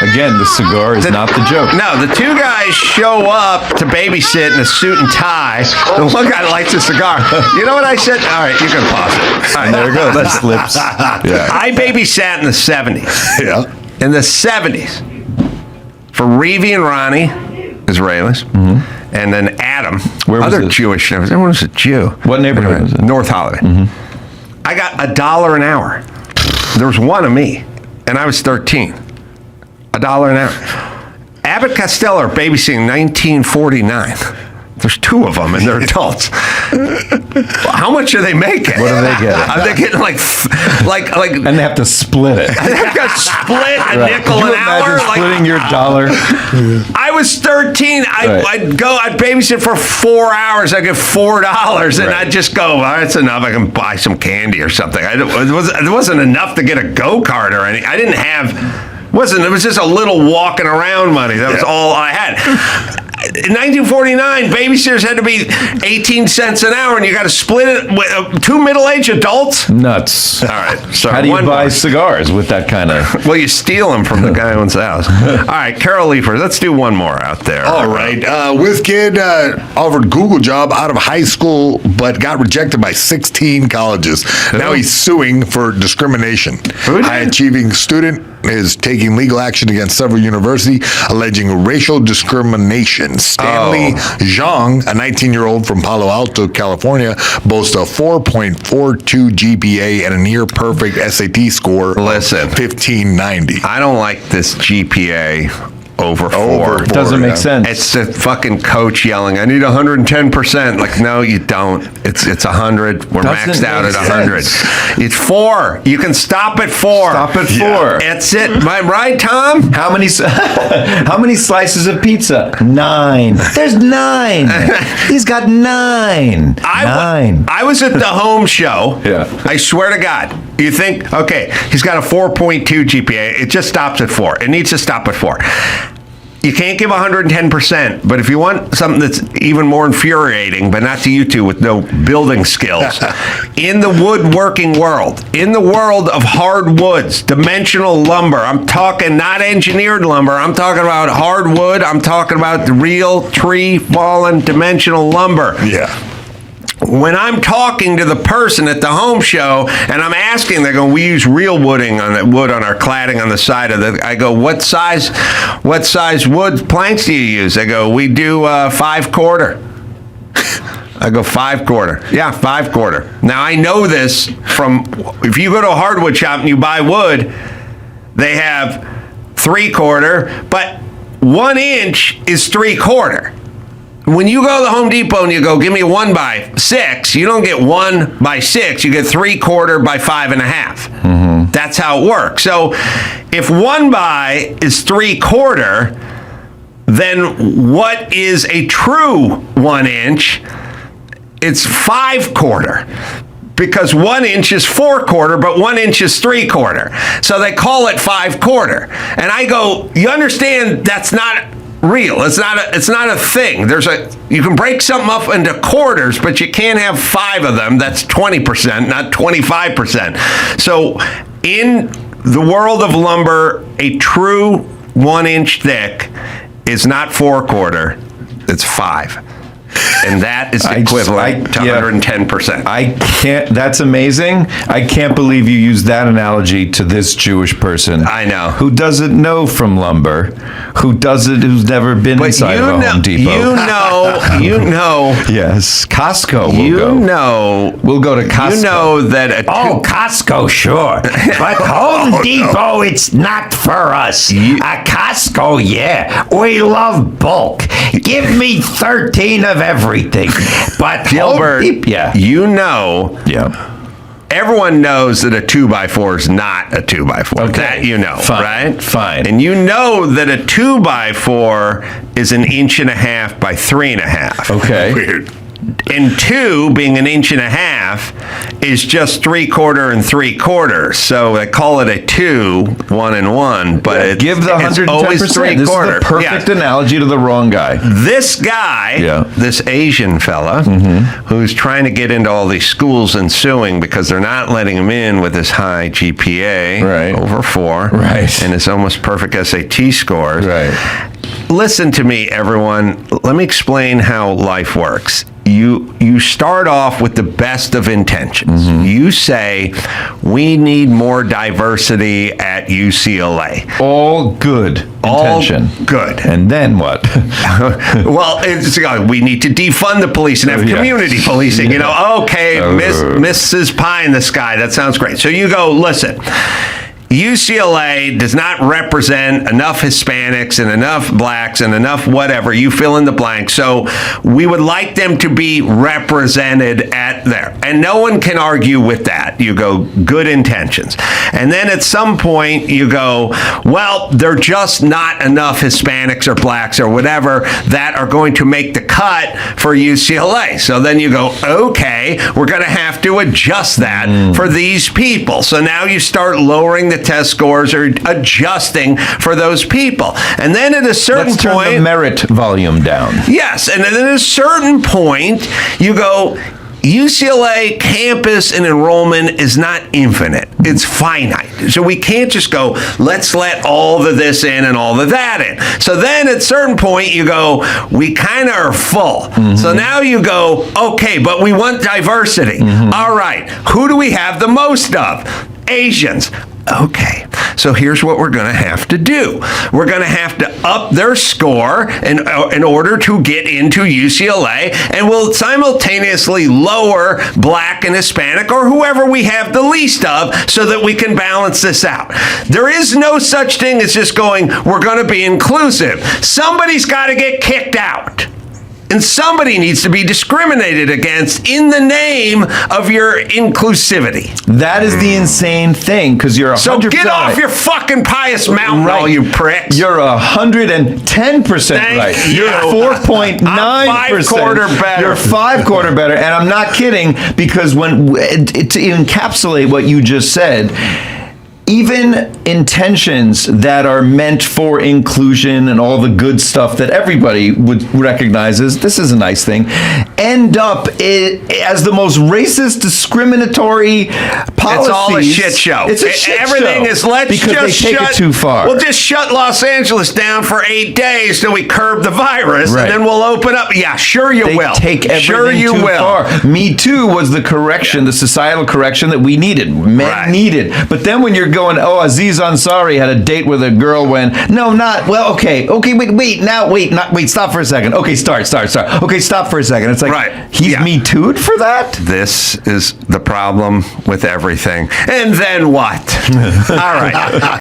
Again, the cigar is not the joke. No, the two guys show up to babysit in a suit and tie. The one guy lights a cigar. You know what I said? All right, you can pause it. And there it goes. That slips. Yeah. I babysat in the 70s. Yeah. In the 70s. For Reevy and Ronnie, Israelis. Mm-hmm. And then Adam. Where was other this? Jewish neighbors. Everyone was a Jew. What neighborhood was it? North Holiday. Mm-hmm. I got $1 an hour. There was one of me, and I was 13. $1 an hour. Abbott Costello are babysitting 1949. There's two of them, and they're adults. How much are they making? What are they getting? Are they getting like? And they have to split it. They've got to split a nickel Could you an hour. imagine splitting your dollar? I was 13. I'd babysit for 4 hours. I get $4, and I'd just go, that's enough. I can buy some candy or something. It wasn't enough to get a go-kart or anything. I didn't have. It was just a little walking around money. That was all I had. in 1949, babysitters had to be 18 cents an hour, and you got to split it with 2 middle-aged adults? Nuts. All right. So how do you buy cigars with that kind of... Well, you steal them from the guy who owns the house. All right, Carol Leifer, let's do one more out there. All right. With kid offered Google job out of high school, but got rejected by 16 colleges. Now he's suing for discrimination. High-achieving student is taking legal action against several universities, alleging racial discrimination. Stanley Zhang, a 19-year-old from Palo Alto, California, boasts a 4.42 GPA and a near-perfect SAT score. Listen, 1590. I don't like this GPA. Over 4. Doesn't make sense. It's the fucking coach yelling, I need 110%. Like, no, you don't. It's 100. We're maxed out at 100. It's 4. You can stop at 4. Stop at 4. That's it. Am I right, Tom? How many slices of pizza? 9. There's 9. He's got 9. 9. I was at the home show. Yeah. I swear to God. You think, okay, he's got a 4.2 GPA. It just stops at 4. It needs to stop at 4. You can't give 110%, but if you want something that's even more infuriating, but not to you two with no building skills, in the woodworking world, in the world of hardwoods, dimensional lumber, I'm talking not engineered lumber, I'm talking about hardwood, I'm talking about the real tree fallen dimensional lumber. Yeah. When I'm talking to the person at the home show and I'm asking, they're going, we use real wood on our cladding on the side of the, I go, what size wood planks do you use? They go, we do 5/4. I go, 5/4. Yeah, 5/4. Now I know this from, if you go to a hardwood shop and you buy wood, they have 3/4, but 1 inch is 3/4. When you go to the Home Depot and you go, give me 1x6, you don't get 1x6, you get 3/4 by 5.5. That's how it works. So if 1x is 3/4, then what is a true 1 inch? It's 5/4. Because 1 inch is 4/4, but 1 inch is 3/4. So they call it 5/4. And I go, you understand that's not real. It's not a thing. You can break something up into quarters, but you can't have 5 of them. That's 20%, not 25%. So in the world of lumber, a true 1 inch thick is not 4/4, it's 5. And that is equivalent to 110%. I can't, that's amazing. I can't believe you used that analogy to this Jewish person. I know. Who doesn't know from lumber, who's never been inside of a Home Depot. You know. Yes, Costco We'll go to Costco. You know that Costco, sure. But Home Depot, it's not for us. Costco, yeah. We love bulk. Give me 13 of everything. But Gilbert, you know. Yeah. Everyone knows that a 2x4 is not a 2x4. Okay. That you know, Fine. right? Fine. And you know that a 2x4 is 1.5 inches by 3.5. Okay. Weird. And 2 being 1.5 inches is just 3/4 and 3/4. So they call it a 2, 1 and 1, but give the 110%. always 3/4. This is the perfect analogy to the wrong guy. This guy, this Asian fella, who's trying to get into all these schools and suing because they're not letting him in with his high GPA, over 4, and his almost perfect SAT scores. Listen to me, everyone. Let me explain how life works. You start off with the best of intentions. You say, we need more diversity at UCLA. All good intention. All good. And then what? Well, we need to defund the police and have community policing. You know, okay, Mrs. Pie in the Sky, that sounds great. So you go, listen, UCLA does not represent enough Hispanics and enough blacks and enough whatever, you fill in the blank. So we would like them to be represented at there. And no one can argue with that. You go, good intentions. And then at some point you go, well, there are just not enough Hispanics or blacks or whatever that are going to make the cut for UCLA. So then you go, okay, we're going to have to adjust that for these people. So now you start lowering the test scores are adjusting for those people. And then at a certain Let's turn point, the merit volume down. yes, and then at a certain point, you go, UCLA campus and enrollment is not infinite. It's finite. So we can't just go, let's let all of this in and all of that in. So then at a certain point, you go, we kind of are full. So now you go, okay, but we want diversity. All right, who do we have the most of? Asians. Okay, so here's what we're going to have to do. We're going to have to up their score in order to get into UCLA, and we'll simultaneously lower Black and Hispanic or whoever we have the least of so that we can balance this out. There is no such thing as just going, we're going to be inclusive. Somebody's got to get kicked out. And somebody needs to be discriminated against in the name of your inclusivity. That is the insane thing, because you're 100% So get off right. your fucking pious mountain, all you pricks. You're 110% right. You're 4.9%. I'm 5/4 better. You're 5/4 better, and I'm not kidding, because when to encapsulate what you just said, even intentions that are meant for inclusion and all the good stuff that everybody would recognize as this is a nice thing, end up as the most racist, discriminatory policies. It's all a shit show. It's a shit Everything show. is let's because just they take shut it too far. We'll just shut Los Angeles down for 8 days till we curb the virus, Right. and then we'll open up. Yeah, sure you They will. take everything sure you too will. far. Me Too was the correction, the societal correction that we needed, men needed. But then when you're going, oh, Aziz Ansari had a date with a girl when, no, not, well, okay, wait, stop for a second. Okay, start. Okay, stop for a second. It's like, he's Me Too'd for that? This is the problem with everything. And then what? All right.